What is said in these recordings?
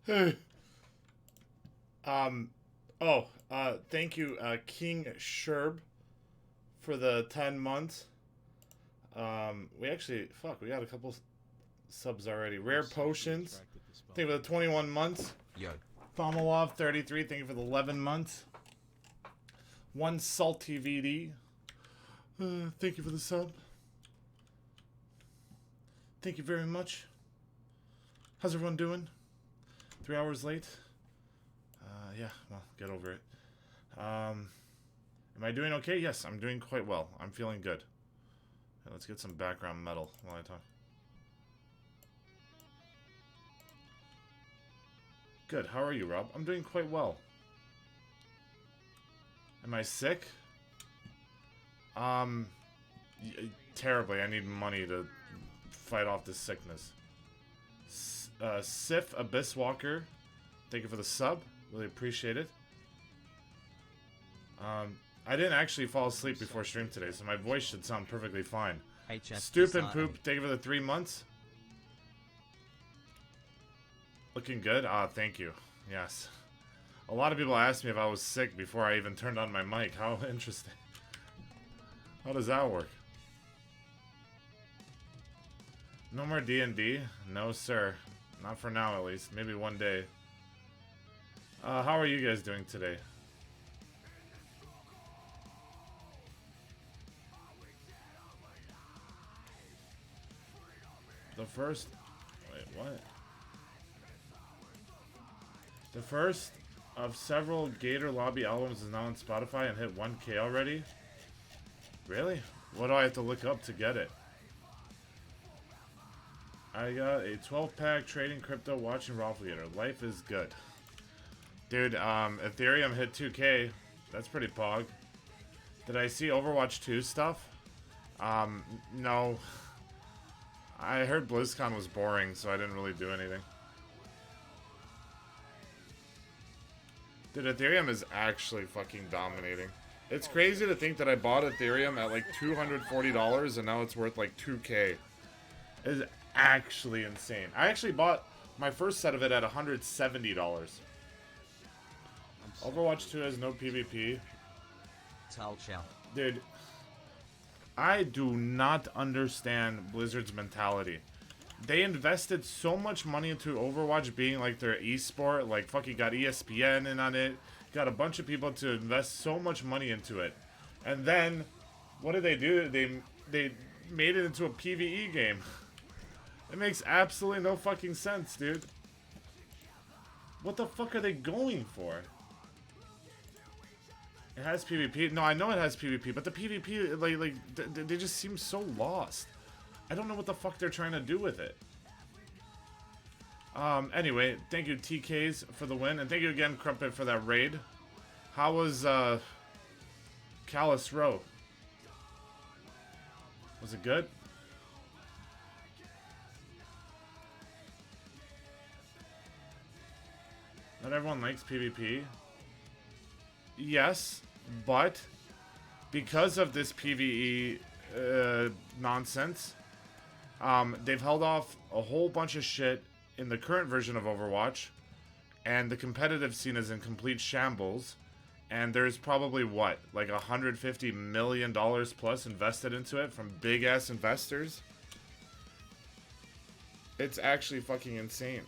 Hey. Um. Oh. Thank you, King Sherb, for the 10 months. We actually fuck. We got a couple subs already. Rare potions. Thank you for the 21 months. Yo. Fomalov 33. Thank you for the 11 months. One salty VD. Thank you for the sub. Thank you very much. How's everyone doing? 3 hours late. Yeah, well, get over it. Am I doing okay? Yes, I'm doing quite well. I'm feeling good. Let's get some background metal while I talk. Good. How are you, Rob? I'm doing quite well. Am I sick? Terribly. I need money to fight off this sickness. Sif Abyss Walker, thank you for the sub. Really appreciate it. I didn't actually fall asleep before stream today, so my voice should sound perfectly fine. Stupid Poop, thank you for the 3 months. Looking good? Ah, thank you. Yes. A lot of people asked me if I was sick before I even turned on my mic. How interesting. How does that work? No more D&D? No, sir. Not for now, at least. Maybe one day. How are you guys doing today? The first... Wait, what? The first of several Gator Lobby albums is now on Spotify and hit 1K already? Really? What do I have to look up to get it? I got a 12-pack trading crypto watching Rafflegator. Life is good. Dude, Ethereum hit 2K. That's pretty pog. Did I see Overwatch 2 stuff? No. I heard BlizzCon was boring, so I didn't really do anything. Dude, Ethereum is actually fucking dominating. It's crazy to think that I bought Ethereum at like $240 and now it's worth like 2K. It's actually insane. I actually bought my first set of it at $170. Overwatch 2 has no PvP. Dude, I do not understand Blizzard's mentality. They invested so much money into Overwatch being like their esport, like fucking got ESPN in on it, got a bunch of people to invest so much money into it. And then, what did they do? They made it into a PvE game. It makes absolutely no fucking sense, dude. What the fuck are they going for? It has PvP. No, I know it has PvP, but the PvP, they just seem so lost. I don't know what the fuck they're trying to do with it. Anyway, thank you TKs for the win, and thank you again Crumpet for that raid. How was Callus Row? Was it good? Not everyone likes PvP. Yes, but because of this PvE nonsense, they've held off a whole bunch of shit in the current version of Overwatch, and the competitive scene is in complete shambles, and there's probably, what, like $150 million plus invested into it from big-ass investors? It's actually fucking insane.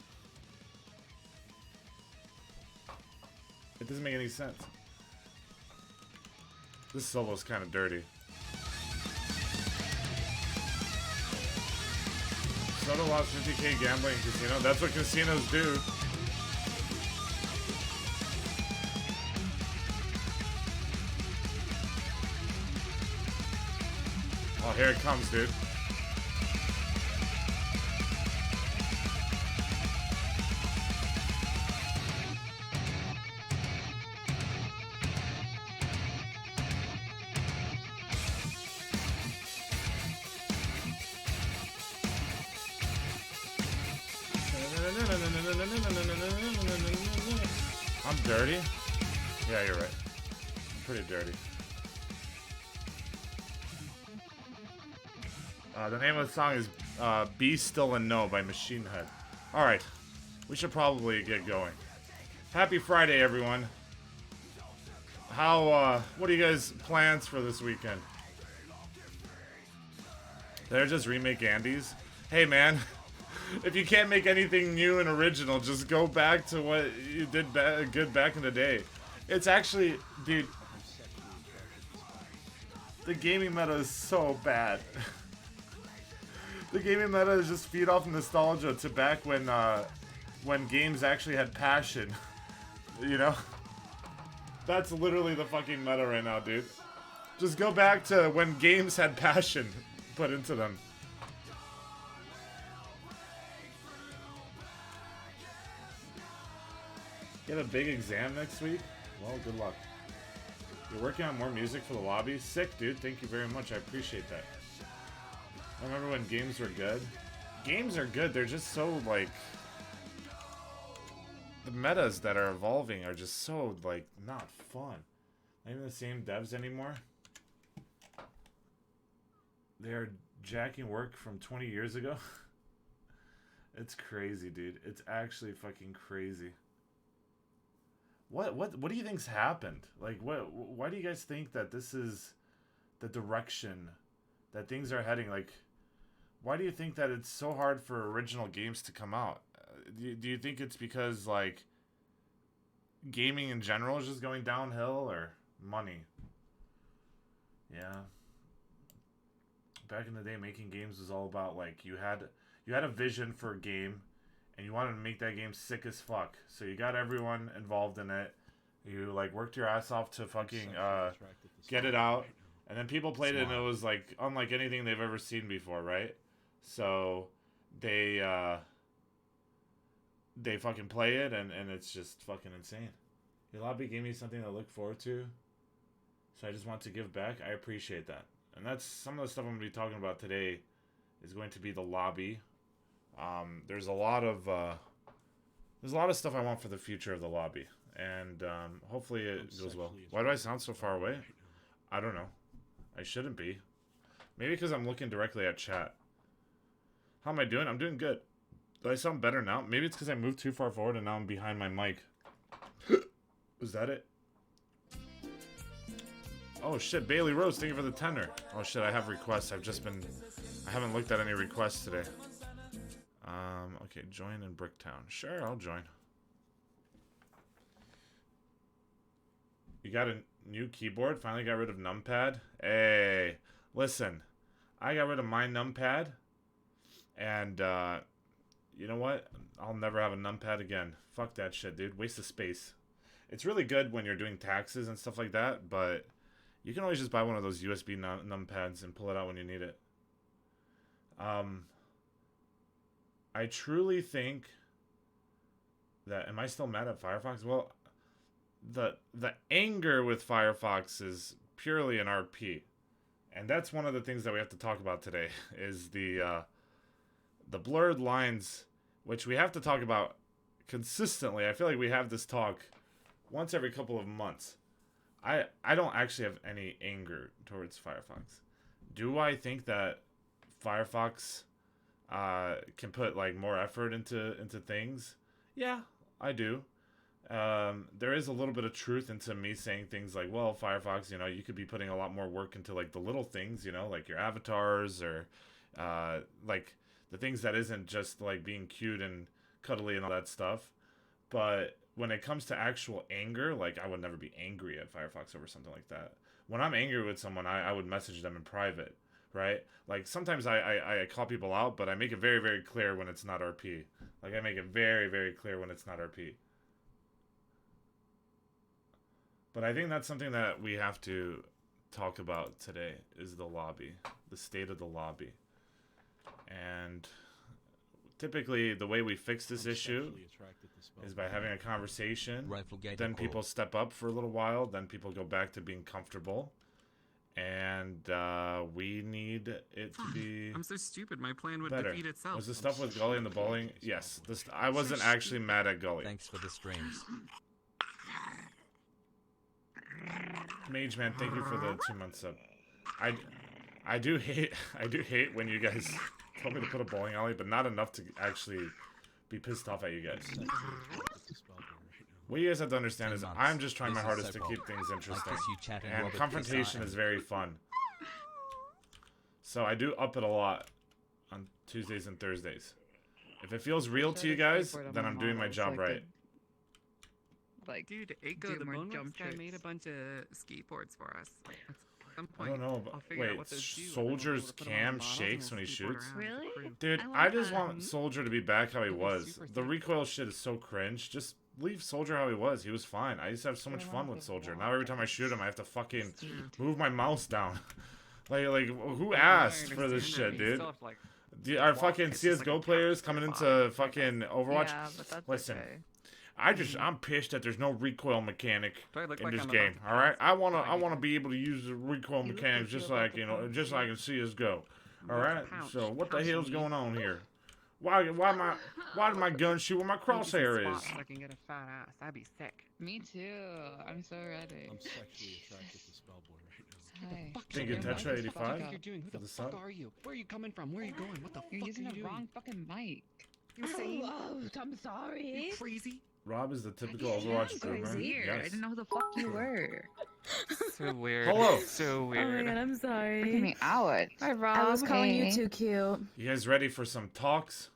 It doesn't make any sense. This solo's kind of dirty. Soda lost 50K gambling in casino. That's what casinos do. Oh, here it comes, dude. I'm dirty? Yeah, you're right. I'm pretty dirty. The name of the song is Be Still and Know by Machine Head. Alright. We should probably get going. Happy Friday, everyone. What are you guys' plans for this weekend? They're just remake Andes? Hey, man. If you can't make anything new and original, just go back to what you did good back in the day. It's actually, dude, the gaming meta is so bad. The gaming meta is just feed off nostalgia to back when games actually had passion. You know? That's literally the fucking meta right now, dude. Just go back to when games had passion put into them. Get a big exam next week? Well, good luck. You're working on more music for the lobby? Sick, dude. Thank you very much. I appreciate that. I remember when games were good. Games are good. They're just so, like... The metas that are evolving are just so, like, not fun. Not even the same devs anymore. They are jacking work from 20 years ago. It's crazy, dude. It's actually fucking crazy. What do you think's happened? Like, why do you guys think that this is the direction that things are heading? Like, why do you think that it's so hard for original games to come out? Do you think it's because, like, gaming in general is just going downhill, or money? Yeah. Back in the day, making games was all about, like, you had a vision for a game, and you wanted to make that game sick as fuck. So you got everyone involved in it. You, like, worked your ass off to fucking get it out. And then people played it, and it was, like, unlike anything they've ever seen before, right? So they fucking play it, and it's just fucking insane. Your lobby gave me something to look forward to, so I just want to give back. I appreciate that. And that's some of the stuff I'm going to be talking about today is going to be the lobby. There's a lot of stuff I want for the future of the lobby, and hopefully it goes well. Why do I sound so far away? I don't know. I shouldn't be. Maybe because I'm looking directly at chat. How am I doing? I'm doing good. Do I sound better now? Maybe it's because I moved too far forward and now I'm behind my mic. Was that it? Oh shit, Bailey Rose, thank you for the tenor. Oh shit, I have requests. I haven't looked at any requests today. Okay, join in Bricktown. Sure, I'll join. You got a new keyboard? Finally got rid of numpad? Hey, listen. I got rid of my numpad. And, you know what? I'll never have a numpad again. Fuck that shit, dude. Waste of space. It's really good when you're doing taxes and stuff like that, but you can always just buy one of those USB numpads and pull it out when you need it. I truly think that... Am I still mad at Firefox? Well, the anger with Firefox is purely an RP. And that's one of the things that we have to talk about today, is the blurred lines, which we have to talk about consistently. I feel like we have this talk once every couple of months. I don't actually have any anger towards Firefox. Do I think that Firefox can put, like, more effort into things? Yeah, I do. There is a little bit of truth into me saying things like, well, Firefox, you know, you could be putting a lot more work into, like, the little things, you know, like your avatars, or like the things that isn't just like being cute and cuddly and all that stuff. But when it comes to actual anger, like, I would never be angry at Firefox over something like that. When I'm angry with someone, I would message them in private, right? Like, sometimes I call people out, but I make it very, very clear when it's not RP. Like, I make it very, very clear when it's not RP. But I think that's something that we have to talk about today, is the lobby, the state of the lobby. And typically the way we fix this issue is by having a conversation. Then people step up for a little while, then people go back to being comfortable. And we need it to be I'm so stupid. My plan would better. defeat itself. Was the stuff with Gully and the bowling? Yes. I wasn't actually mad at Gully. Thanks for the streams. Mage Man, thank you for the 2 months up. I do hate when you guys tell me to put a bowling alley, but not enough to actually be pissed off at you guys. What you guys have to understand is I'm just trying my hardest to keep things interesting. And confrontation is very fun. So I do up it a lot on Tuesdays and Thursdays. If it feels real to you guys, then I'm doing my job right. Like, dude, Aiko, the Bone Jump guy made a bunch of skateboards for us. At some point, I don't know, but wait, Soldier's cam shakes when he shoots? Really? Dude, I just want Soldier to be back how he was. The recoil shit is so cringe. Just leave Soldier how he was. He was fine. I used to have so much fun with Soldier. Now every time I shoot him, I have to fucking move my mouse down. like, who asked for this shit, dude? Our fucking CSGO players coming into fucking Overwatch? Yeah, but that's Listen. okay. I'm pissed that there's no recoil mechanic in this game. All right, I wanna be able to use the recoil mechanics just like in CS:GO. All right, so what the hell's going on here? Why did my gun shoot where my crosshair is? I can get a fat ass. That'd be sick. Me too. I'm so ready. I'm sexually attracted to Spellboy right now. Hi. Think you're Tetra 85? You're doing? Who the fuck are you? Where are you coming from? Where are you going? What the You're fuck using are the you doing? wrong fucking mic. You insane? Oh, I'm sorry. You crazy? Rob is the typical Yeah, Overwatch I'm boomer. crazy. I Yes. didn't know who the fuck you were. So weird. Hello. So Oh my weird. god, I'm Freaking sorry. me out. Hi, Rob. I was calling you Hey. too cute. You guys ready for some talks?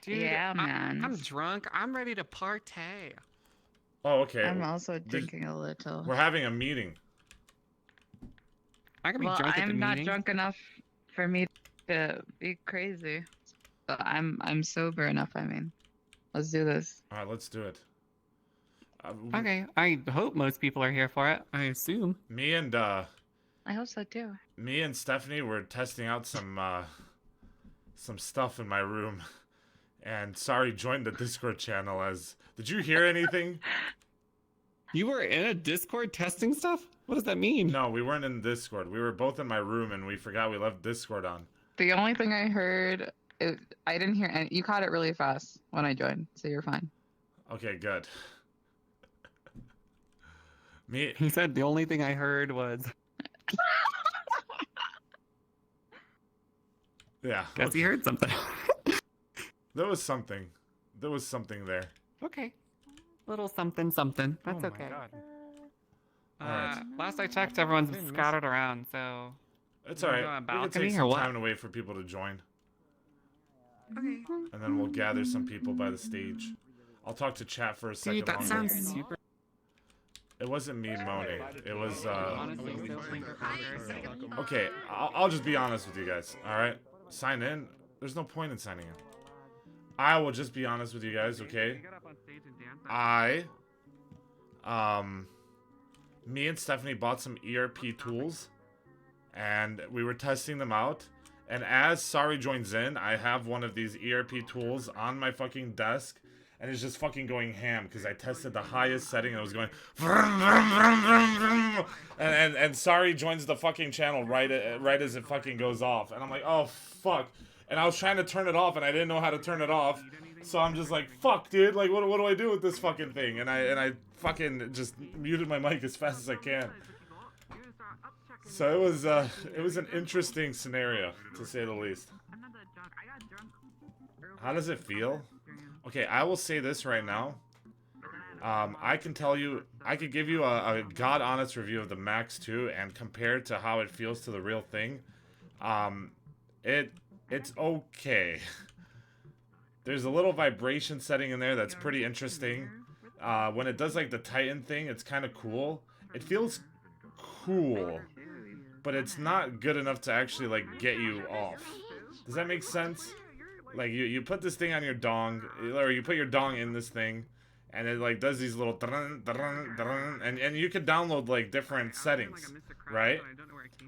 Dude, Yeah, man. I'm drunk. I'm ready to partay. Oh, okay. I'm also drinking a little. We're having a meeting. I can be Well, drunk at the I'm not meeting. drunk enough for me to be crazy. So I'm sober enough. I mean, let's do this. All right, let's do it. Okay, I hope most people are here for it. I assume. Me and I hope so too. Stephanie were testing out some stuff in my room, and Sorry joined the Discord channel. Did you hear anything? You were in a Discord testing stuff? What does that mean? No, we weren't in Discord. We were both in my room, and we forgot we left Discord on. The only thing I heard, I didn't hear any. You caught it really fast when I joined, so you're fine. Okay, good. Me, He said the only thing I heard was. yeah. Guess he heard something. There was something. There was something there. Okay. Little something something. That's Oh my okay. God. Alright. Last I checked, everyone's scattered around, so. It's Wanna alright. go on We can balcony take or some what? time to wait for people to join, Okay. and then we'll gather some people by the stage. I'll talk to chat for a second Dude, that longer. sounds super. It wasn't me moaning. It was Honestly, still finger pounders. Okay, I'll just be honest with you guys. All right, sign in. There's no point in signing in. I will just be honest with you guys. Okay. Me and Stephanie bought some ERP tools, and we were testing them out. And as Sorry joins in, I have one of these ERP tools on my fucking desk, and it's just fucking going ham because I tested the highest setting and it was going and Sorry joins the fucking channel right as it fucking goes off, and I'm like, oh fuck. And I was trying to turn it off and I didn't know how to turn it off. So I'm just like, fuck, dude, like what do I do with this fucking thing? And I fucking just muted my mic as fast as I can. So it was an interesting scenario, to say the least. How does it feel? Okay, I will say this right now. I can tell you, I could give you a god honest review of the Max 2 and compare it to how it feels to the real thing. It's okay. There's a little vibration setting in there that's pretty interesting. When it does like the Titan thing, it's kind of cool. It feels cool, but it's not good enough to actually like get you off. Does that make sense? Like you put this thing on your dong, or you put your dong in this thing, and it like does these little and you could download like different settings, right?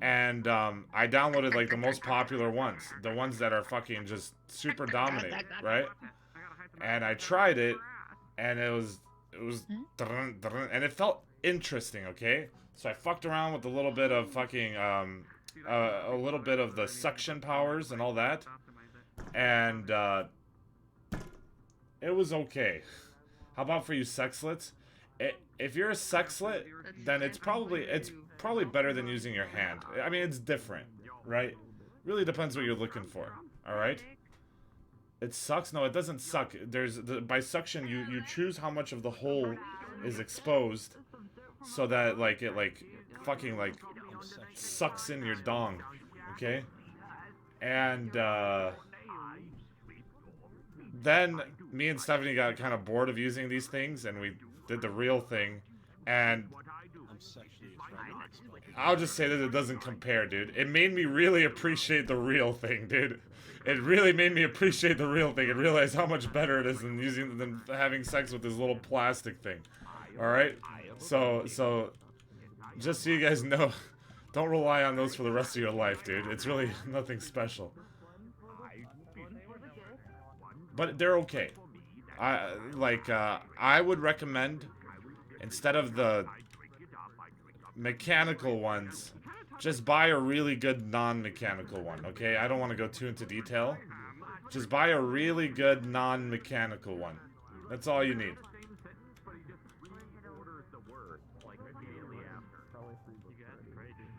And I downloaded like the most popular ones, the ones that are fucking just super dominant, right? And I tried it, and it was and it felt interesting, okay? So I fucked around with a little bit of fucking a little bit of the suction powers and all that, and it was okay. How about for you sexlets? If you're a sexlet, then it's probably better than using your hand. I mean, it's different, right? Really depends what you're looking for. All right. It sucks? No, it doesn't suck. By suction, you choose how much of the hole is exposed so that, like, it, like, fucking, like, sucks in your dong. Okay? And, then me and Stephanie got kind of bored of using these things, and we did the real thing, and I'll just say that it doesn't compare, dude. It made me really appreciate the real thing, dude. It really made me appreciate the real thing and realize how much better it is than having sex with this little plastic thing. Alright? So, just so you guys know, don't rely on those for the rest of your life, dude. It's really nothing special. But they're okay. I would recommend, instead of the mechanical ones, just buy a really good non-mechanical one, okay? I don't want to go too into detail. Just buy a really good non-mechanical one. That's all you need.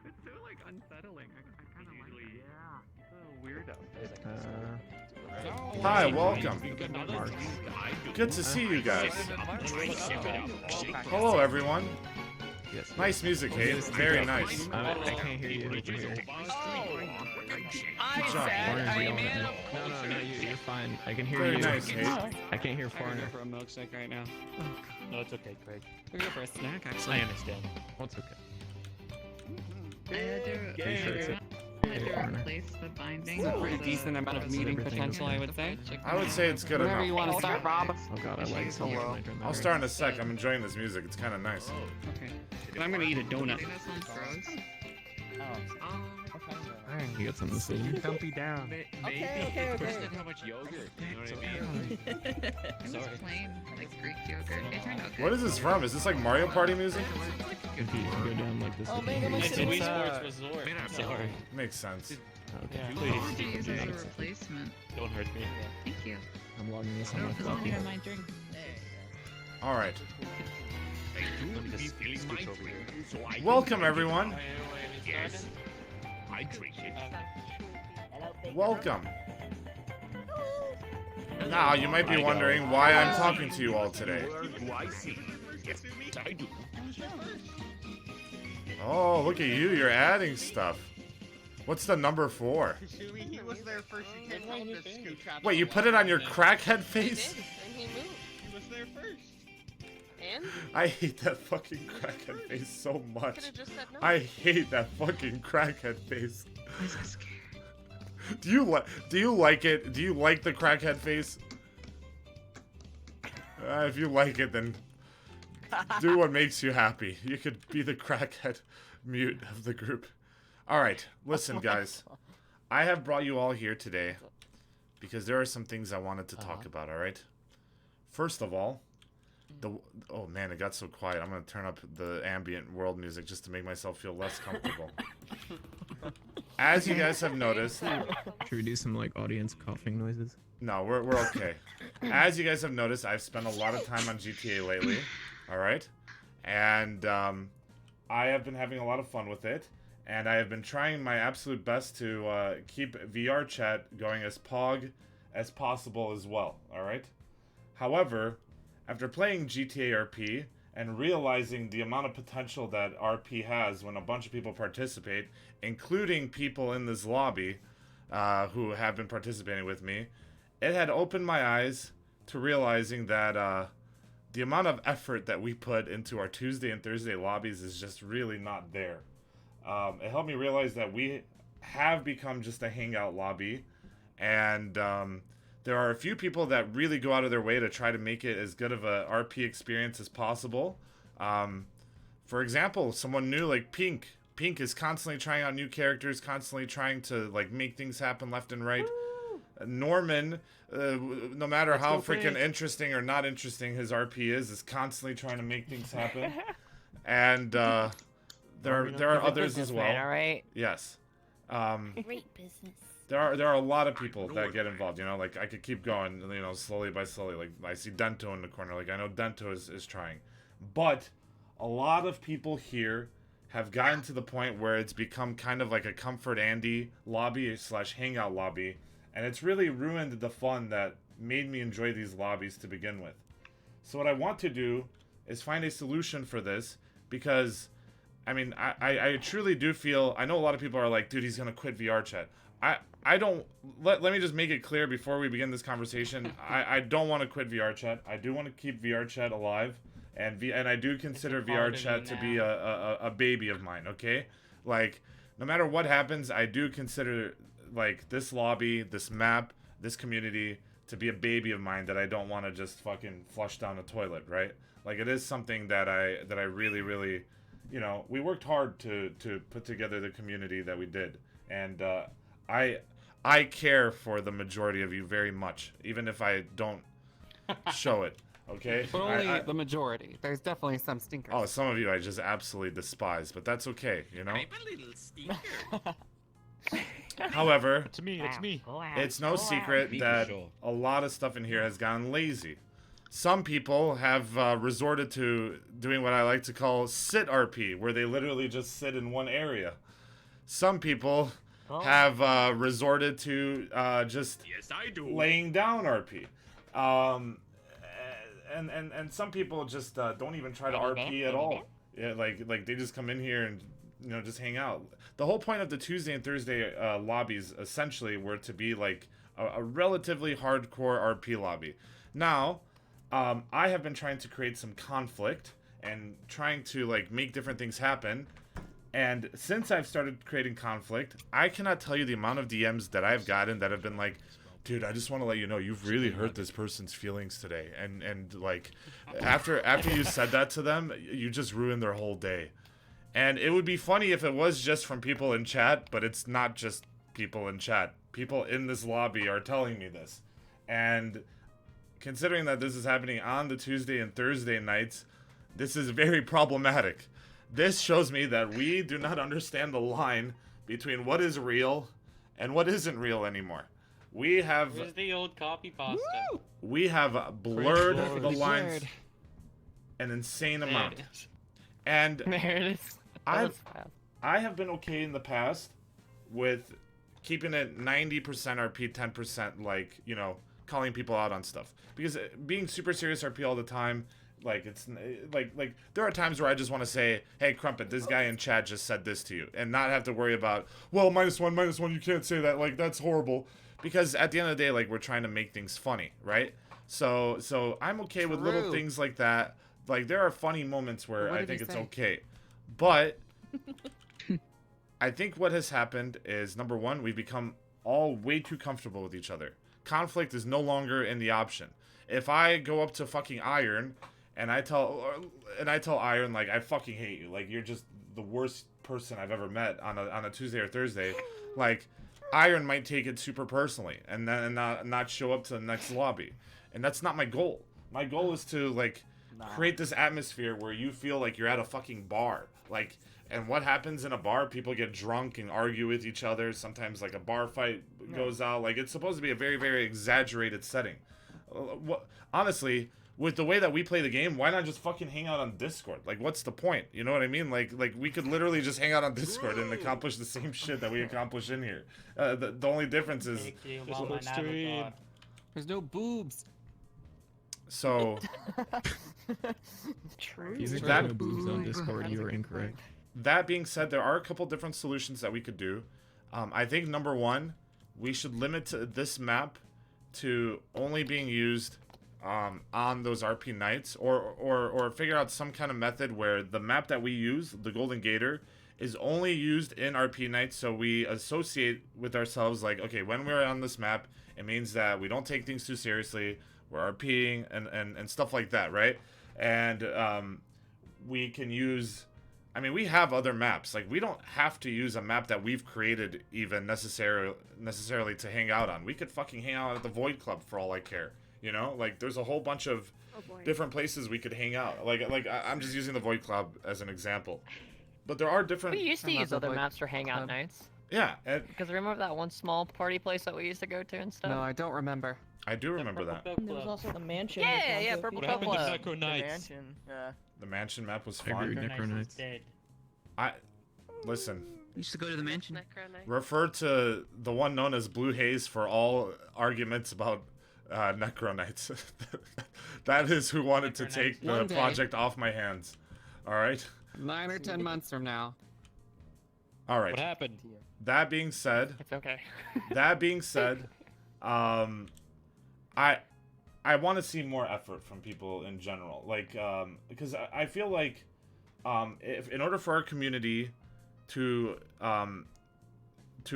It's so, like, unsettling. I kind of like it. Weirdo. Hi, welcome. Good to see you guys. Hello, everyone. Yes. Nice music, Hayes. Very nice. I can't hear you over here. Good job. No, you're fine. I can hear Very you. nice, Hayes. I can't hear I'm foreigner. for a milkshake right now. No, it's okay, Craig. We're going for a snack, actually. I understand. What's okay? I had to, Pretty sure it's I had to replace the binding. A for pretty the- decent amount of for the meeting chicken potential, I would say. I would say it's good Wherever you enough. want to start, Rob. Oh god, I like so much when I turn that I'll start in a sec. I'm enjoying this music. It's kind of nice. Okay. But I'm gonna eat a I donut. think this one's froze. Alright, you got something to say? Don't be down. Okay. How much yogurt? You know what I mean? It was plain, like Greek yogurt. It turned out good. What is this from? Is this like Mario Party music? If you go down like this, It's a Wii Sports Resort. Sorry. Makes sense. okay. I wanted to use it as a replacement. Don't hurt me. Thank you. I'm logging this on my copy. All right. Let me just scooch over here. Welcome, everyone. Yes. I drink it. Welcome. Now, you might be wondering why I'm talking to you all today. I see. Yes, I do. Oh, look at you. You're adding stuff. What's the number for? He was there first. He didn't like the scooch out. Wait, you put it on your crackhead face? And he moved. He was there first. And? I hate that fucking crackhead face so much. Could've just said no. I hate that fucking crackhead face. I'm so scared. Do you like it? Do you like the crackhead face? If you like it, then do what makes you happy. You could be the crackhead mute of the group. Alright, listen guys. I have brought you all here today because there are some things I wanted to talk about, alright? First of all, oh man, it got so quiet. I'm gonna turn up the ambient world music just to make myself feel less comfortable. As you guys have noticed, Should we do some like audience coughing noises? no, we're okay. As you guys have noticed, I've spent a lot of time on GTA lately, alright? And I have been having a lot of fun with it, and I have been trying my absolute best to keep VR chat going as pog as possible as well, alright? However, after playing GTA RP and realizing the amount of potential that RP has when a bunch of people participate, including people in this lobby who have been participating with me, it had opened my eyes to realizing that the amount of effort that we put into our Tuesday and Thursday lobbies is just really not there. It helped me realize that we have become just a hangout lobby, and there are a few people that really go out of their way to try to make it as good of a RP experience as possible. For example, someone new like Pink. Pink is constantly trying out new characters, constantly trying to like make things happen left and right. Norman, no matter how freaking interesting or not interesting his RP is constantly trying to make things happen. And there are others as well. All right. Yes. Great business. There are a lot of people that get involved, you know, like I could keep going, you know, slowly by slowly. Like I see Dento in the corner, like I know Dento is trying. But a lot of people here have gotten to the point where it's become kind of like a Comfort Andy lobby / hangout lobby, And it's really ruined the fun that made me enjoy these lobbies to begin with. So what I want to do is find a solution for this, because, I mean, I truly do feel, I know a lot of people are like, dude, he's gonna quit VR chat. I don't, let me just make it clear before we begin this conversation, I don't want to quit VR chat. I do want to keep VR chat alive, and I do consider VR chat to be a baby of mine, okay? Like, no matter what happens, I do consider, like, this lobby, this map, this community to be a baby of mine that I don't want to just fucking flush down the toilet, right? Like, it is something that I really, really, you know, we worked hard to put together the community that we did, and I care for the majority of you very much, even if I don't show it, okay? But only the majority. There's definitely some stinkers. Oh, some of you I just absolutely despise, but that's okay, you know? I'm a little stinker. However, It's me, it's me. it's no secret that a lot of stuff in here has gotten lazy. Some people have resorted to doing what I like to call sit RP, where they literally just sit in one area. Some people have resorted to just Yes, I do. laying down RP. And some people just don't even try to RP at all. Yeah, like they just come in here and, you know, just hang out. The whole point of the Tuesday and Thursday lobbies essentially were to be like a relatively hardcore RP lobby. Now, I have been trying to create some conflict and trying to like make different things happen. And since I've started creating conflict, I cannot tell you the amount of DMs that I've gotten that have been like, dude, I just want to let you know you've really hurt this person's feelings today. And like, after you said that to them, you just ruined their whole day. And it would be funny if it was just from people in chat, but it's not just people in chat. People in this lobby are telling me this. And considering that this is happening on the Tuesday and Thursday nights, this is very problematic. This shows me that we do not understand the line between what is real and what isn't real anymore. We have Where's the old copy pasta? we have blurred the lines an insane amount. And There it is. I have been okay in the past with keeping it 90% RP, 10% like, you know, calling people out on stuff. Because being super serious RP all the time, like, it's like there are times where I just want to say, hey, Crumpet, this guy in chat just said this to you, and not have to worry about, well, -1, you can't say that, like, that's horrible. Because at the end of the day, like, we're trying to make things funny, right? So I'm okay with little things like that. Like, there are funny moments where I think it's okay. But I think what has happened is, number one, we've become all way too comfortable with each other. Conflict is no longer in the option. If I go up to fucking Iron and I tell Iron, like, I fucking hate you, like, you're just the worst person I've ever met on a Tuesday or Thursday, like, Iron might take it super personally and then not show up to the next lobby. And that's not my goal. My goal is to, like, create this atmosphere where you feel like you're at a fucking bar. Like, and what happens in a bar? People get drunk and argue with each other. Sometimes, like, a bar fight goes out. Like, it's supposed to be a very, very exaggerated setting. Honestly, with the way that we play the game, why not just fucking hang out on Discord? Like, what's the point? You know what I mean? Like we could literally just hang out on Discord and accomplish the same shit that we accomplish in here. The only difference is... There's no boobs. So... True. If you think That- there's no boobs on Discord, you are incorrect. That being said, there are a couple different solutions that we could do. I think, number one, we should limit this map to only being used on those RP nights, or figure out some kind of method where the map that we use, the Golden Gator, is only used in RP nights, so we associate with ourselves, like, okay, when we're on this map, it means that we don't take things too seriously, we're RPing, and stuff like that, right? And we can use... I mean, we have other maps. Like, we don't have to use a map that we've created even necessarily to hang out on. We could fucking hang out at the Void Club for all I care. You know? Like, there's a whole bunch of different places we could hang out. Like I'm just using the Void Club as an example. But there are different... We used to use other maps for hangout nights. Yeah. Because remember that one small party place that we used to go to and stuff? No, I don't remember. I do remember that. And there was also the mansion. Yeah, Purple What happened to Club. Psycho Nights? Mansion. Yeah. The mansion map was I agree fun. with Necro Knights. Listen, You should go to the mansion. Refer to the one known as Blue Haze for all arguments about Necro Knights. That is who wanted to take the project off my hands. All right. 9 or 10 months from now. All right. What happened? That being said, It's okay. that being said, I want to see more effort from people in general, like because I feel like if in order for our community to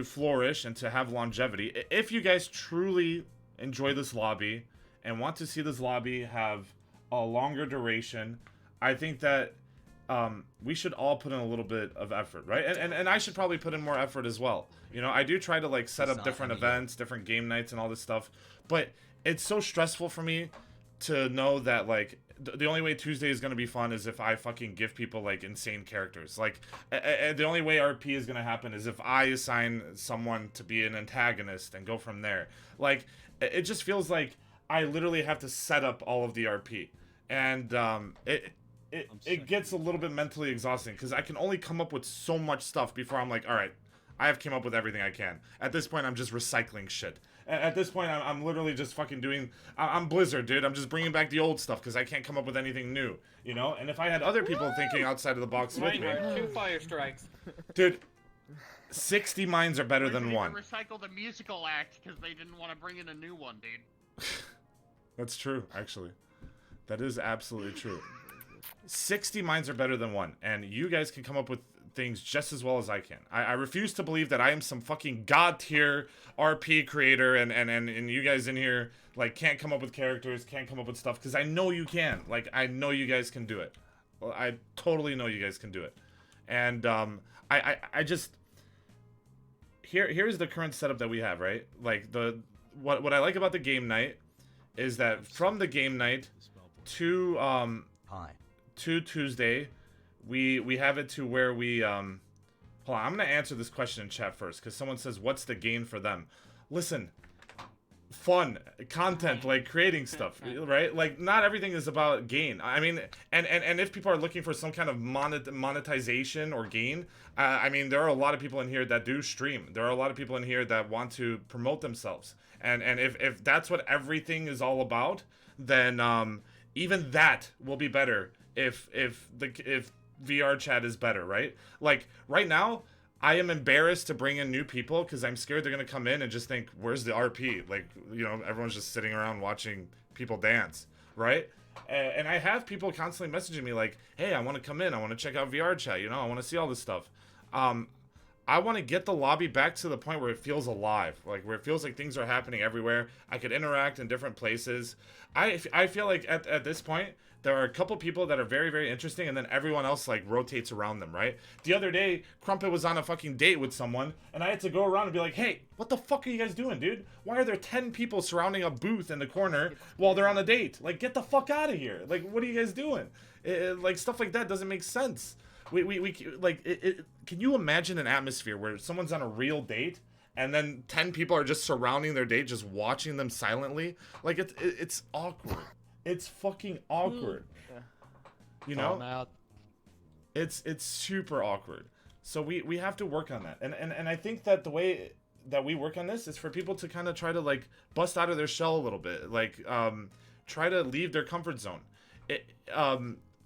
flourish and to have longevity, if you guys truly enjoy this lobby and want to see this lobby have a longer duration, I think that we should all put in a little bit of effort, right? And I should probably put in more effort as well. You know, I do try to like set up different events, different game nights and all this stuff, but it's so stressful for me to know that like the only way Tuesday is going to be fun is if I fucking give people like insane characters. Like the only way RP is going to happen is if I assign someone to be an antagonist and go from there. Like it just feels like I literally have to set up all of the RP, and it gets a little bit mentally exhausting because I can only come up with so much stuff before I'm like, all right, I have came up with everything I can. At this point, I'm just recycling shit. At this point, I'm literally just fucking doing... I'm Blizzard, dude. I'm just bringing back the old stuff because I can't come up with anything new, you know? And if I had other people thinking outside of the box with me... 2 fire strikes. Dude, 60 minds are better than one. Recycle the musical act because they didn't want to bring in a new one, dude. That's true, actually. That is absolutely true. 60 minds are better than one, and you guys can come up with things just as well as I can. I refuse to believe that I am some fucking god tier RP creator and you guys in here like can't come up with characters, can't come up with stuff, because I know you can. Like I know you guys can do it. Well, I totally know you guys can do it. And I just here's the current setup that we have, right? Like what I like about the game night is that from the game night to Tuesday, we have it to where we hold on, I'm gonna answer this question in chat first because someone says what's the gain for them. Listen, fun content, like creating stuff, right? Like not everything is about gain. I mean, and if people are looking for some kind of monetization or gain, I mean there are a lot of people in here that do stream. There are a lot of people in here that want to promote themselves, and if that's what everything is all about, then even that will be better if VR chat is better, right? Like right now I am embarrassed to bring in new people because I'm scared they're gonna come in and just think, where's the RP? Like, you know, everyone's just sitting around watching people dance, right? And I have people constantly messaging me like, hey, I want to come in, I want to check out VR chat, you know, I want to see all this stuff. I want to get the lobby back to the point where it feels alive, like where it feels like things are happening everywhere. I could interact in different places. I feel like at this point there are a couple people that are very, very interesting, and then everyone else like rotates around them, right? The other day, Crumpet was on a fucking date with someone, and I had to go around and be like, hey, what the fuck are you guys doing, dude? Why are there 10 people surrounding a booth in the corner while they're on a date? Like, get the fuck out of here. Like, what are you guys doing? Like, stuff like that doesn't make sense. Can you imagine an atmosphere where someone's on a real date and then 10 people are just surrounding their date, just watching them silently? Like, it's awkward. It's fucking awkward. You know? It's super awkward. So we have to work on that. And I think that the way that we work on this is for people to kind of try to like bust out of their shell a little bit. Like try to leave their comfort zone.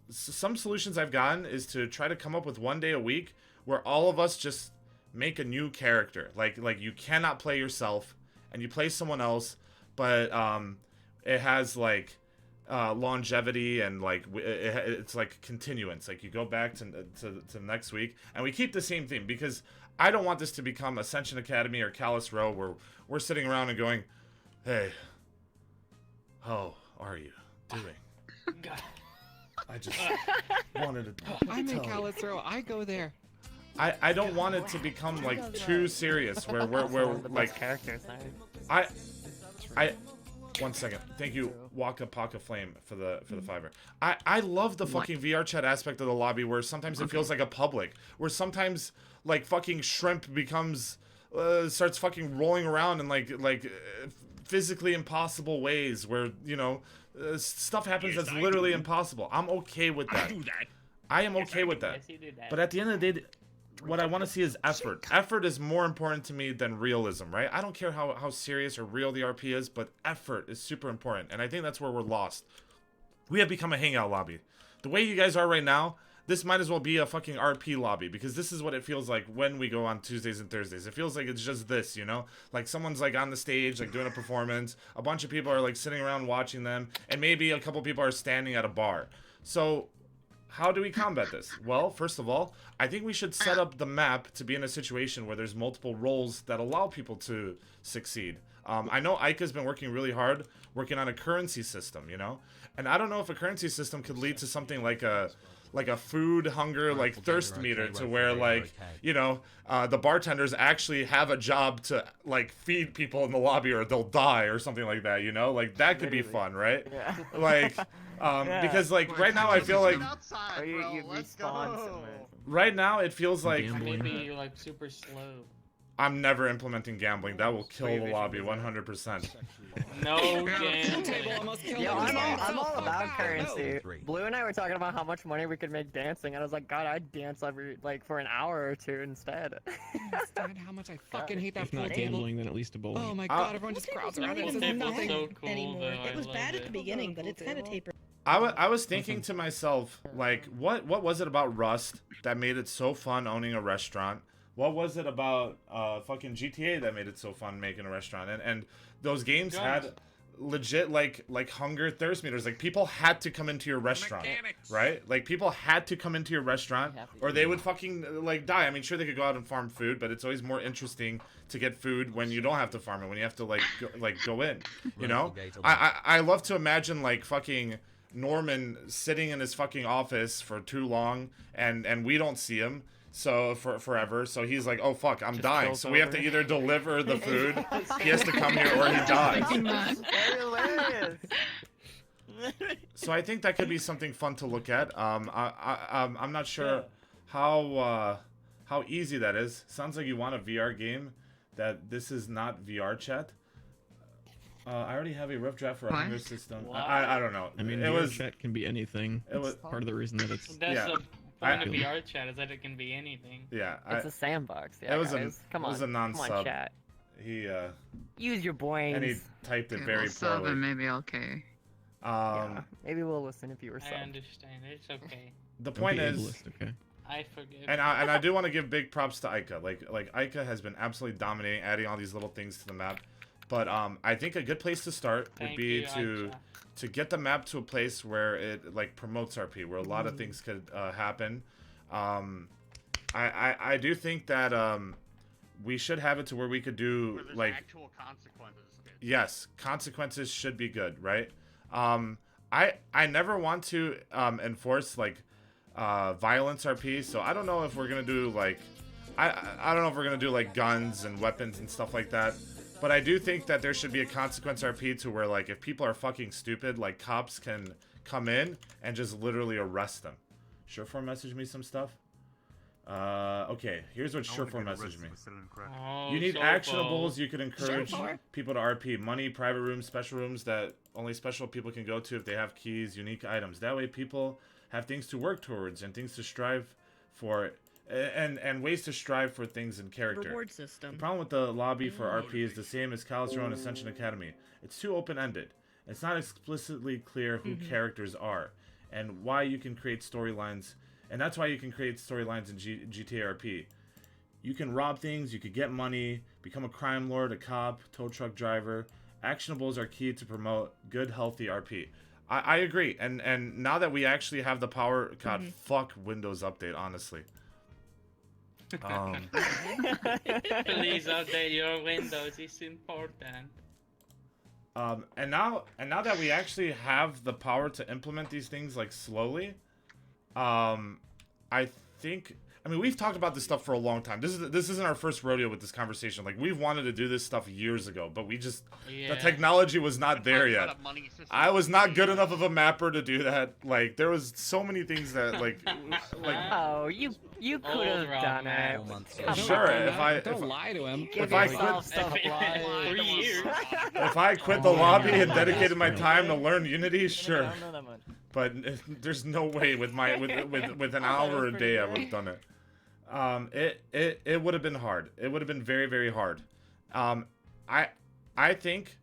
Some solutions I've gotten is to try to come up with one day a week where all of us just make a new character. Like you cannot play yourself and you play someone else, but it has like longevity and like it's like continuance. Like you go back to next week and we keep the same theme, because I don't want this to become Ascension Academy or Callus Row where we're sitting around and going, hey, how are you doing? I just wanted to I'm in Callus Row. I go there. I don't want it to become like too serious where we're like characters. I 1 second. Thank you, Waka Paka Flame, for the fiver. I love the fucking VR chat aspect of the lobby where sometimes it feels like a public, where sometimes like fucking shrimp becomes starts fucking rolling around in like physically impossible ways where, you know, stuff happens that's literally impossible. I'm okay with that. I do that. I am okay with that. But at the end of the day, what I want to see is effort. Effort is more important to me than realism, right? I don't care how serious or real the RP is, but effort is super important. And I think that's where we're lost. We have become a hangout lobby. The way you guys are right now, this might as well be a fucking RP lobby, because this is what it feels like when we go on Tuesdays and Thursdays. It feels like it's just this, you know? Like someone's like on the stage, like doing a performance. A bunch of people are like sitting around watching them, and maybe a couple people are standing at a bar. So how do we combat this? Well, first of all, I think we should set up the map to be in a situation where there's multiple roles that allow people to succeed. I know Ika's been working really hard, working on a currency system, you know? And I don't know if a currency system could lead to something like a food hunger, like thirst meter, to where like, you know, the bartenders actually have a job to like feed people in the lobby or they'll die or something like that, you know? Like that could be fun, right? Yeah. Like, because like right now I feel like Outside, Or you bro. Let's respawn go. somewhere. right now it feels like Gambling. Maybe you're like super slow. I'm never implementing gambling. That will kill the lobby 100%. No Pool gambling. table almost killed Yo, him. I'm all about Fuck currency. Three. Blue and I were talking about how much money we could make dancing, and I was like, God, I'd dance every like for an hour or two instead. Yes, God, how much I fucking hate that If pool not table. gambling, then at least a bowling. Oh my God, everyone just crowds around it. Pool and table's says not nothing. so cool, anymore. though. It was I bad love at the it. beginning, but it's kind of tapered. I was thinking to myself, like, what was it about Rust that made it so fun owning a restaurant? What was it about fucking GTA that made it so fun making a restaurant? And those games had legit like hunger thirst meters. Like people had to come into your restaurant, right? Like people had to come into your restaurant or they would fucking like die. I mean, sure they could go out and farm food, but it's always more interesting to get food when you don't have to farm it, when you have to like go in, you know? I love to imagine like fucking Norman sitting in his fucking office for too long and we don't see him. So for forever, so he's like, oh fuck, I'm dying. So we have to either deliver the food, he has to come here, or he dies. Hilarious. So I think that could be something fun to look at. I'm not sure how easy that is. Sounds like you want a VR game. That this is not VR chat. I already have a rough draft for a hunger system. I don't know. I mean, it VR was chat can be anything. It was Part of the reason that it's That's Yeah. the point of VR chat, is that it can be anything. yeah. It's a sandbox. Yeah, It was guys. Come on. it was a Come on, non-sub. chat. He Use your brains. and he typed it Okay, very well, sub poorly. and maybe okay. Yeah, maybe we'll listen if you were I subbed. understand. It's okay. The don't point be is, ableist, okay? I forgive. and I do want to give big props to Ica. Like Ica has been absolutely dominating, adding all these little things to the map. But I think a good place to start would Thank be you, to Aisha. get the map to a place where it like promotes RP, where a lot of things could happen. I do think that we should have it to where we could do Where there's like actual consequences. yes, consequences should be good, right? I never want to enforce like violence RP, so I don't know if we're gonna do like I don't know if we're gonna do like guns and weapons and stuff like that. But I do think that there should be a consequence RP to where like if people are fucking stupid, like cops can come in and just literally arrest them. Sureform messaged me some stuff. Okay, here's what Sureform messaged me. Oh, You need so actionables you could encourage Sure. people to RP. Money, private rooms, special rooms that only special people can go to if they have keys, unique items. That way people have things to work towards and things to strive for and ways to strive for things in character. Reward system. The problem with the lobby for RP is the same as Calistro and Ascension Academy. It's too open-ended. It's not explicitly clear who characters are and why you can create storylines. And that's why you can create storylines in GTA RP. You can rob things, you could get money, become a crime lord, a cop, tow truck driver. Actionables are key to promote good, healthy RP. I agree. And now that we actually have the power, God, fuck Windows Update, honestly. Please update your Windows. It's important. And now that we actually have the power to implement these things like slowly, I think, I mean, we've talked about this stuff for a long time. This isn't our first rodeo with this conversation. Like, we've wanted to do this stuff years ago, but we just, the technology was not there yet. I was not good enough of a mapper to do that. Like, there was so many things that, like Oh, you could have done it. sure, Don't lie to him. Give if I yourself quit, stuff. 3 years. if I quit the lobby and dedicated my time to learn Unity, sure. But there's no way with my with an hour a day I would have done it. It would have been hard. It would have been very, very hard. I think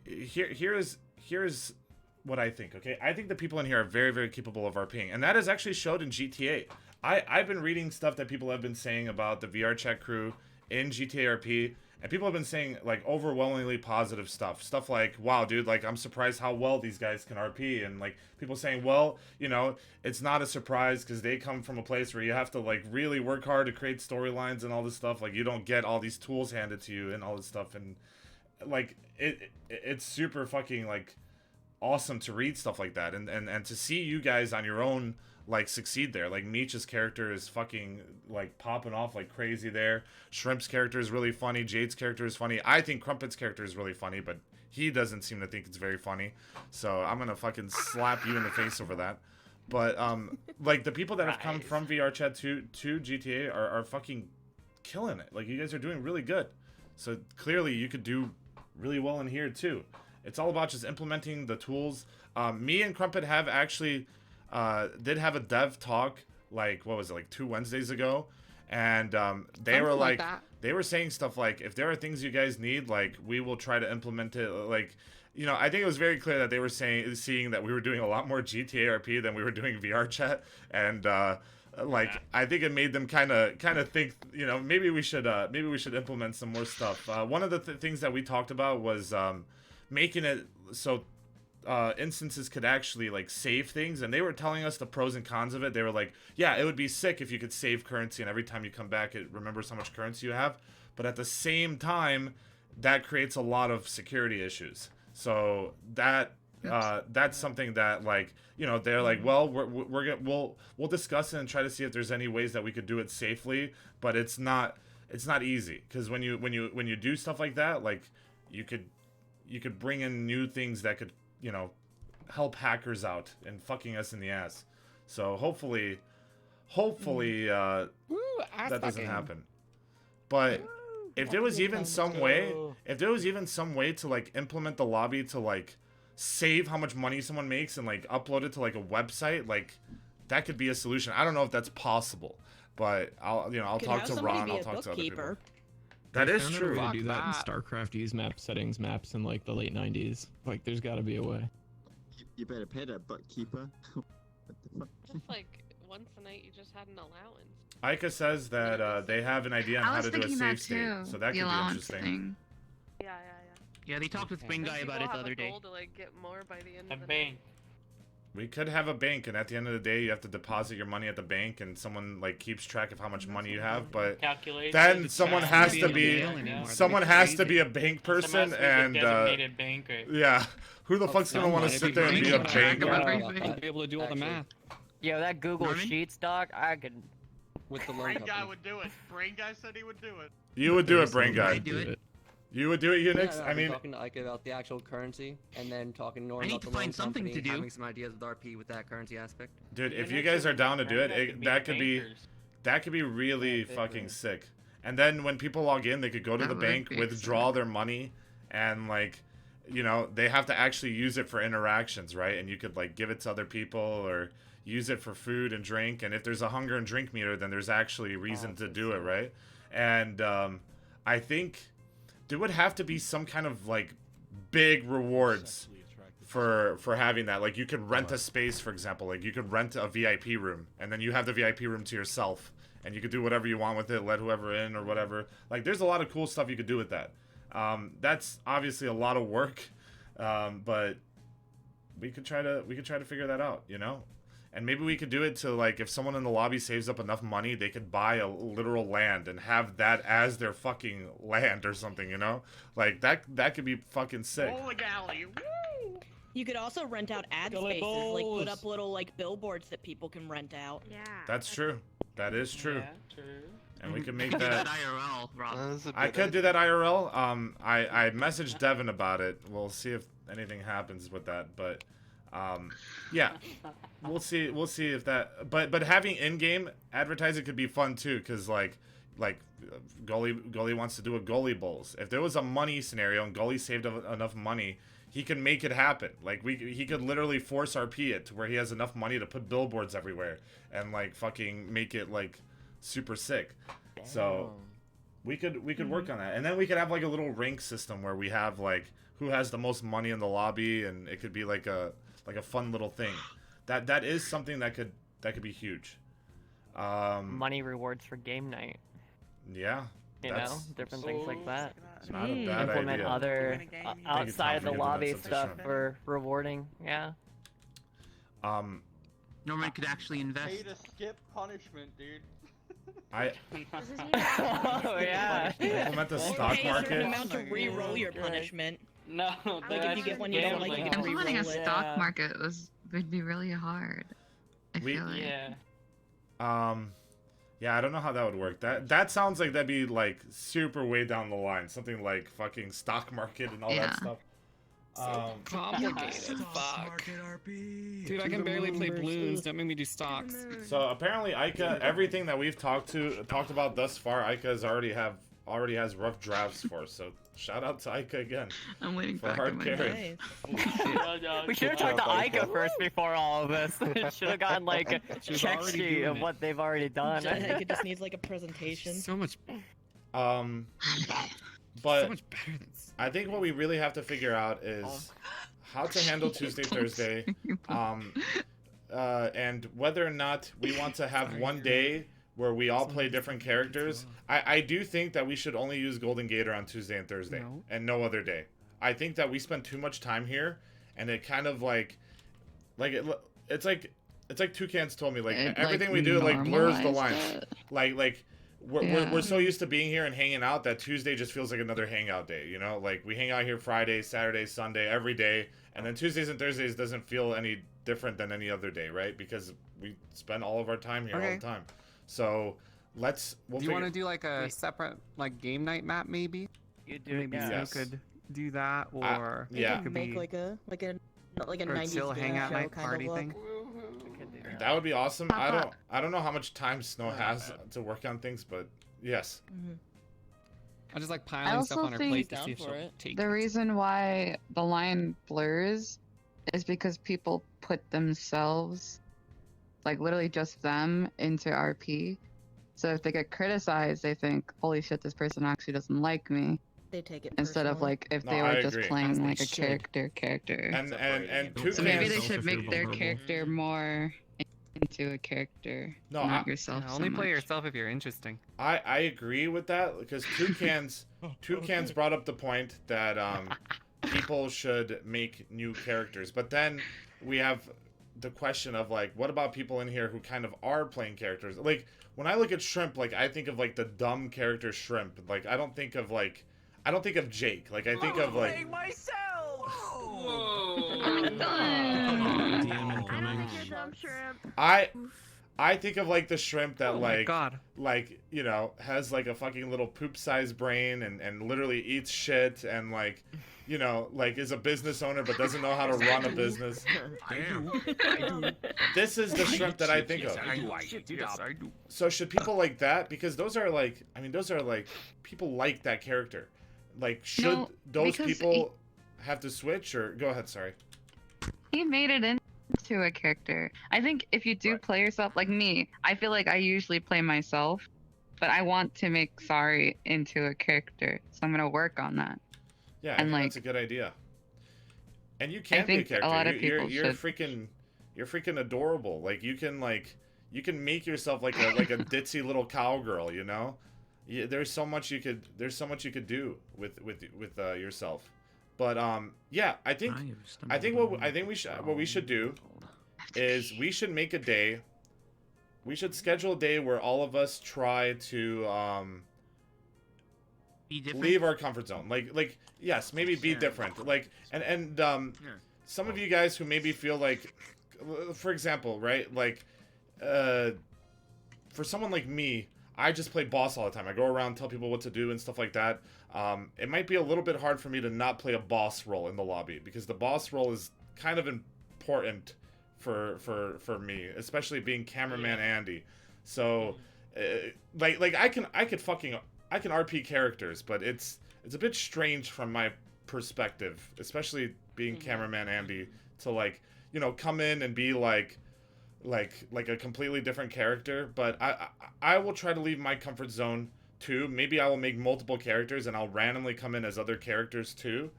here's what I think. Okay, I think the people in here are very, very capable of RPing, and that is actually showed in GTA. I've been reading stuff that people have been saying about the VR chat crew in GTA RP, and people have been saying like overwhelmingly positive stuff. Stuff like, wow, dude, like I'm surprised how well these guys can RP, and like people saying, well, you know, it's not a surprise because they come from a place where you have to like really work hard to create storylines and all this stuff. Like you don't get all these tools handed to you and all this stuff, and like it's super fucking like awesome to read stuff like that, and to see you guys on your own like succeed there. Like Meech's character is fucking like popping off like crazy there. Shrimp's character is really funny. Jade's character is funny. I think Crumpet's character is really funny, but he doesn't seem to think it's very funny. So I'm gonna fucking slap you in the face over that. But like the people that have come from VR chat to GTA are fucking killing it. Like you guys are doing really good. So clearly you could do really well in here too. It's all about just implementing the tools. Me and Crumpet have actually did have a dev talk, like, what was it, like 2 Wednesdays ago, and they were like they were saying stuff like, if there are things you guys need, like, we will try to implement it. Like, you know, I think it was very clear that they were seeing that we were doing a lot more GTA RP than we were doing VR chat, and like, I think it made them kind of think, you know, maybe we should implement some more stuff. One of the things that we talked about was making it so instances could actually like save things, and they were telling us the pros and cons of it. They were like, yeah, it would be sick if you could save currency and every time you come back it remembers how much currency you have, but at the same time that creates a lot of security issues. So that that's something that, like, you know, they're like, well, we'll discuss it and try to see if there's any ways that we could do it safely, but it's not easy, because when you do stuff like that, like, you could bring in new things that could, you know, help hackers out and fucking us in the ass. So hopefully that doesn't happen. But if there was even some way, to like implement the lobby to like save how much money someone makes and like upload it to like a website, like that could be a solution. I don't know if that's possible, but I'll talk to Ron, I'll talk to other people. That is true. They do that in StarCraft use map settings maps in like the late 90s. Like, there's got to be a way. You better pay that bookkeeper. What the fuck? Just like once a night, you just had an allowance. Ica says that they have an idea on how to do a save state, so that could be interesting. Yeah. Yeah, they talked with Spring Guy about it the other day. To like get more by the end A of the bank. We could have a bank, and at the end of the day, you have to deposit your money at the bank, and someone like keeps track of how much money you have. But then someone has to be a bank person, and yeah, who the fuck's gonna want to sit there and be a bank? Be able to do all the math. Yeah, that Google Sheets, doc, I could. With the Brain Guy would do it. Brain Guy said he would do it. You would do it, Brain Guy. Do it. You would do it, Unix? Yeah, I mean, talking to Ike about the actual currency, and then talking to Norm I need about to the loan find something company, to do. having some ideas with RP with that currency aspect. dude, if you guys are down to do it, that could be really fucking sick. And then when people log in, they could go to the bank, withdraw their money, and like, you know, they have to actually use it for interactions, right? And you could like give it to other people or use it for food and drink. And if there's a hunger and drink meter, then there's actually reason to do it, right? And I think there would have to be some kind of like big rewards for having that. Like, you could rent a space, for example. Like, you could rent a VIP room, and then you have the VIP room to yourself, and you could do whatever you want with it, let whoever in or whatever. Like, there's a lot of cool stuff you could do with that. That's obviously a lot of work, but we could try to figure that out, you know. And maybe we could do it to, like, if someone in the lobby saves up enough money, they could buy a literal land and have that as their fucking land or something, you know? Like, that could be fucking sick. Bowling alley, woo! You could also rent out ad spaces, like put up little like billboards that people can rent out. Yeah. That's true. That is true. Yeah, true. And we can make Do that. IRL, Rob. I could do that IRL. I messaged Devin about it. We'll see if anything happens with that, but yeah, we'll see if that. But having in-game advertising could be fun too, because like Gully wants to do a Gully Bowls. If there was a money scenario and Gully saved enough money, he can make it happen. Like, he could literally force RP it to where he has enough money to put billboards everywhere and like fucking make it like super sick. So we could work on that, and then we could have like a little rank system where we have like who has the most money in the lobby, and it could be like a fun little thing. That is something that could be huge. Money rewards for game night. Yeah. You know, different things like that. Not a bad Implement idea. other outside of the lobby something stuff shrimp. for rewarding. Yeah. Norman could actually invest. Pay to skip punishment, dude. I Oh yeah. implement the stock Pay a certain market. amount to re-roll your punishment. No, Like if you get one you don't like, you can Implementing a re-roll it. stock market would be really hard. I We- feel like. Yeah, I don't know how that would work. That sounds like that'd be like super way down the line. Something like fucking stock market and all Yeah. that stuff. Complicated. Fuck. Dude, I can barely play balloons. Don't make me do stocks. So apparently Ica, everything that we've talked about thus far, Ica's already has rough drafts for. So shout out to Ica again I'm waiting for back hard in my carrying. We should have talked to Ica first before all of this. Should have gotten like a She was check already sheet doing of it. what they've already done. It just needs like a presentation. So much But better than I think what we really have to figure out is how to handle Tuesday, Thursday, and whether or not we want to have one day where we all play different characters. I do think that we should only use Golden Gator on Tuesday and Thursday, and no other day. I think that we spend too much time here, and it kind of it's like Toucan's told me, like everything we do like blurs the lines. Like we're so used to being here and hanging out that Tuesday just feels like another hangout day, you know? Like we hang out here Friday, Saturday, Sunday, every day, and then Tuesdays and Thursdays doesn't feel any different than any other day, right? Because we spend all of our time here all the time. So we'll do you want to do like a separate like game night map maybe? You do, Maybe yeah. Snow could do that, or yeah. You could make like a like a or 90s chill game hangout show night kind party of look. thing. That would be awesome. I don't know how much time Snow has to work on things, but yes. I just like I piling stuff also on her think plate to see if she'll take the it. reason why the line blurs is because people put themselves, like literally just them, into RP. So if they get criticized, they think, holy shit, this person actually doesn't like me. They take it Instead of personally. like if No, they I were just agree. playing As they like a should. character. And So maybe Toucan's they should make their character more into a character, No, not I- yourself. Yeah, so only play much. yourself if you're interesting. I agree with that because Toucan's brought up the point that people should make new characters, but then we have the question of like, what about people in here who kind of are playing characters? Like when I look at Shrimp, like I think of like the dumb character Shrimp. Like I don't think of Jake. Like I think of like. I think of like the shrimp that Oh my like God. like you know has like a fucking little poop sized brain and literally eats shit and like you know like is a business owner but doesn't know how to run a business. This is the shrimp that I think of. So should people like that, because those are like people like that character. Like should No, those because people have to switch, or go ahead, sorry. He made it into a character. I think if you do play yourself, like me, I feel like I usually play myself, but I want to make Sorry into a character, so I'm gonna work on that. Yeah, I And, think like, that's a good idea. And you can be a think a character. lot of you're people you're freaking adorable. Like you can make yourself like a ditzy little cowgirl, you know? There's so much you could do with yourself. But yeah, I think what we should do is we should make a day. We should schedule a day where all of us try to Be different. leave our comfort zone. Like yes, maybe be different. Like and some of you guys who maybe feel like, for example, right? Like for someone like me, I just play boss all the time. I go around, tell people what to do and stuff like that. It might be a little bit hard for me to not play a boss role in the lobby, because the boss role is kind of important for me, especially being cameraman Andy. So like I can RP characters, but it's a bit strange from my perspective, especially being cameraman Andy, to like, you know, come in and be like, like a completely different character, but I will try to leave my comfort zone too. Maybe I will make multiple characters and I'll randomly come in as other characters too.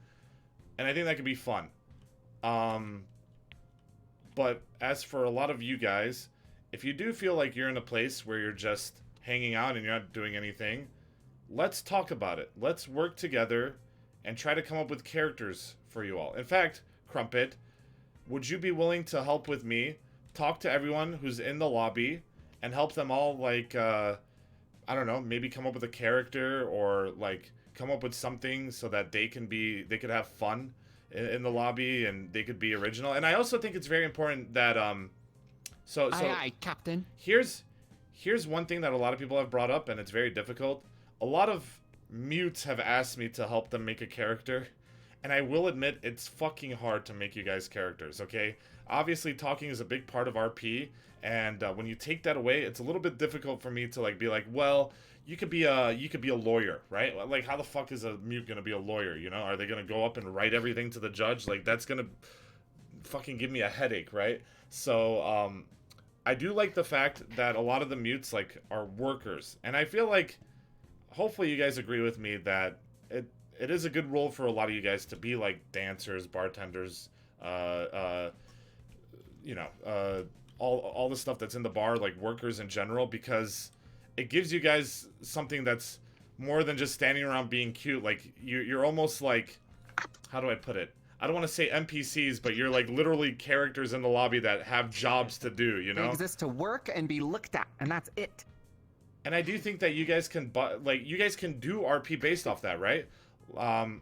And I think that could be fun. But as for a lot of you guys, if you do feel like you're in a place where you're just hanging out and you're not doing anything, let's talk about it. Let's work together and try to come up with characters for you all. In fact, Crumpet, would you be willing to help with me talk to everyone who's in the lobby and help them all, like, I don't know, maybe come up with a character or, like, come up with something so that they could have fun in the lobby and they could be original. And I also think it's very important that, so Aye, Captain. Here's one thing that a lot of people have brought up, and it's very difficult. A lot of mutes have asked me to help them make a character, and I will admit it's fucking hard to make you guys characters, okay? Obviously, talking is a big part of RP, and when you take that away, it's a little bit difficult for me to, like, be like, well, you could be a lawyer, right? Like, how the fuck is a mute gonna be a lawyer, you know? Are they gonna go up and write everything to the judge? Like, that's gonna fucking give me a headache, right? So, I do like the fact that a lot of the mutes, like, are workers, and I feel like, hopefully you guys agree with me that it is a good role for a lot of you guys to be, like, dancers, bartenders, you know, all the stuff that's in the bar, like, workers in general, because it gives you guys something that's more than just standing around being cute. Like, you're almost like, how do I put it? I don't want to say NPCs, but you're, like, literally characters in the lobby that have jobs to do, you know? They exist to work and be looked at, and that's it. And I do think that you guys can, you guys can do RP based off that, right?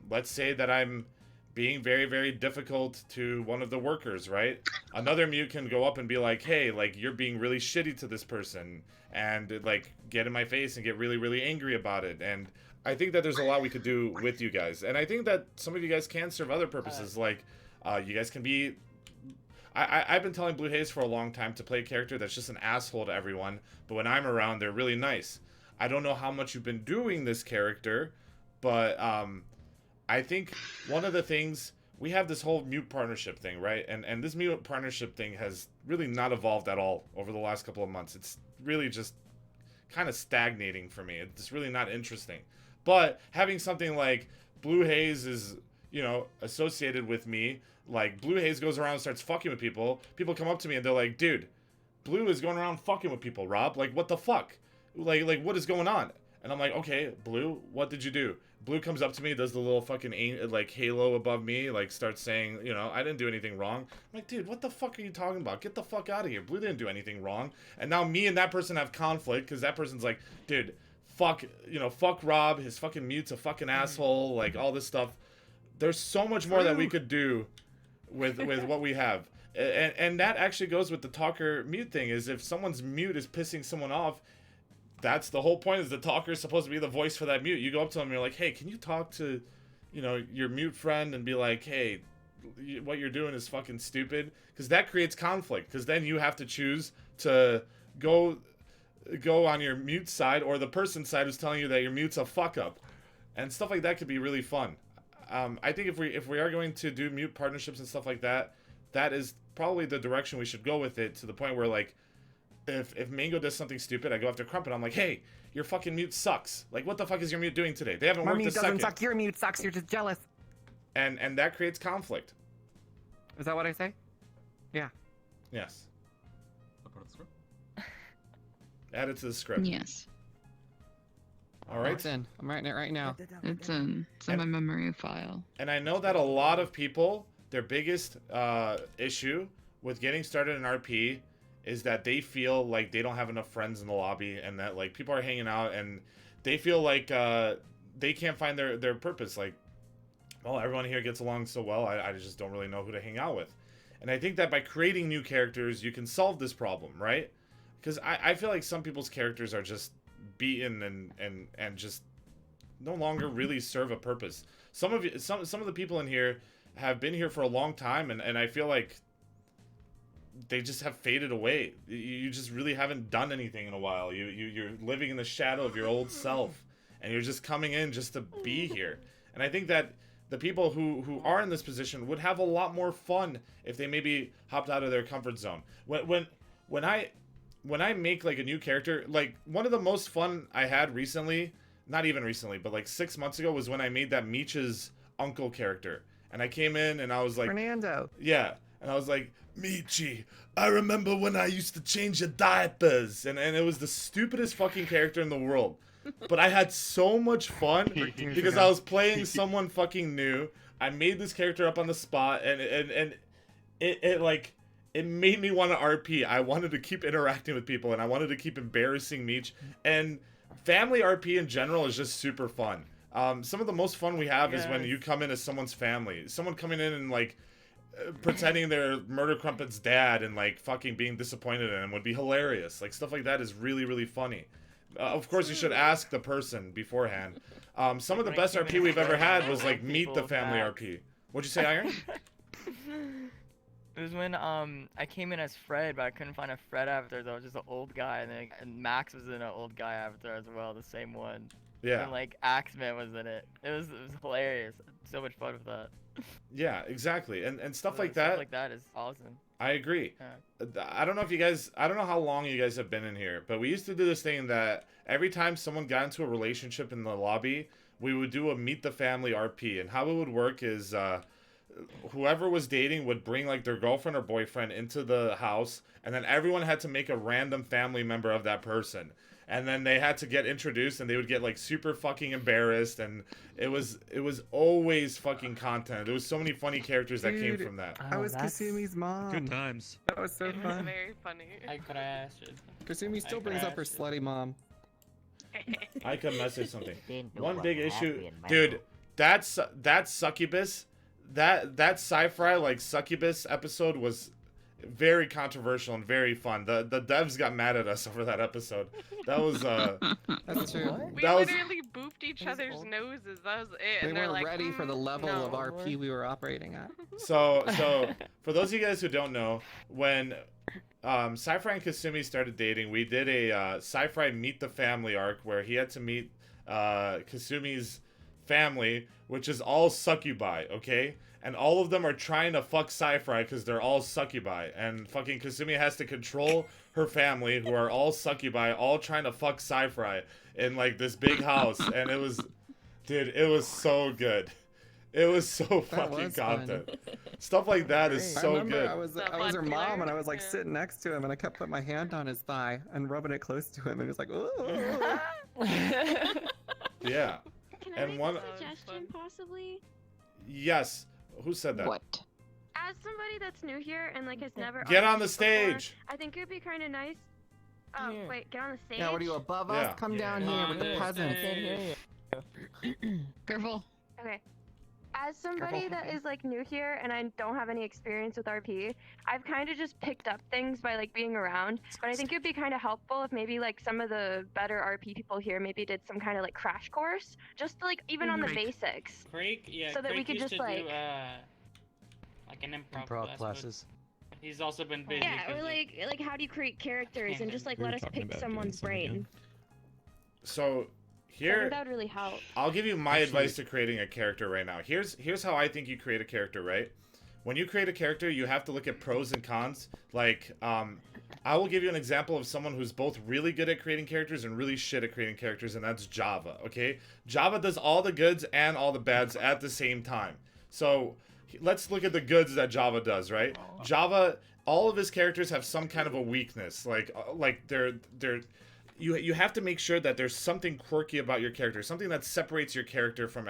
Let's say that I'm being very, very difficult to one of the workers, right? Another mute can go up and be like, hey, like, you're being really shitty to this person, and, like, get in my face and get really, really angry about it. And I think that there's a lot we could do with you guys. And I think that some of you guys can serve other purposes, like, you guys can be... I've been telling Blue Haze for a long time to play a character that's just an asshole to everyone, but when I'm around, they're really nice. I don't know how much you've been doing this character, but I think one of the things... We have this whole mute partnership thing, right? And this mute partnership thing has really not evolved at all over the last couple of months. It's really just kind of stagnating for me. It's really not interesting. But having something like Blue Haze is, you know, associated with me. Like, Blue Haze goes around and starts fucking with people. People come up to me and they're like, dude, Blue is going around fucking with people, Rob. Like, what the fuck? Like what is going on? And I'm like, okay, Blue, what did you do? Blue comes up to me, does the little fucking, like, halo above me, like, starts saying, you know, I didn't do anything wrong. I'm like, dude, what the fuck are you talking about? Get the fuck out of here. Blue didn't do anything wrong. And now me and that person have conflict, because that person's like, dude, fuck, you know, fuck Rob, his fucking mute's a fucking asshole, like, all this stuff. There's so much more that we could do with what we have. And that actually goes with the talker mute thing, is if someone's mute is pissing someone off, that's the whole point, is the talker is supposed to be the voice for that mute. You go up to them and you're like, hey, can you talk to, you know, your mute friend and be like, hey, what you're doing is fucking stupid? Because that creates conflict, because then you have to choose to go on your mute side or the person's side who's telling you that your mute's a fuck up. And stuff like that could be really fun. I think if we are going to do mute partnerships and stuff like that, that is probably the direction we should go with it, to the point where, like, if Mango does something stupid, I go after Crumpet. I'm like, hey, your fucking mute sucks. Like, what the fuck is your mute doing today? They haven't worked a second. My mute doesn't suck. Your mute sucks. You're just jealous. And that creates conflict. Is that what I say? Yeah. Yes. Add it to the script. Yes. All right. It's in. I'm writing it right now. It's in my memory file. And I know that a lot of people, their biggest issue with getting started in RP is that they feel like they don't have enough friends in the lobby, and that, like, people are hanging out and they feel like they can't find their purpose. Like, well, everyone here gets along so well, I just don't really know who to hang out with. And I think that by creating new characters, you can solve this problem, right? Because I feel like some people's characters are just beaten and just no longer really serve a purpose. Some of the people in here have been here for a long time, and I feel like they just have faded away. You just really haven't done anything in a while. You're living in the shadow of your old self, and you're just coming in just to be here. And I think that the people who are in this position would have a lot more fun if they maybe hopped out of their comfort zone. when I make like a new character, like one of the most fun I had recently, not even recently, but like 6 months ago, was when I made that Meech's uncle character. And I came in and I was like, Fernando. Yeah. And I was like, Michi, I remember when I used to change your diapers. And it was the stupidest fucking character in the world. But I had so much fun because I was playing someone fucking new. I made this character up on the spot, and it made me want to RP. I wanted to keep interacting with people, and I wanted to keep embarrassing Meech. And family RP in general is just super fun. Some of the most fun we have is when you come in as someone's family. Someone coming in and like pretending they're Murder Crumpet's dad and like fucking being disappointed in him would be hilarious. Like stuff like that is really, really funny. Of course, you should ask the person beforehand. Some of the best RP we've ever had was like meet the family RP. What'd you say, Iron? It was when I came in as Fred, but I couldn't find a Fred avatar. Though, just an old guy, and Max was in an old guy avatar as well, the same one. Yeah. And like Axeman was in it. It was hilarious. So much fun with that. Yeah, exactly. And stuff like Stuff that. like that is awesome. I agree. Yeah. I don't know if you guys, I don't know how long you guys have been in here, but we used to do this thing that every time someone got into a relationship in the lobby, we would do a meet the family RP. And how it would work is whoever was dating would bring like their girlfriend or boyfriend into the house, and then everyone had to make a random family member of that person. And then they had to get introduced, and they would get like super fucking embarrassed, and it was always fucking content. There was so many funny characters that came from that. I was Kasumi's mom. Good times. That was so It was fun. very funny. I crashed. Kasumi still brings up her slutty mom. I could message something. One big issue, dude. That succubus, that sci-fi like succubus episode was very controversial and very fun. The devs got mad at us over that episode. That was That's true. We that was literally booped each other's noses. That was it. We and they're weren't like, ready for the level no. of RP we were operating at. so for those of you guys who don't know, when Sci-Fi and Kasumi started dating, we did a Sci-Fi meet the family arc where he had to meet Kasumi's family, which is all succubi, okay? And all of them are trying to fuck Sci-Fi because they're all succubi. And fucking Kasumi has to control her family, who are all succubi, all trying to fuck Sci-Fi in like this big house. And it was, dude, it was so good. It was so fucking content. Stuff like that is so I remember good. I was her mom, and I was like sitting next to him, and I kept putting my hand on his thigh and rubbing it close to him, and he was like, ooh. Yeah. Can I And make one, a suggestion, possibly? yes. Who said that? What? As somebody that's new here and like has never Get on RP'd the stage. before, I think it would be kind of nice. Oh, wait, get on the stage. Yeah, what are you above Yeah. us? Come down here with the peasants. Careful. Okay. As somebody that is like new here and I don't have any experience with RP, I've kind of just picked up things by like being around. But I think it'd be kind of helpful if maybe like some of the better RP people here maybe did some kind of like crash course, just to, like even on the basics. Craig, yeah, So that we Craig could used just, to like- do, like an improv class, classes. but he's also been busy. Yeah, or 'cause of- like how do you create characters and just like We were let us talking pick about someone's doing some again. brain. So So I here, think that would really help. I'll give you my advice to creating a character right now. Here's how I think you create a character, right? When you create a character, you have to look at pros and cons. Like, I will give you an example of someone who's both really good at creating characters and really shit at creating characters, and that's Java, okay? Java does all the goods and all the bads at the same time. So, let's look at the goods that Java does, right? Java, all of his characters have some kind of a weakness. Like they're you have to make sure that there's something quirky about your character, something that separates your character from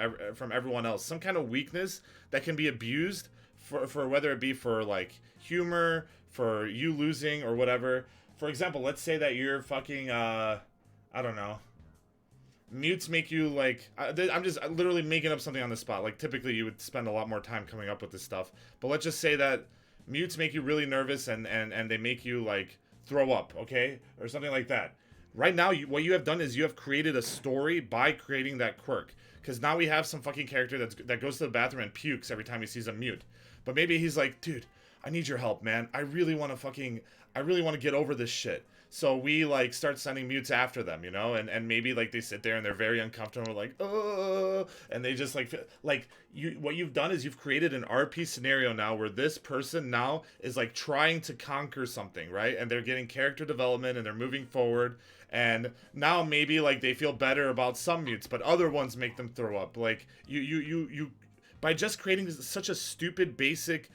everyone else, some kind of weakness that can be abused for whether it be for like humor, for you losing or whatever. For example, let's say that you're fucking I don't know. Mutes make you like I'm just literally making up something on the spot. Like typically you would spend a lot more time coming up with this stuff. But let's just say that mutes make you really nervous and they make you like throw up, okay? Or something like that. Right now, what you have done is you have created a story by creating that quirk. Because now we have some fucking character that goes to the bathroom and pukes every time he sees a mute. But maybe he's like, dude, I need your help, man. I really want to get over this shit. So we like start sending mutes after them, you know, and maybe like they sit there and they're very uncomfortable, like and they just like what you've done is you've created an RP scenario now where this person now is like trying to conquer something, right? And they're getting character development and they're moving forward, and now maybe like they feel better about some mutes, but other ones make them throw up. Like you by just creating such a stupid basic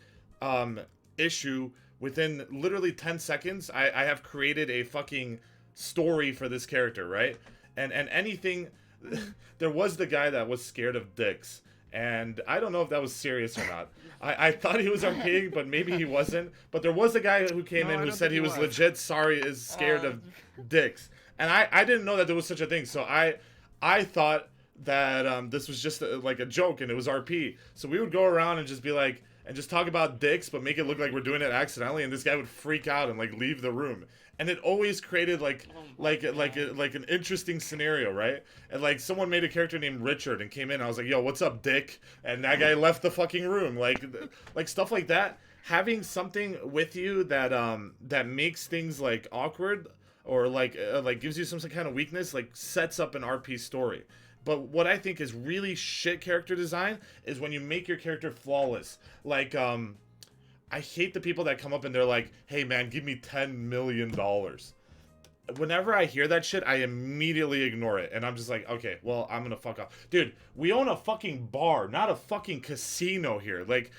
issue. Within literally 10 seconds, I have created a fucking story for this character, right? And anything... There was the guy that was scared of dicks. And I don't know if that was serious or not. I thought he was RPing, but maybe he wasn't. But there was a guy who came in who said he was legit scared of dicks. And I didn't know that there was such a thing. So I thought that this was just like a joke and it was RP. So we would go around and just be like... and just talk about dicks, but make it look like we're doing it accidentally, and this guy would freak out and like leave the room. And it always created like an interesting scenario, right? And like someone made a character named Richard and came in, and I was like, "Yo, what's up, Dick?" And that guy left the fucking room, like stuff like that. Having something with you that that makes things like awkward or like gives you some kind of weakness, like sets up an RP story. But what I think is really shit character design is when you make your character flawless. Like, I hate the people that come up and they're like, "Hey man, give me $10 million." Whenever I hear that shit, I immediately ignore it. And I'm just like, okay, well, I'm gonna fuck off. Dude, we own a fucking bar, not a fucking casino here. Like,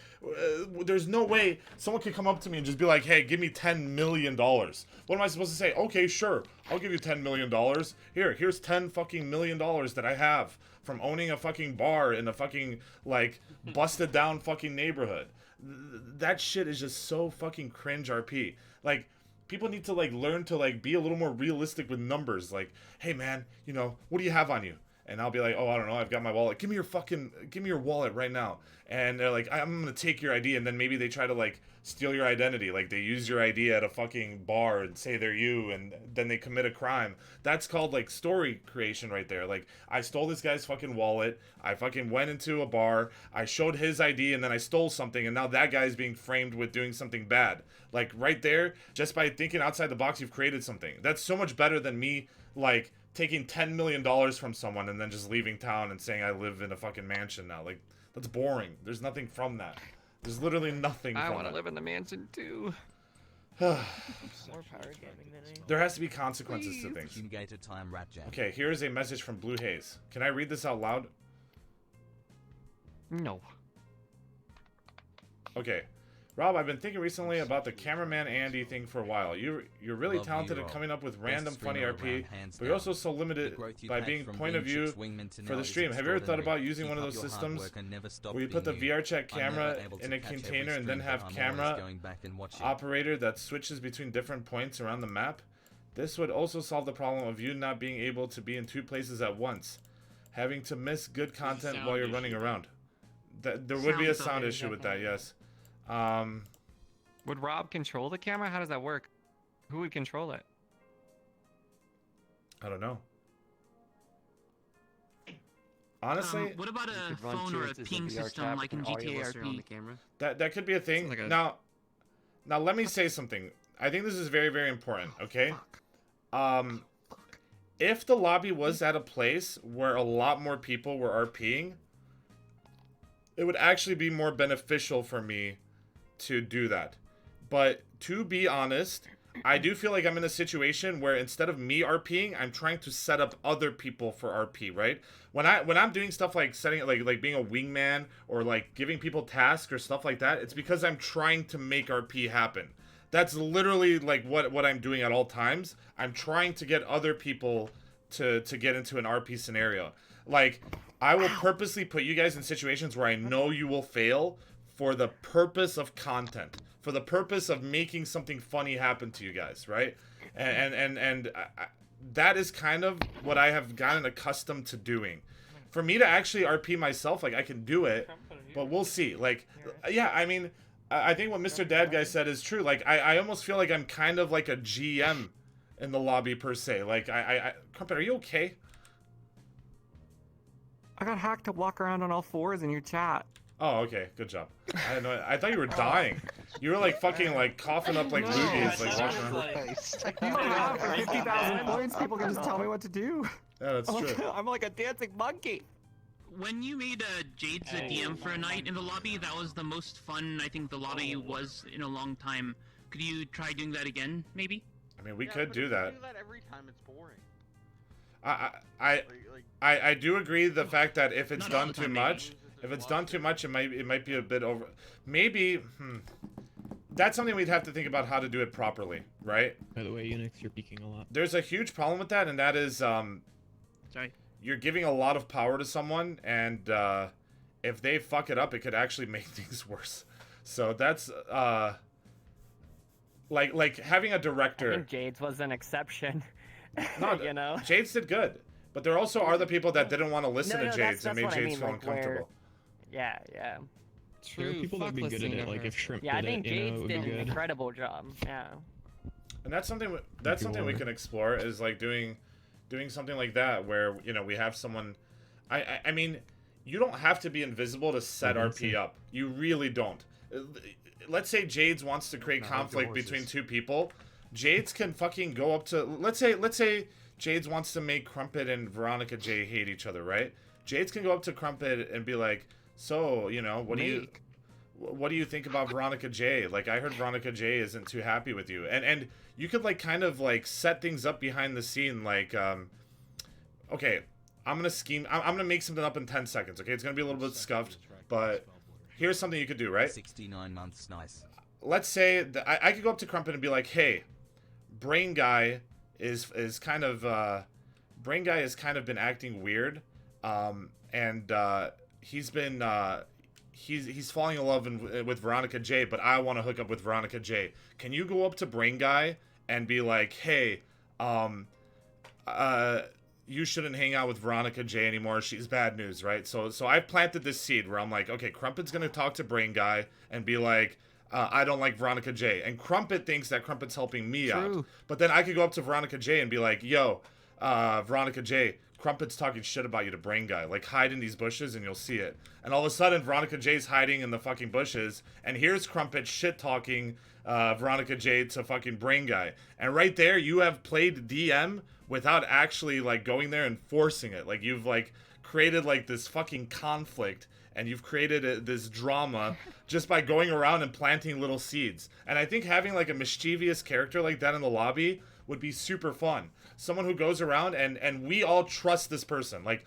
there's no way someone could come up to me and just be like, "Hey, give me $10 million. What am I supposed to say? Okay, sure, I'll give you $10 million. Here's $10 fucking million that I have from owning a fucking bar in a fucking, like, busted down fucking neighborhood." That shit is just so fucking cringe RP. Like, people need to like learn to like be a little more realistic with numbers. Like, "Hey man, you know, what do you have on you?" And I'll be like, "Oh, I don't know, I've got my wallet." Give me your wallet right now." And they're like, "I'm gonna take your ID," and then maybe they try to like steal your identity. Like they use your ID at a fucking bar and say they're you, and then they commit a crime. That's called like story creation right there. Like, I stole this guy's fucking wallet, I fucking went into a bar, I showed his ID, and then I stole something, and now that guy's being framed with doing something bad. Like right there, just by thinking outside the box, you've created something. That's so much better than me like taking $10 million from someone and then just leaving town and saying I live in a fucking mansion now. Like, that's boring. There's nothing from that. There's literally nothing I from want to that. live in the mansion too. More power gaming than me. There has to be consequences to things. Time, Rat Jam. Okay, here is a message from Blue Haze. Can I read this out loud? No. Okay. Rob, I've been thinking recently about the cameraman Andy thing for a while. You're really talented at coming up with random funny RP, but you're also so limited by being point of view for the stream. Have you ever thought about using one of those systems where you put the VR chat camera in a container and then have camera operator that switches between different points around the map? This would also solve the problem of you not being able to be in two places at once, having to miss good content while you're running around. There would be a sound issue with that, yes. Would Rob control the camera? How does that work? Who would control it? I don't know. Honestly, what about a phone or a ping system like in GTA RP? That could be a thing. Like Now let me say something. I think this is very, very important, okay? If the lobby was at a place where a lot more people were RPing, it would actually be more beneficial for me to do that. But to be honest, I do feel like I'm in a situation where instead of me RPing, I'm trying to set up other people for RP, right? When I'm doing stuff like setting it like being a wingman or like giving people tasks or stuff like that, it's because I'm trying to make RP happen. That's literally like what I'm doing at all times. I'm trying to get other people to get into an RP scenario. Like, I will purposely put you guys in situations where I know you will fail for the purpose of content, for the purpose of making something funny happen to you guys, right? And that is kind of what I have gotten accustomed to doing. For me to actually RP myself, like, I can do it, but we'll see. Like, yeah, I mean, I think what Mr. Dad Guy said is true. Like, I almost feel like I'm kind of like a GM in the lobby per se. Like, Crumpet, are you okay? I got hacked to walk around on all fours in your chat. Oh, okay. Good job. I thought you were dying. You were like fucking like coughing up like No, loogies, that's like not walking around. For 50,000 points, people can just tell me what to do. Yeah, that's true. I'm like a dancing monkey. When you made Jade's a DM for a night in the lobby, that was the most fun I think the lobby was in a long time. Could you try doing that again, maybe? I mean, we could do that. Do that every time. It's boring. I do agree the fact that if it's Not all done the too time, much, if it's done too much, it might be a bit over. Maybe that's something we'd have to think about how to do it properly, right? By the way, Unix, you're peeking a lot. There's a huge problem with that, and that is Sorry. you're giving a lot of power to someone, and if they fuck it up, it could actually make things worse. So that's like having a director. I think Jade's was an exception. No, you know. Jade's did good, but there also are the people that didn't want to listen to Jade's and made what I Jade's mean, feel like, where- uncomfortable. Yeah, yeah. There are people that'd be good at it, like if Shrimp Yeah, I did think it, you know, it Jade's would did be an good. incredible job. Yeah. And that's something we can explore is like doing something like that where you know we have someone. I mean, you don't have to be invisible to set RP up. You really don't. Let's say Jade's wants to create conflict between two people. Jade's can fucking go up to let's say Jade's wants to make Crumpet and Veronica J hate each other, right? Jade's can go up to Crumpet and be like, so, you know, what do you think about Veronica J? Like, I heard Veronica J isn't too happy with you. And you could, like, kind of, like, set things up behind the scene, like, okay, I'm gonna make something up in 10 seconds, okay? It's gonna be a little bit scuffed, but here's something you could do, right? 69 months, nice. Let's say that I could go up to Crumpet and be like, hey, Brain Guy is kind of been acting weird, and he's falling in love with Veronica J, but I want to hook up with Veronica J. Can you go up to Brain Guy and be like, hey, you shouldn't hang out with Veronica J anymore. She's bad news, right? So I've planted this seed where I'm like, okay, Crumpet's gonna talk to Brain Guy and be like, I don't like Veronica J. And Crumpet thinks that Crumpet's helping me out. But then I could go up to Veronica J and be like, yo, Veronica J, Crumpet's talking shit about you to Brain Guy. Like, hide in these bushes and you'll see it. And all of a sudden, Veronica J's hiding in the fucking bushes. And here's Crumpet shit-talking Veronica J to fucking Brain Guy. And right there, you have played DM without actually, like, going there and forcing it. Like, you've, like, created, like, this fucking conflict. And you've created this drama just by going around and planting little seeds. And I think having, like, a mischievous character like that in the lobby would be super fun. Someone who goes around and we all trust this person. Like,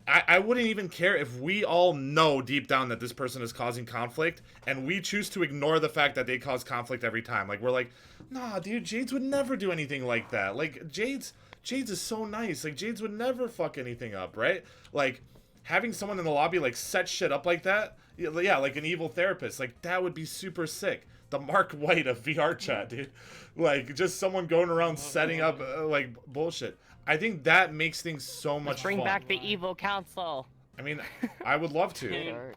I wouldn't even care if we all know deep down that this person is causing conflict and we choose to ignore the fact that they cause conflict every time. Like, we're like, nah, dude, Jade's would never do anything like that. Like, Jade's is so nice. Like, Jade's would never fuck anything up, right? Like, having someone in the lobby, like, set shit up like that, yeah, like an evil therapist, like, that would be super sick. The Mark White of VR chat, dude. Like, just someone going around setting up, like, bullshit. I think that makes things so much fun. Bring back the evil council. I mean, I would love to.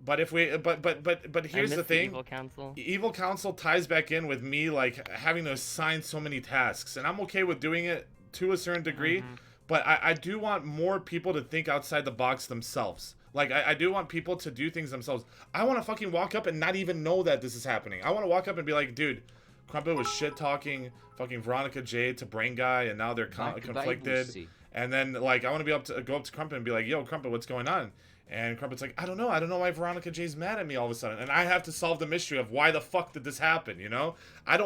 But if we, but here's the thing. Evil council. Evil council ties back in with me, like, having to assign so many tasks. And I'm okay with doing it to a certain degree. But I do want more people to think outside the box themselves. Like, I do want people to do things themselves. I want to fucking walk up and not even know that this is happening. I want to walk up and be like, dude, Crumpet was shit-talking fucking Veronica J to Brain Guy, and now they're conflicted. And then, like, I want to go up to Crumpet and be like, yo, Crumpet, what's going on? And Crumpet's like, I don't know why Veronica J's mad at me all of a sudden. And I have to solve the mystery of why the fuck did this happen, you know? I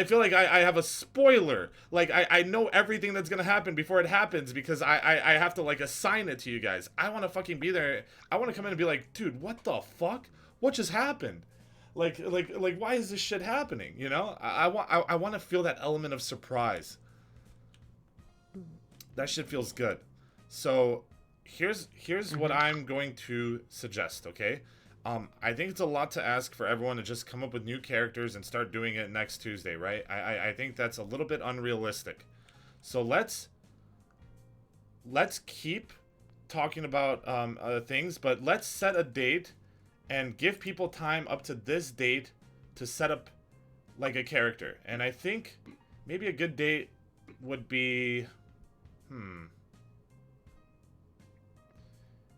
feel like I have a spoiler. Like, I know everything that's gonna happen before it happens because I have to, like, assign it to you guys. I want to fucking be there. I want to come in and be like, dude, what the fuck? What just happened? Like, why is this shit happening, you know? I want to feel that element of surprise. That shit feels good. So, here's what I'm going to suggest, okay? I think it's a lot to ask for everyone to just come up with new characters and start doing it next Tuesday, right? I think that's a little bit unrealistic. So let's keep talking about things, but let's set a date and give people time up to this date to set up, like, a character. And I think maybe a good date would be...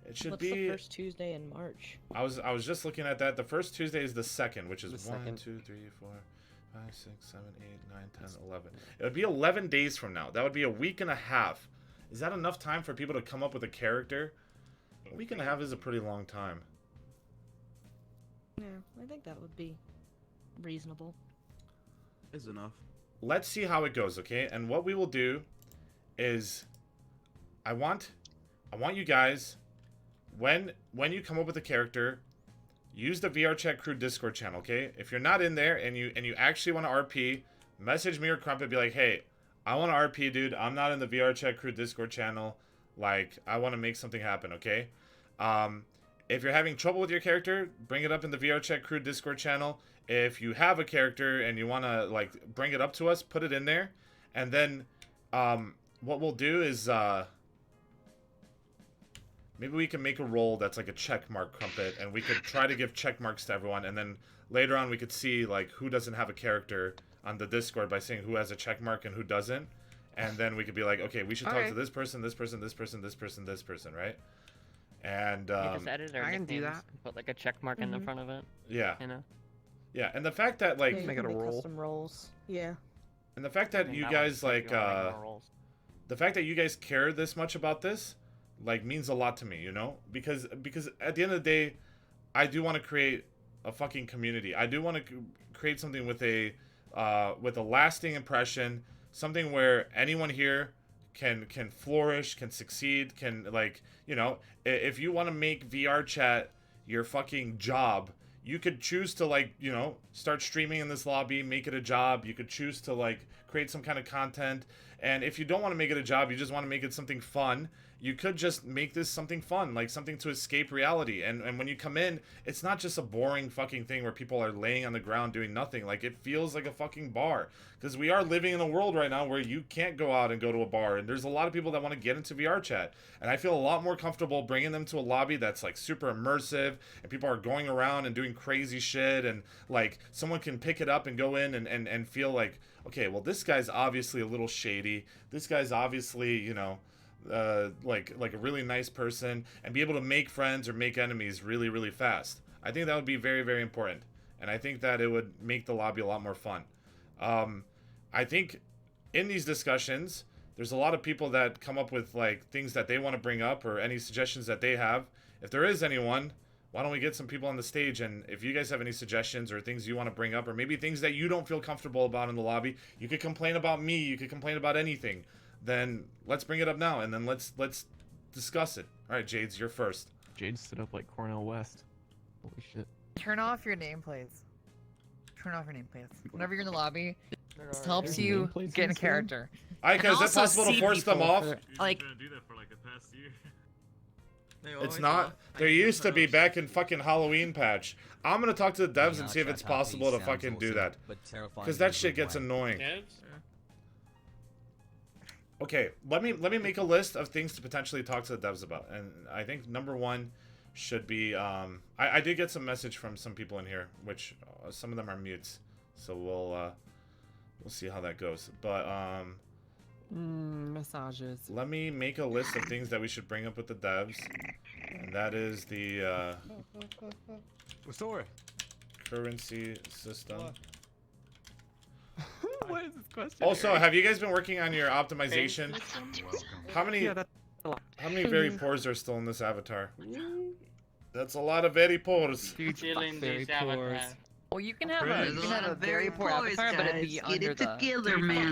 It should What's be the first Tuesday in March? I was just looking at that. The first Tuesday is the 2nd, which is The 1, second. 2, 3, 4, 5, 6, 7, 8, 9, 10, 11. It would be 11 days from now. That would be a week and a half. Is that enough time for people to come up with a character? A week and a half is a pretty long time. Yeah, I think that would be reasonable. Is enough. Let's see how it goes, okay? And what we will do is I want you guys when you come up with a character, use the VR Chat Crew Discord channel, okay? If you're not in there and you actually want to RP, message me or Crumpet, be like, "Hey, I want to RP, dude. I'm not in the VR Chat Crew Discord channel. Like, I want to make something happen, okay?" If you're having trouble with your character, bring it up in the VR Chat Crew Discord channel. If you have a character and you want to, like, bring it up to us, put it in there. And then, what we'll do is, maybe we can make a role that's like a check mark, Crumpet, and we could try to give check marks to everyone, and then later on we could see, like, who doesn't have a character on the Discord by saying who has a check mark and who doesn't. And then we could be like, okay, we should talk to this person, this person, this person, this person, this person, right? And, You just edit our I can do nicknames that. and put like a check mark in the front of it. Yeah. You know? Yeah, and the fact that, like... Make it a roll. Custom roles. Yeah. And the fact that you guys, like, the fact that you guys care this much about this, like, means a lot to me, you know? Because at the end of the day, I do want to create a fucking community. I do want to create something with a lasting impression, something where anyone here can flourish, can succeed, can, like, you know, if you want to make VR chat your fucking job, you could choose to, like, you know, start streaming in this lobby, make it a job. You could choose to, like, create some kind of content. And if you don't want to make it a job, you just want to make it something fun, you could just make this something fun, like something to escape reality. And when you come in, it's not just a boring fucking thing where people are laying on the ground doing nothing. Like, it feels like a fucking bar. Because we are living in a world right now where you can't go out and go to a bar. And there's a lot of people that want to get into VR chat. And I feel a lot more comfortable bringing them to a lobby that's, like, super immersive. And people are going around and doing crazy shit. And, like, someone can pick it up and go in and feel like, okay, well, this guy's obviously a little shady. This guy's obviously, you know... like a really nice person, and be able to make friends or make enemies really, really fast. I think that would be very, very important, and I think that it would make the lobby a lot more fun. I think in these discussions, there's a lot of people that come up with, like, things that they want to bring up or any suggestions that they have. If there is anyone, why don't we get some people on the stage, and if you guys have any suggestions or things you want to bring up, or maybe things that you don't feel comfortable about in the lobby, you could complain about me, you could complain about anything. Then let's bring it up now, and then let's discuss it. All right, Jades, you're first. Jade stood up like Cornel West. Holy shit. Turn off your nameplates. Turn off your nameplates. Whenever you're in the lobby, this helps There's you nameplates get in in character. Ika, is it possible to force them off? Like, do that for like the past year. It's not. There used to be back in fucking Halloween patch. I'm gonna talk to the devs and see if it's possible to fucking do that. Because that shit gets annoying. Okay, let me make a list of things to potentially talk to the devs about, and I think number one should be I did get some message from some people in here, which some of them are mutes, so we'll see how that goes. But massages. Let me make a list of things that we should bring up with the devs, and that is the currency system. What is this question? Also, have you guys been working on your optimization? How many? Yeah, that's a lot. How many very poors are still in this avatar? That's a lot of very poors. Dude, Chilling very these avatars. well, you can have a very poor avatar, but it'd be under the.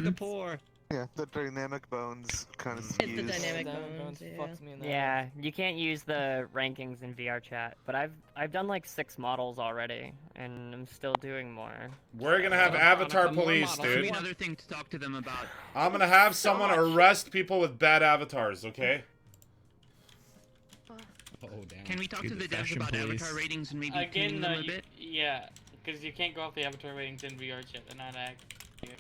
The poor. Yeah, the dynamic bones kind of It's the dynamic bones, yeah. Yeah, you can't use the rankings in VR chat, but I've done like 6 models already, and I'm still doing more. We're gonna have avatar police, dude. Another thing to talk to them about. I'm gonna have someone arrest people with bad avatars, okay? Oh, damn. Can we talk Dude, to the devs fashion about police. avatar ratings and maybe Again, tuning them a bit? yeah, because you can't go off the avatar ratings in VR chat. They're not accurate.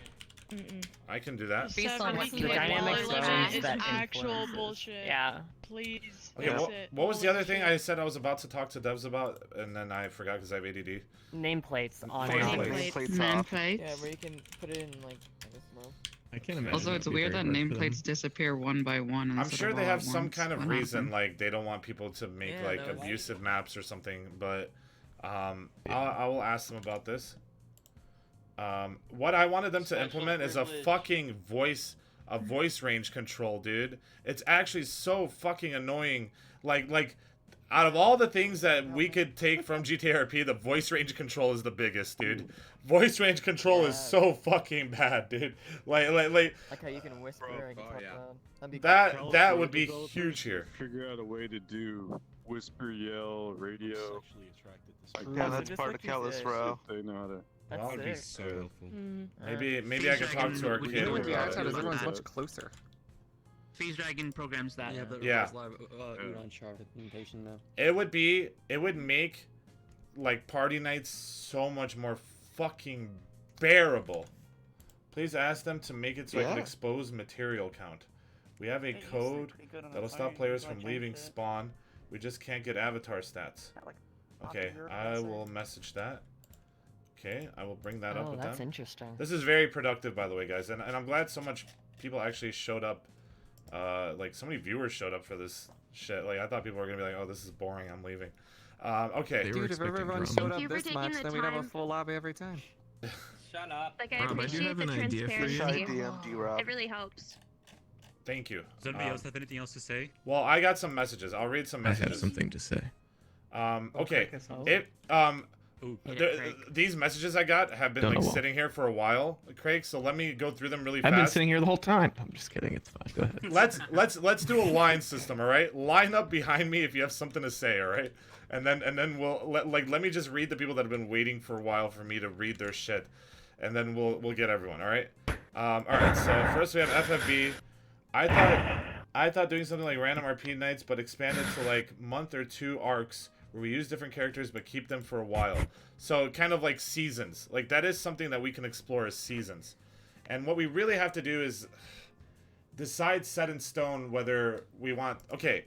I can do that. Based on what The dynamic zones is that actual influences. bullshit. Yeah. Please. Okay, fix what, it. what was the Holy other thing shit. I said I was about to talk to devs about, and then I forgot because I have ADD? Nameplates on Nameplates. Nameplates off. Yeah, where you can put it in like this mode. I can't imagine. Also, it's weird that nameplates disappear one by one. I'm Instead sure of they all have at some once. kind of What reason, happened? like they don't want people to make Yeah, like that was- abusive maps or something. But I will ask them about this. What I wanted them to implement is a fucking voice range control, dude. It's actually so fucking annoying. Like out of all the things that we could take from GTRP, the voice range control is the biggest, dude. Voice range control is so fucking bad, dude. Like Like how you can whisper and you can talk loud. That'd be cool. that would be huge here. Figure out a way to do whisper, yell, radio. Yeah, that's part of Kellis, bro. They know how to. That's Well, sick. that'd be so helpful. maybe I could talk to our We kid. do it the about outside it. is everyone's much closer. Phase Dragon programs that. Yeah, but it Yeah. requires live Udon shard implementation now. It would make like party nights so much more fucking bearable. Please ask them to make it so I can Yeah. expose material count. We have a code that'll stop players from leaving spawn. We just can't get avatar stats. Okay, I will message that. Okay, I will bring that up Oh, with that's them. interesting. This is very productive, by the way, guys, and I'm glad so much people actually showed up. Like so many viewers showed up for this shit. Like I thought people were gonna be like, "Oh, this is boring. I'm leaving." Okay. Dude, if everyone showed up this much, then we'd have a full lobby every time. Shut up. Like I Rob, I do appreciate have the an idea for you. transparency. DMD, Rob. It really helps. Thank you. Does anybody else have anything else to say? Well, I got some messages. I'll read some I messages. have something to say. Okay. These messages I got have been Don't like know why. sitting here for a while, Craig. So let me go through them really I've been fast. sitting here the whole time. I'm just kidding. It's fine. Go ahead. Let's do a line system, all right? Line up behind me if you have something to say, all right? And then we'll let me just read the people that have been waiting for a while for me to read their shit, and then we'll get everyone, all right? All right. So first we have FFB. I thought doing something like random RP nights, but expanded to like month or two arcs where we use different characters but keep them for a while. So kind of like seasons. Like that is something that we can explore as seasons. And what we really have to do is decide set in stone whether we want... Okay,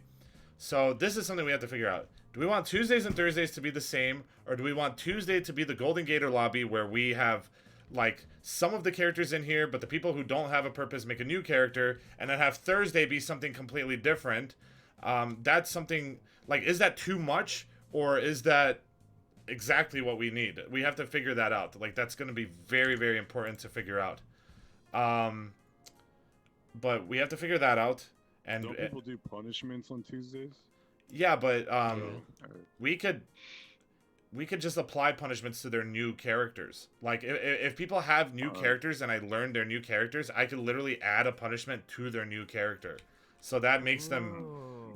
so this is something we have to figure out. Do we want Tuesdays and Thursdays to be the same, or do we want Tuesday to be the Golden Gator lobby where we have like some of the characters in here, but the people who don't have a purpose make a new character, and then have Thursday be something completely different? That's something like, is that too much, or is that exactly what we need? We have to figure that out. Like that's going to be very, very important to figure out. But we have to figure that out. And Don't people do punishments on Tuesdays? yeah, but we could just apply punishments to their new characters. Like if people have new characters and I learn their new characters, I could literally add a punishment to their new character. So that makes them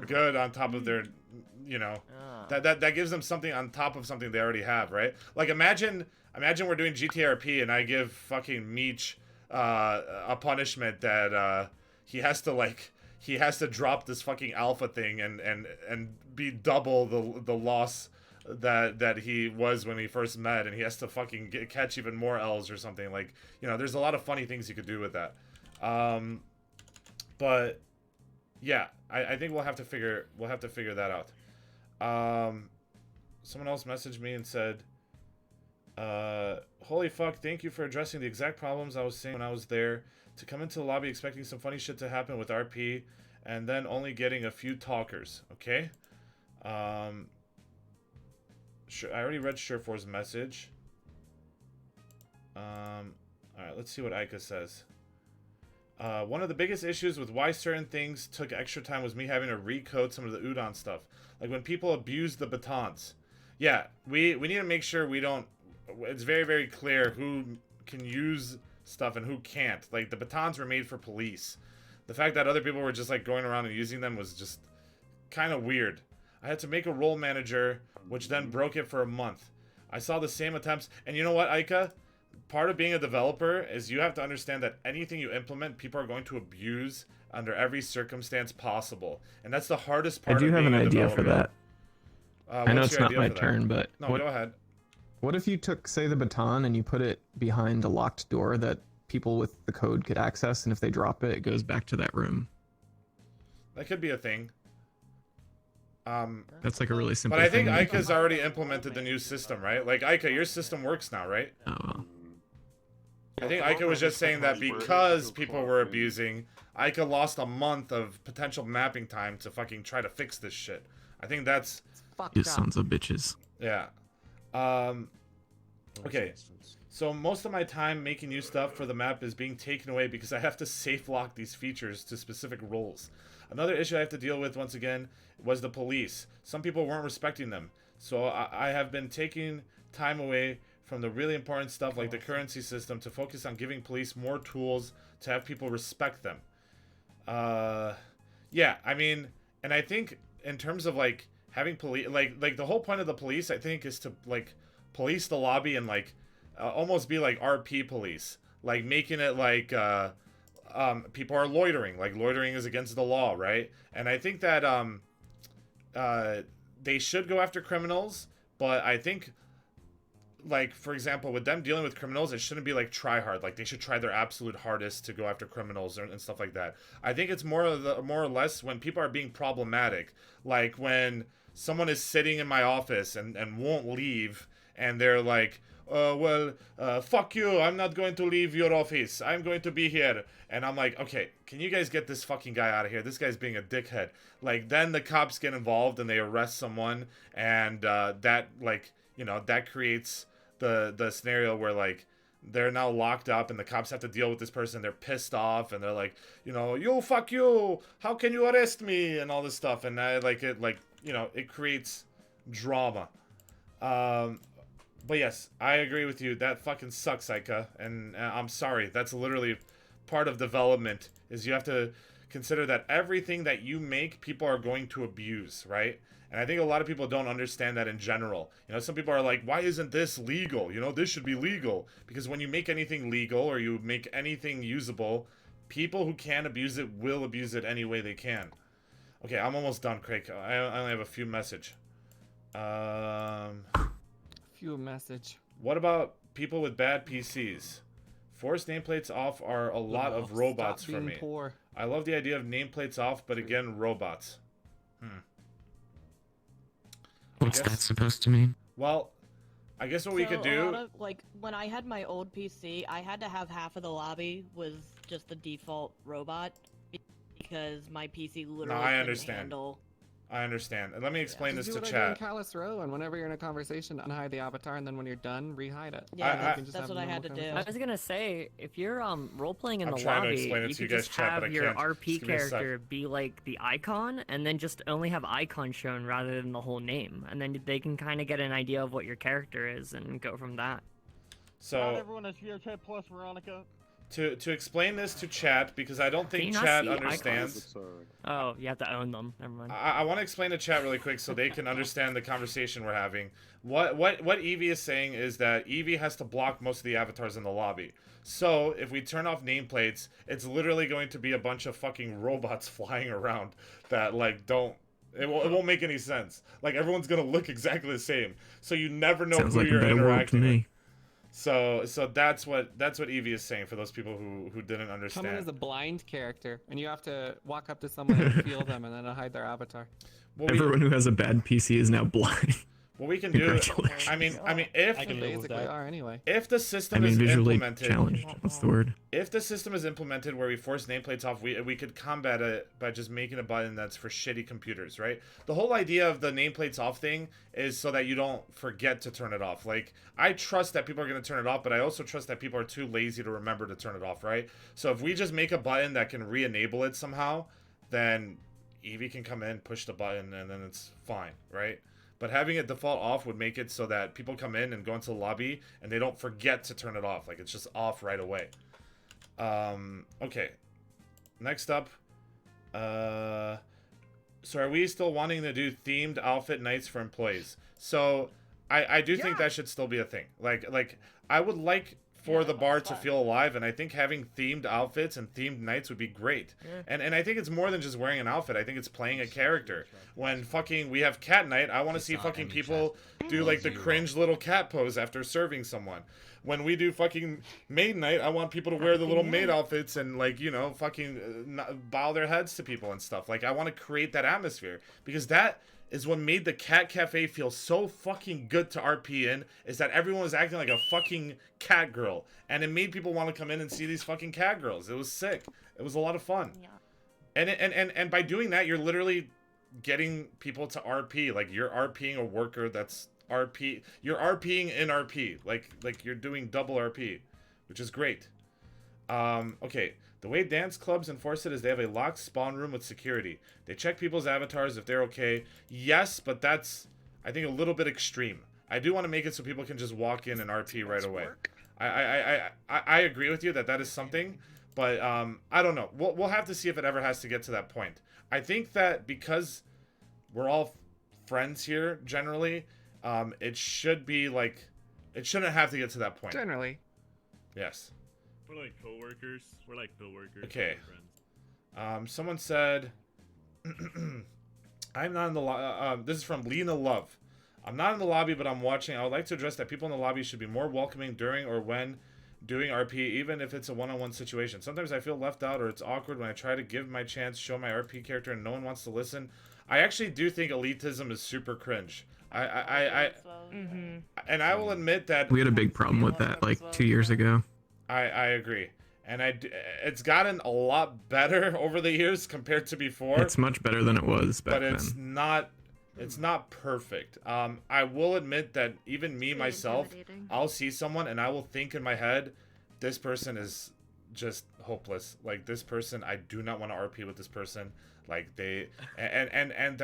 good on top of their, you know, that gives them something on top of something they already have, right? Like imagine we're doing GTRP and I give fucking Meech a punishment that he has to drop this fucking alpha thing and be double the loss that he was when he first met, and he has to fucking catch even more L's or something. Like, you know, there's a lot of funny things you could do with that. But yeah, I think we'll have to figure that out. Someone else messaged me and said, holy fuck, thank you for addressing the exact problems I was seeing when I was there. To come into the lobby expecting some funny shit to happen with RP, and then only getting a few talkers, okay? Sure, I already read Surefor's message. Alright, let's see what Aika says. One of the biggest issues with why certain things took extra time was me having to recode some of the Udon stuff. Like when people abuse the batons. Yeah, we need to make sure we don't... It's very, very clear who can use stuff and who can't. Like, the batons were made for police. The fact that other people were just, like, going around and using them was just kind of weird. I had to make a role manager, which then broke it for a month. I saw the same attempts. And you know what, Aika? Part of being a developer is you have to understand that anything you implement, people are going to abuse under every circumstance possible. And that's the hardest part I do of have being an a idea developer. for that. I know What's it's your not idea my for that? turn, but No, go ahead. What if you took, say, the baton and you put it behind a locked door that people with the code could access, and if they drop it, it goes back to that room? That could be a thing. That's like a really simple But I think thing. Aika's already implemented the new system, right? Like, Aika, your system works now, right? Oh, well. I think Ica was just saying that because people were abusing, Ica lost a month of potential mapping time to fucking try to fix this shit. I think that's... You sons of bitches. Yeah. Okay. So most of my time making new stuff for the map is being taken away because I have to safe lock these features to specific roles. Another issue I have to deal with once again was the police. Some people weren't respecting them. So I have been taking time away from the really important stuff like the currency system to focus on giving police more tools to have people respect them. Yeah, I mean, and I think in terms of like having police, like the whole point of the police, I think, is to like police the lobby and like almost be like RP police, like making it like people are loitering, like loitering is against the law, right? And I think that they should go after criminals, but I think, like, for example, with them dealing with criminals, it shouldn't be like try hard. Like, they should try their absolute hardest to go after criminals and stuff like that. I think it's more or less when people are being problematic, like when someone is sitting in my office and won't leave, and they're like, fuck you, I'm not going to leave your office, I'm going to be here. And I'm like, okay, can you guys get this fucking guy out of here? This guy's being a dickhead. Like, then the cops get involved and they arrest someone, and that, like, you know, that creates the scenario where, like, they're now locked up and the cops have to deal with this person. They're pissed off and they're like, you know, you, fuck you, how can you arrest me, and all this stuff. And I like it, like, you know, it creates drama. But yes, I agree with you. That fucking sucks, Ica. And I'm sorry. That's literally part of development, is you have to consider that everything that you make, people are going to abuse, right? And I think a lot of people don't understand that in general. You know, some people are like, why isn't this legal? You know, this should be legal. Because when you make anything legal or you make anything usable, people who can abuse it will abuse it any way they can. Okay, I'm almost done, Craig. I only have a few message. Few message. What about people with bad PCs? Force nameplates off are a lot of robots for me. Poor. I love the idea of nameplates off, but again, robots. What's that supposed to mean? Well, I guess what we could do... A lot of, like, when I had my old PC, I had to have half of the lobby was just the default robot, because my PC literally couldn't handle... I understand. And let me explain this to Just do what I do in Callous Row, and whenever you're in a conversation, unhide the avatar, and then when you're done, rehide it. Yeah, that's what I had to do. I was gonna say, if you're role-playing in I'm the trying to lobby, explain it you to you could guys, just chat, but have I your can't. RP Just give me a sec. character be like the icon, and then just only have icon shown rather than the whole name, and then they can kind of get an idea of what your character is and go from that. So Not everyone has VRChat Plus, Veronica. To explain this to chat, because I don't Can think you not chat see understands. Oh, you have to own them. Never mind. I want to explain to chat really quick so they can understand the conversation we're having. What Evie is saying is that Evie has to block most of the avatars in the lobby. So if we turn off nameplates, it's literally going to be a bunch of fucking robots flying around that like don't. It won't make any sense. Like everyone's gonna look exactly the same, so you never know Sounds who like a you're better world to interacting me. with. So that's what Evie is saying for those people who didn't understand. Come in as a blind character, and you have to walk up to someone and feel them, and then hide their avatar. Well, Everyone who has a bad PC is now blind. What we can do, Congratulations. I mean, if I can basically are anyway. If the system I mean, is visually implemented, challenged. What's the word? If the system is implemented where we force nameplates off, we could combat it by just making a button that's for shitty computers, right? The whole idea of the nameplates off thing is so that you don't forget to turn it off. Like, I trust that people are going to turn it off, but I also trust that people are too lazy to remember to turn it off, right? So if we just make a button that can re-enable it somehow, then Evie can come in, push the button, and then it's fine, right? But having it default off would make it so that people come in and go into the lobby and they don't forget to turn it off. Like, it's just off right away. Okay. Next up. So are we still wanting to do themed outfit nights for employees? So I do think that should still be a thing. Like I would like for the bar to feel alive, and I think having themed outfits and themed nights would be great. And I think it's more than just wearing an outfit. I think it's playing a character. When fucking we have cat night, I want to see fucking people do like the cringe little cat pose after serving someone. When we do fucking maid night, I want people to wear the little maid outfits and, like, you know, fucking bow their heads to people and stuff. Like, I want to create that atmosphere, because that is what made the cat cafe feel so fucking good to RP in, is that everyone was acting like a fucking cat girl. And it made people want to come in and see these fucking cat girls. It was sick. It was a lot of fun. Yeah. And by doing that, you're literally getting people to RP. Like, you're RPing a worker that's RP. You're RPing in RP. Like you're doing double RP, which is great. Okay. The way dance clubs enforce it is they have a locked spawn room with security. They check people's avatars if they're okay. Yes, but that's, I think, a little bit extreme. I do want to make it so people can just walk in and RP right away. I agree with you that is something, but I don't know. We'll have to see if it ever has to get to that point. I think that because we're all friends here generally, it should be like, it shouldn't have to get to that point. Generally. Yes. We're like coworkers. We're like coworkers. Okay. We're friends. Someone said, I'm not in the this is from Lena Love. I'm not in the lobby, but I'm watching. I would like to address that people in the lobby should be more welcoming during or when doing RP, even if it's a one-on-one situation. Sometimes I feel left out or it's awkward when I try to give my chance, show my RP character, and no one wants to listen. I actually do think elitism is super cringe. And I will admit that We had a big problem with that like 2 years ago. I agree. And it's gotten a lot better over the years compared to before. It's much better than it was back but it's then. not perfect. I will admit that even me myself, I'll see someone and I will think in my head, this person is just hopeless. Like, this person, I do not want to RP with this person. Like, they and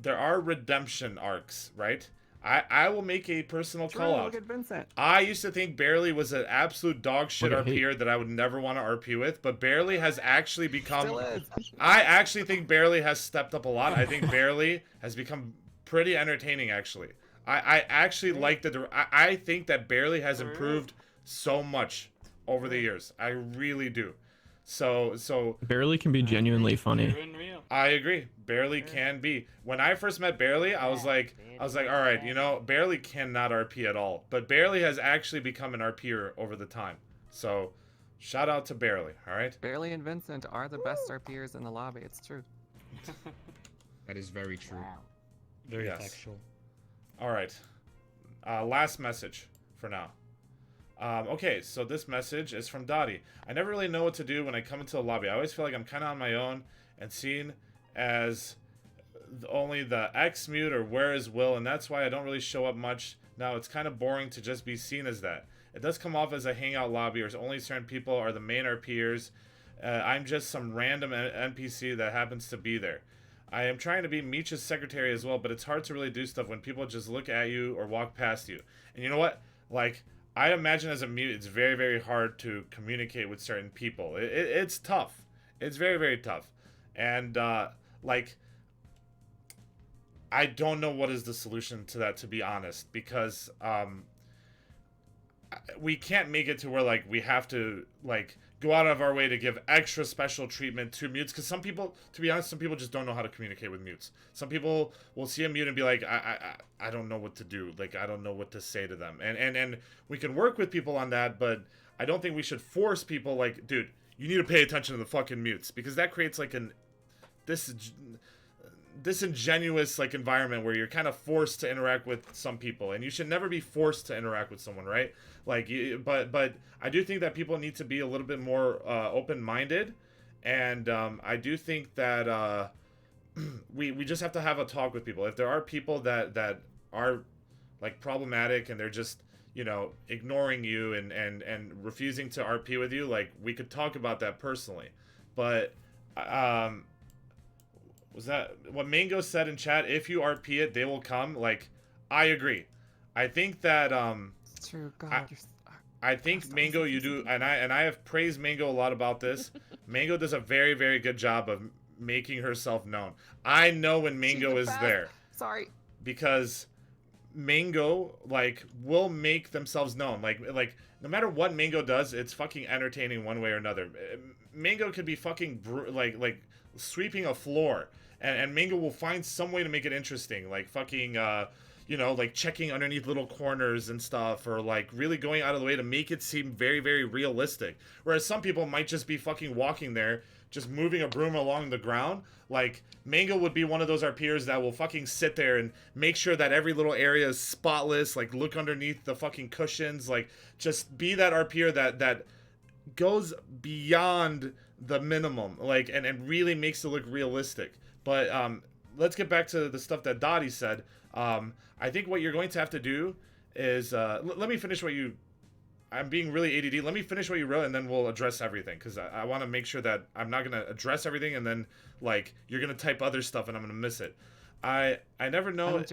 there are redemption arcs, right? I will make a personal call out. Look at Vincent. I used to think Barely was an absolute dog shit Look at RPer that I would never want to RP with, but Barely has actually become... Still is. I actually think Barely has stepped up a lot. I think Barely has become pretty entertaining, actually. I actually like the... I think that Barely has improved so much over the years. I really do. So Barely can be genuinely funny. I agree. Barely can be. When I first met Barely, I was like, all right, you know, Barely cannot RP at all. But Barely has actually become an RPer over the time. So, shout out to Barely, all right? Barely and Vincent are the best RPers in the lobby. It's true. That is very true. Very Yes. factual. All right. Last message for now. Okay, so this message is from Dottie. I never really know what to do when I come into the lobby. I always feel like I'm kind of on my own and seen as only the X mute or where is Will, and that's why I don't really show up much. Now, it's kind of boring to just be seen as that. It does come off as a hangout lobby, or only certain people are the main RPers. I'm just some random NPC that happens to be there. I am trying to be Meech's secretary as well, but it's hard to really do stuff when people just look at you or walk past you. And you know what? Like, I imagine as a mute, it's very, very hard to communicate with certain people. It's tough. It's very, very tough. And, like, I don't know what is the solution to that, to be honest, because we can't make it to where, like, we have to, like, go out of our way to give extra special treatment to mutes, because some people, to be honest, some people just don't know how to communicate with mutes. Some people will see a mute and be like, I don't know what to do. Like, I don't know what to say to them. And we can work with people on that, but I don't think we should force people, like, dude, you need to pay attention to the fucking mutes, because that creates, like, disingenuous, like, environment where you're kind of forced to interact with some people, and you should never be forced to interact with someone, right? Like, but I do think that people need to be a little bit more open-minded, and I do think that we just have to have a talk with people. If there are people that are, like, problematic and they're just, you know, ignoring you and refusing to RP with you, like, we could talk about that personally. But was that what Mango said in chat? If you RP it, they will come. Like, I agree. I think that It's true. God, I think Mango, you do, and I have praised Mango a lot about this. Mango does a very, very good job of making herself known. I know when Mango is there. Sorry. Because Mango, like, will make themselves known. Like no matter what Mango does, it's fucking entertaining one way or another. Mango could be fucking like sweeping a floor, and Mango will find some way to make it interesting. Like fucking you know, like checking underneath little corners and stuff, or like really going out of the way to make it seem very, very realistic. Whereas some people might just be fucking walking there, just moving a broom along the ground. Like, Mango would be one of those RPers that will fucking sit there and make sure that every little area is spotless, like look underneath the fucking cushions, like just be that RPer that goes beyond the minimum, like, and really makes it look realistic. But let's get back to the stuff that Dottie said. I think what you're going to have to do is let me finish what you. I'm being really ADD. Let me finish what you wrote, and then we'll address everything, because I want to make sure that I'm not going to address everything, and then like you're going to type other stuff, and I'm going to miss it. I never know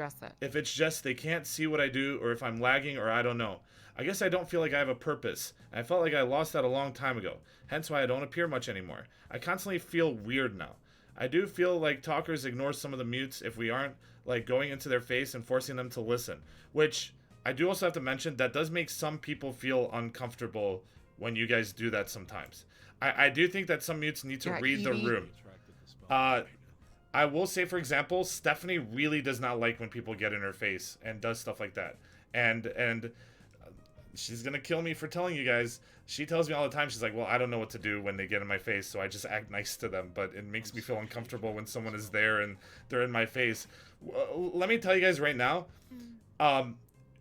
if it's just they can't see what I do, or if I'm lagging, or I don't know. I guess I don't feel like I have a purpose. I felt like I lost that a long time ago, hence why I don't appear much anymore. I constantly feel weird now. I do feel like talkers ignore some of the mutes if we aren't like going into their face and forcing them to listen, which I do also have to mention that does make some people feel uncomfortable when you guys do that sometimes. I do think that some mutes need to read the room. I will say, for example, Stephanie really does not like when people get in her face and does stuff like that. And she's gonna kill me for telling you guys. She tells me all the time, she's like, well, I don't know what to do when they get in my face, so I just act nice to them, but it makes me feel uncomfortable when someone is there and they're in my face. Let me tell you guys right now,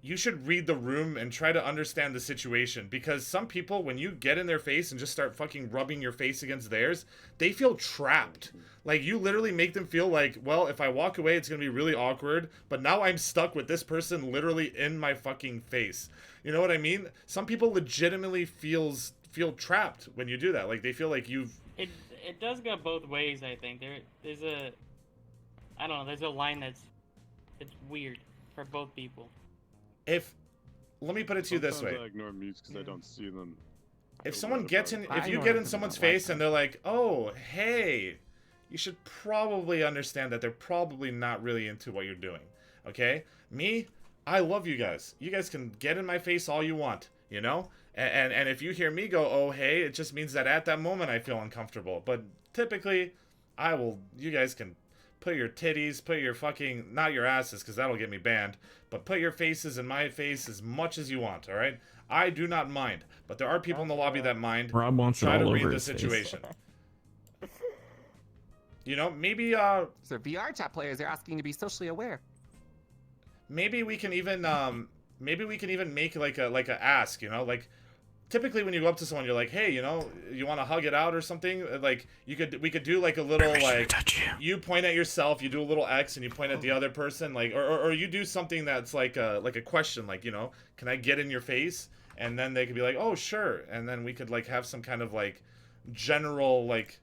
you should read the room and try to understand the situation, because some people, when you get in their face and just start fucking rubbing your face against theirs, they feel trapped. Like, you literally make them feel like, well, if I walk away, it's gonna be really awkward, but now I'm stuck with this person literally in my fucking face. You know what I mean? Some people legitimately feel trapped when you do that. Like, they feel like you've... It does go both ways, I think. There's a... I don't know, there's a line it's weird for both people. Let me put it to you this way. I ignore mutes because I don't see them. If someone gets in... If you get in someone's face and they're like, oh, hey... You should probably understand that they're probably not really into what you're doing. Okay? Me... I love you guys. You guys can get in my face all you want, you know? And if you hear me go, oh, hey, it just means that at that moment I feel uncomfortable. But typically, you guys can put your titties, put your fucking, not your asses, because that'll get me banned, but put your faces in my face as much as you want, all right? I do not mind, but there are people in the lobby that mind. Rob wants Try it to all read over the his face. situation. You know, maybe, So VR chat players are asking to be socially aware. Maybe we can even make like a ask, you know, like typically when you go up to someone, you're like, hey, you know, you want to hug it out or something? Like we could do like a little like you point at yourself, you do a little X, and you point at the other person, like or you do something that's like a question, like, you know, can I get in your face? And then they could be like, oh sure, and then we could like have some kind of like general like.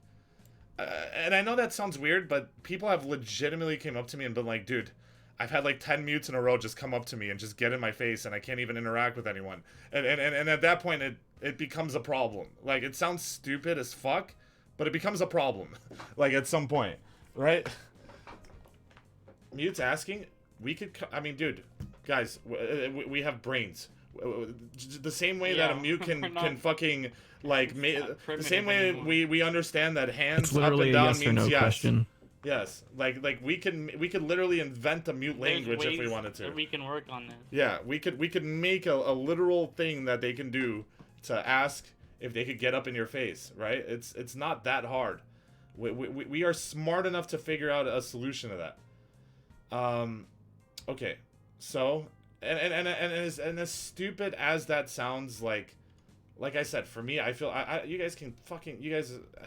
And I know that sounds weird, but people have legitimately came up to me and been like, dude, I've had like 10 mutes in a row just come up to me and just get in my face, and I can't even interact with anyone. And at that point, it becomes a problem. Like, it sounds stupid as fuck, but it becomes a problem. Like, at some point, right? Mute's asking, we could, I mean, dude, guys, we have brains. The same way that a mute can fucking, like, the same way we understand that hands up and down yes means no yes. Question. Yes, like we could literally invent a mute language if we wanted to. We can work on this. Yeah, we could make a literal thing that they can do to ask if they could get up in your face, right? It's not that hard. We are smart enough to figure out a solution to that. Okay, so and as stupid as that sounds, like I said, for me, I feel you guys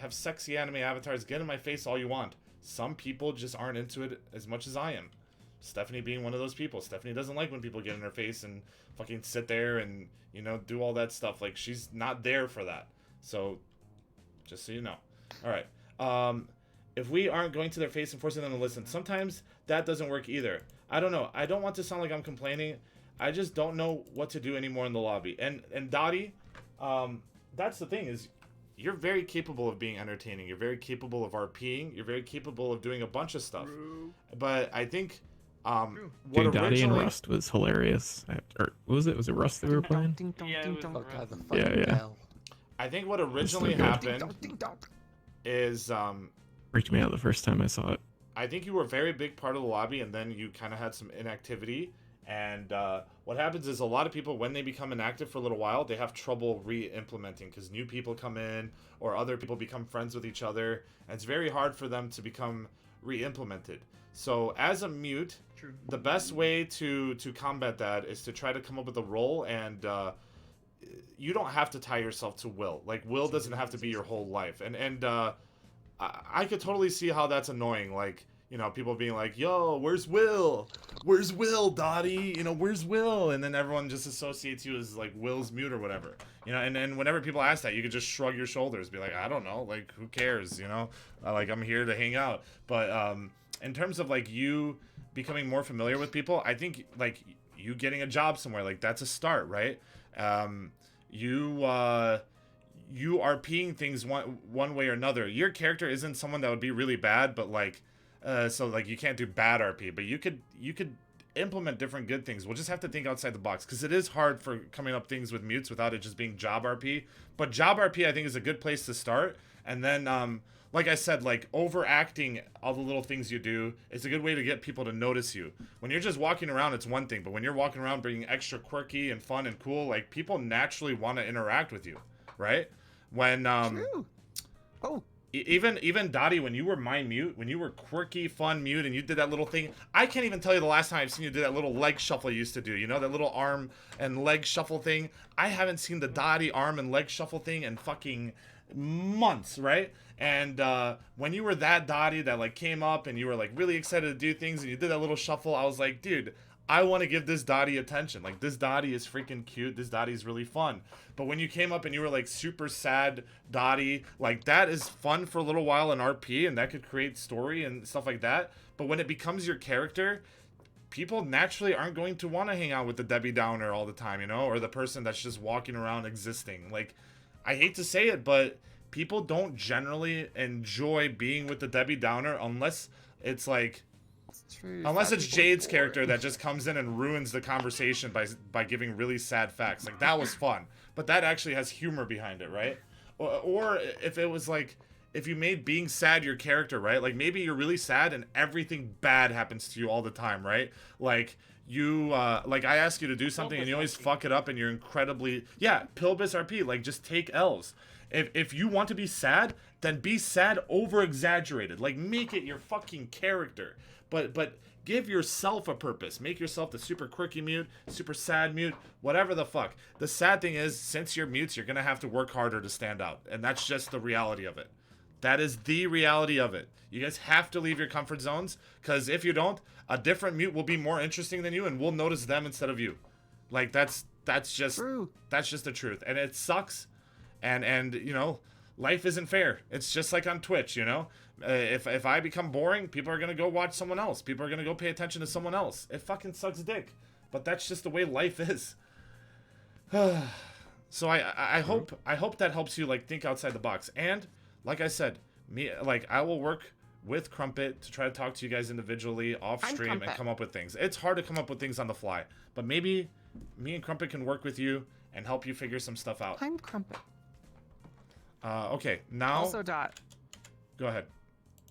have sexy anime avatars. Get in my face all you want. Some people just aren't into it as much as I am. Stephanie being one of those people. Stephanie doesn't like when people get in her face and fucking sit there and, you know, do all that stuff. Like, she's not there for that. So, just so you know. Alright. If we aren't going to their face and forcing them to listen, sometimes that doesn't work either. I don't know. I don't want to sound like I'm complaining. I just don't know what to do anymore in the lobby. And Dottie, that's the thing is, you're very capable of being entertaining. You're very capable of RPing. You're very capable of doing a bunch of stuff. But I think Dude, Dottie and Rust was hilarious. Or what was it? Was it Rust that we were playing? Yeah. I think what originally happened is freaked me out the first time I saw it. I think you were a very big part of the lobby, and then you kind of had some inactivity, And what happens is a lot of people, when they become inactive for a little while, they have trouble re-implementing because new people come in or other people become friends with each other, and it's very hard for them to become re-implemented. So as a mute, the best way to combat that is to try to come up with a role, and you don't have to tie yourself to Will. Like, Will doesn't have to be your whole life. And I could totally see how that's annoying. Like, you know, people being like, yo, where's Will? Where's Will, Dottie? You know, where's Will? And then everyone just associates you as, like, Will's mute or whatever. You know, and then whenever people ask that, you could just shrug your shoulders. Be like, I don't know. Like, who cares, you know? Like, I'm here to hang out. But in terms of, like, you becoming more familiar with people, I think, like, you getting a job somewhere, like, that's a start, right? You RPing things one way or another. Your character isn't someone that would be really bad, but, like, so, like, you can't do bad RP, but you could implement different good things. We'll just have to think outside the box, because it is hard for coming up things with mutes without it just being job RP. But job RP, I think, is a good place to start. And then, like I said, like, overacting all the little things you do is a good way to get people to notice you. When you're just walking around, it's one thing, but when you're walking around being extra quirky and fun and cool, like, people naturally want to interact with you, right? When, True. Oh. Even Dottie, when you were my mute, when you were quirky, fun mute, and you did that little thing, I can't even tell you the last time I've seen you do that little leg shuffle you used to do. You know, that little arm and leg shuffle thing. I haven't seen the Dottie arm and leg shuffle thing in fucking months, right? And when you were that Dottie that, like, came up and you were, like, really excited to do things and you did that little shuffle, I was like, dude, I want to give this Dottie attention. Like, this Dottie is freaking cute. This Dottie is really fun. But when you came up and you were, like, super sad Dottie, like, that is fun for a little while in RP, and that could create story and stuff like that. But when it becomes your character, people naturally aren't going to want to hang out with the Debbie Downer all the time, you know? Or the person that's just walking around existing. Like, I hate to say it, but people don't generally enjoy being with the Debbie Downer unless it's, like... True. Unless it's Jade's character that just comes in and ruins the conversation by giving really sad facts. Like, that was fun. But that actually has humor behind it, right? Or if it was like, if you made being sad your character, right? Like, maybe you're really sad and everything bad happens to you all the time, right? Like, you, like, I ask you to do something and you always fuck it up and you're incredibly... Yeah, Pilbus RP, like, just take L's. If you want to be sad, then be sad over-exaggerated. Like, make it your fucking character. But give yourself a purpose. Make yourself the super quirky mute, super sad mute, whatever the fuck. The sad thing is, since you're mutes, you're going to have to work harder to stand out. And that's just the reality of it. That is the reality of it. You guys have to leave your comfort zones, because if you don't, a different mute will be more interesting than you, and we'll notice them instead of you. Like, that's just true. That's just the truth. And it sucks. And you know, life isn't fair. It's just like on Twitch, you know? If I become boring, people are going to go watch someone else. People are going to go pay attention to someone else. It fucking sucks dick. But that's just the way life is. So I hope that helps you, like, think outside the box. And like I said, I will work with Crumpet to try to talk to you guys individually off stream and come up with things. It's hard to come up with things on the fly, but maybe me and Crumpet can work with you and help you figure some stuff out. I'm Crumpet. Okay, now... Also, Dot. Go ahead.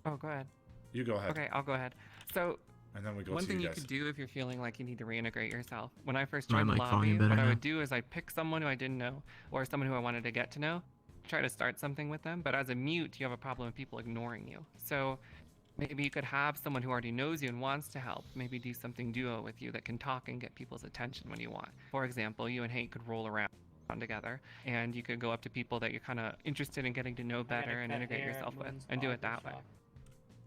Oh, go ahead. You go ahead. Okay, I'll go ahead. So, and then we go one to thing you you guys. could do if you're feeling like you need to reintegrate yourself. When I first My joined the mic volume lobby, better what I now? would do is I'd pick someone who I didn't know, or someone who I wanted to get to know, try to start something with them. But as a mute, you have a problem with people ignoring you. So maybe you could have someone who already knows you and wants to help. Maybe do something duo with you that can talk and get people's attention when you want. For example, you and Hank could roll around together, and you could go up to people that you're kind of interested in getting to know better and integrate yourself with, and do it that way.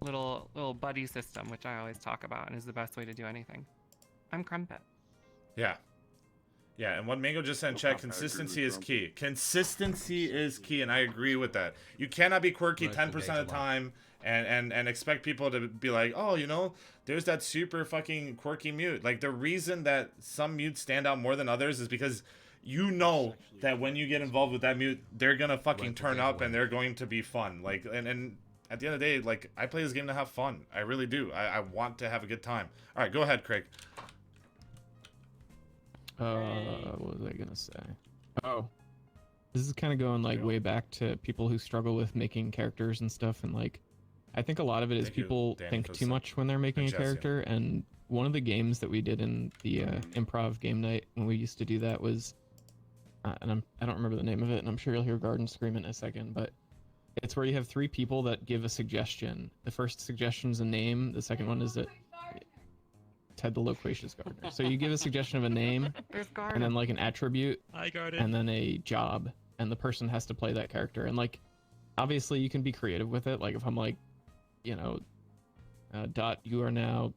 Little buddy system, which I always talk about, and is the best way to do anything. I'm Crumpet. Yeah, and what Mango just said in chat, consistency is key. Consistency is key, and I agree with that. You cannot be quirky 10% of the time and expect people to be like, oh, you know, there's that super fucking quirky mute. Like, the reason that some mutes stand out more than others is because you know that when you get involved with that mute, they're gonna fucking turn up and they're going to be fun. Like, and at the end of the day, like, I play this game to have fun. I really do. I want to have a good time. All right, go ahead, Craig. What was I gonna say? Oh, this is kind of going, like, way back to people who struggle with making characters and stuff, and, like, I think a lot of it is people think too much when they're making a character, and one of the games that we did in the improv game night when we used to do that was, and I don't remember the name of it, and I'm sure you'll hear Garden scream in a second, but it's where you have 3 people that give a suggestion. The first suggestion is a name. The second one is Ted the Loquacious Gardener. So you give a suggestion of a name, and then like an attribute, and then a job, and the person has to play that character. And like, obviously you can be creative with it. Like if I'm like, you know, Dot, you are now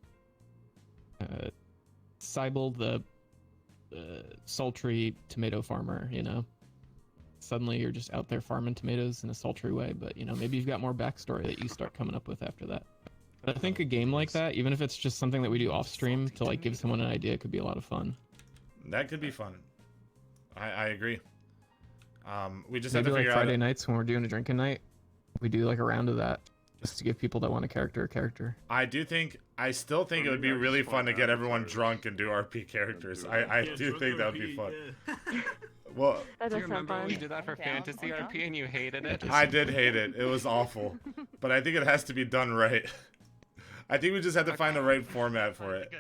Sybil the sultry tomato farmer, you know? Suddenly you're just out there farming tomatoes in a sultry way, but you know, maybe you've got more backstory that you start coming up with after that. But I think a game like that, even if it's just something that we do off stream to like give someone an idea, could be a lot of fun. That could be fun. I agree. We just Maybe have to like figure Friday out nights when we're doing a drinking night, we do like a round of that just to give people that want a character. I still think it would be really fun to get everyone drunk and do RP characters. I do think that would be fun. Well, Do you remember when we did that for Fantasy RP and you hated it? I did hate it. It was awful. But I think it has to be done right. I think we just have to find the right format for it.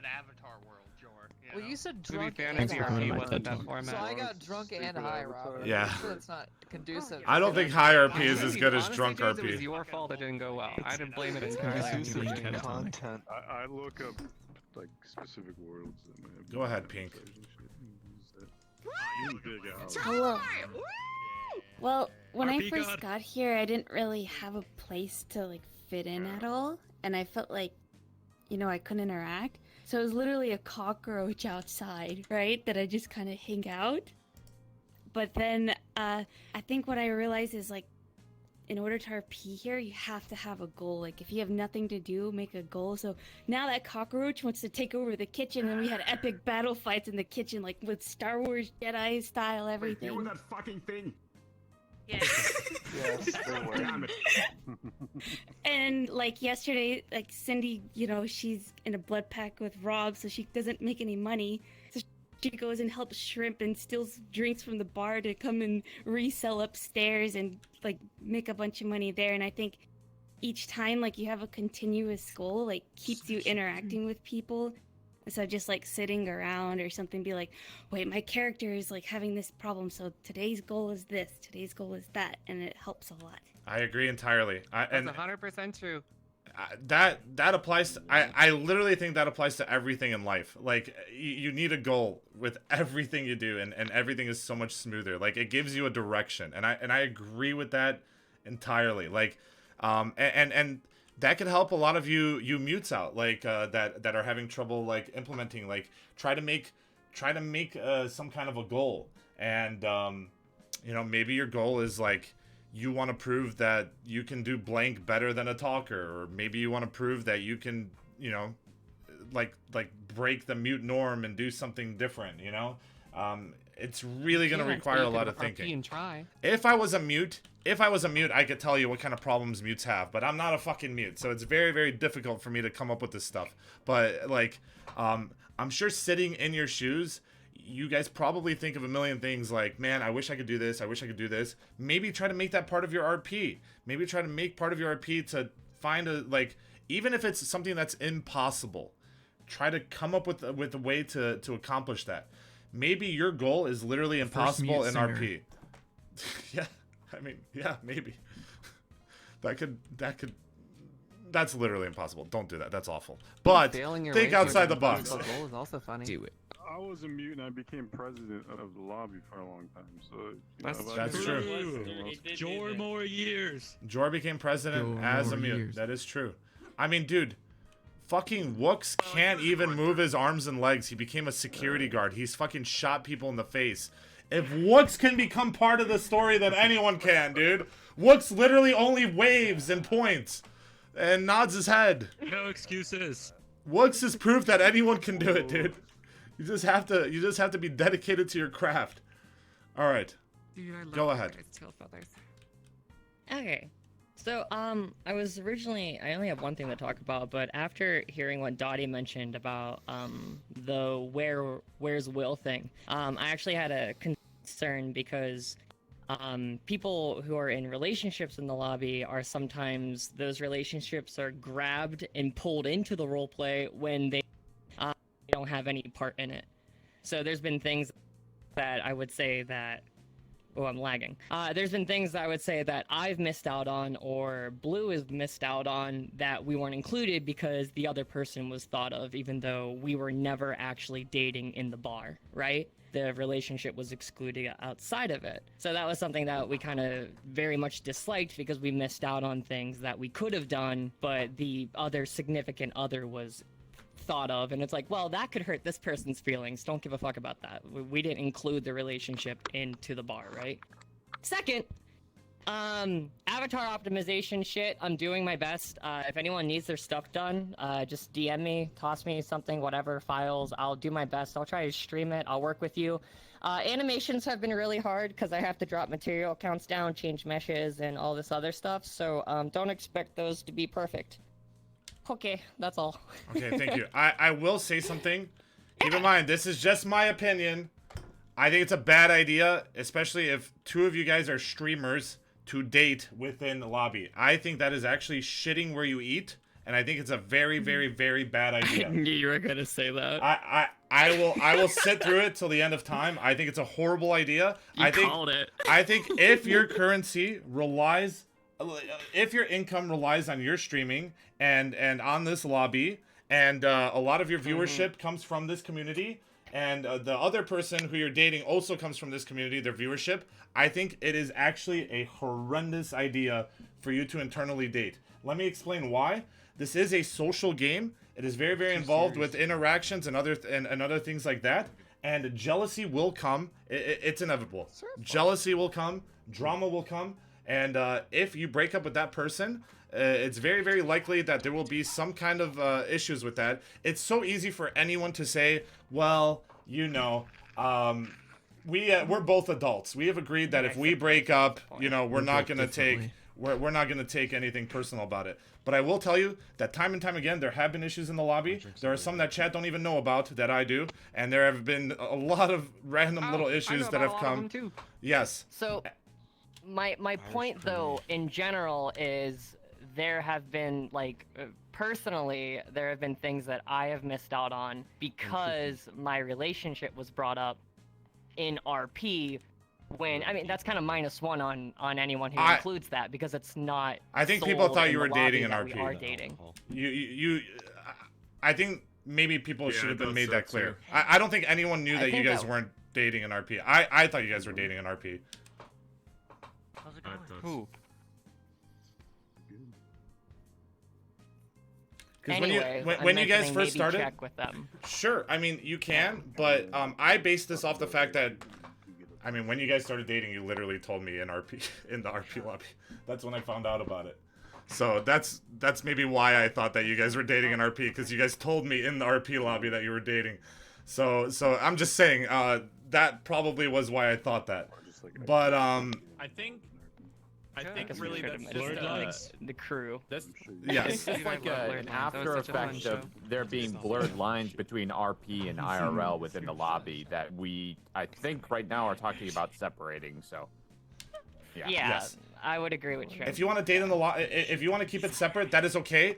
Well, you said To be drunk Fantasy and RP high. wasn't that format. So I got drunk and high, Rob. Yeah. So it's not conducive. I don't think high RP is as good as Honestly, drunk James, It was RP. your fault it didn't go well. I didn't blame it entirely on you. Content. I look up like specific worlds that might have. Go ahead, Pink. Hello. Well, when I RP first God. got here, I didn't really have a place to like fit in at all, and I felt like, you know, I couldn't interact. So it was literally a cockroach outside, right? That I just kind of hang out. But then I think what I realized is like, in order to RP here, you have to have a goal. Like if you have nothing to do, make a goal. So now that cockroach wants to take over the kitchen, and we had epic battle fights in the kitchen, like with Star Wars Jedi style everything. You were that fucking thing. Yes, there were. Damn it. And like yesterday, like Cindy, you know, she's in a blood pact with Rob, so she doesn't make any money. So she goes and helps Shrimp and steals drinks from the bar to come and resell upstairs and like make a bunch of money there. And I think each time like you have a continuous goal, like keeps you interacting with people. So just like sitting around or something, be like, wait, my character is like having this problem, so today's goal is this, today's goal is that, and it helps a lot. I agree entirely. That's 100% true. That applies to, I literally think that applies to everything in life. Like you need a goal with everything you do, and everything is so much smoother. Like it gives you a direction, and I agree with that entirely. Like and that could help a lot of you mutes out, like that are having trouble like implementing. Like try to make some kind of a goal, and you know, maybe your goal is like you want to prove that you can do blank better than a talker, or maybe you want to prove that you can, you know, like break the mute norm and do something different. You know, it's really going to require a lot of thinking. And try. If I was a mute, I could tell you what kind of problems mutes have, but I'm not a fucking mute, so it's very, very difficult for me to come up with this stuff. But like, I'm sure sitting in your shoes, you guys probably think of a million things like, man, I wish I could do this. I wish I could do this. Maybe try to make that part of your RP. Maybe try to make part of your RP to find a, like, even if it's something that's impossible, try to come up with a way to accomplish that. Maybe your goal is literally impossible in RP. Yeah, I mean, yeah, maybe. That's literally impossible. Don't do that. That's awful. But think outside the box. Goal is also funny. Do it. I was a mute and I became president of the lobby for a long time. So That's true. Jor more years. Jor became president as a mute. That is true. I mean, dude, fucking Wooks can't even move his arms and legs. He became a security guard. He's fucking shot people in the face. If Wooks can become part of the story, then anyone can, dude. Wooks literally only waves and points and nods his head. No excuses. Wooks is proof that anyone can do it, dude. You just have to be dedicated to your craft. All right. Dude, I love Go ahead. Tail feathers. Okay. So, I only have one thing to talk about, but after hearing what Dottie mentioned about, the where's Will thing, I actually had a concern because, people who are in relationships in the lobby are sometimes, those relationships are grabbed and pulled into the roleplay when they, don't have any part in it. So there's been things that I would say that, oh, I'm lagging. There's been things that I would say that I've missed out on, or Blue has missed out on, that we weren't included because the other person was thought of, even though we were never actually dating in the bar, right? The relationship was excluded outside of it. So that was something that we kind of very much disliked because we missed out on things that we could have done, but the other significant other was thought of, and it's like, well, that could hurt this person's feelings. Don't give a fuck about that. We didn't include the relationship into the bar, right? Second, avatar optimization shit, I'm doing my best. If anyone needs their stuff done, just DM me, toss me something, whatever, files. I'll do my best. I'll try to stream it. I'll work with you. Animations have been really hard because I have to drop material counts down, change meshes, and all this other stuff, so don't expect those to be perfect. Okay, that's all. Okay, thank you. I will say something. Keep in mind, this is just my opinion. I think it's a bad idea, especially if two of you guys are streamers, to date within the lobby. I think that is actually shitting where you eat, and I think it's a very, very, very bad idea. I knew you were gonna say that. I will sit through it till the end of time. I think it's a horrible idea. You called it. I think if your currency relies, if your income relies on your streaming and on this lobby, and a lot of your viewership comes from this community, and the other person who you're dating also comes from this community, their viewership, I think it is actually a horrendous idea for you to internally date. Let me explain why. This is a social game. It is very, very involved with interactions and other things like that. And jealousy will come. It's inevitable. Jealousy will come. Drama will come. And if you break up with that person, it's very, very likely that there will be some kind of issues with that. It's so easy for anyone to say, well, you know, we're both adults. We have agreed that if we break up, you know, we're not gonna take anything personal about it. But I will tell you that time and time again, there have been issues in the lobby. There are some that chat don't even know about that I do, and there have been a lot of random little issues that have come. Yes. So, my point though, in general, is there have been, like, personally, there have been things that I have missed out on because my relationship was brought up in RP. When, I mean, that's kind of -1 on anyone who includes that, because it's not. I think people thought you were dating in RP. RP. We are dating. I think maybe people should have been made that clear. I don't think anyone knew that you guys weren't dating in RP. I thought you guys were dating in RP. How's it going? Who? Anyway, when you guys first started, check with them. Sure. I mean, you can, but I based this off the fact that, I mean, when you guys started dating, you literally told me in the RP lobby. That's when I found out about it. So that's maybe why I thought that you guys were dating in RP, because you guys told me in the RP lobby that you were dating. So I'm just saying that probably was why I thought that. But I think really that's just the crew. Yes. It's just like an after effect of there being blurred lines between RP and IRL within the lobby that I think right now are talking about separating. So Yeah, Yes. I would agree with Trent. If you want to date in the if you want to keep it separate, that is okay.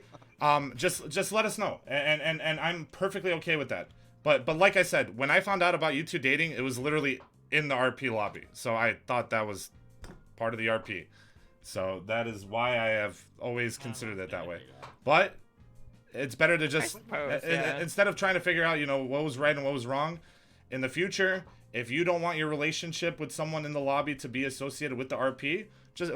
Just let us know, and I'm perfectly okay with that. But like I said, when I found out about you two dating, it was literally in the RP lobby, so I thought that was part of the RP. So that is why I have always considered it that way. But it's better to just instead of trying to figure out, you know, what was right and what was wrong in the future. If you don't want your relationship with someone in the lobby to be associated with the RP,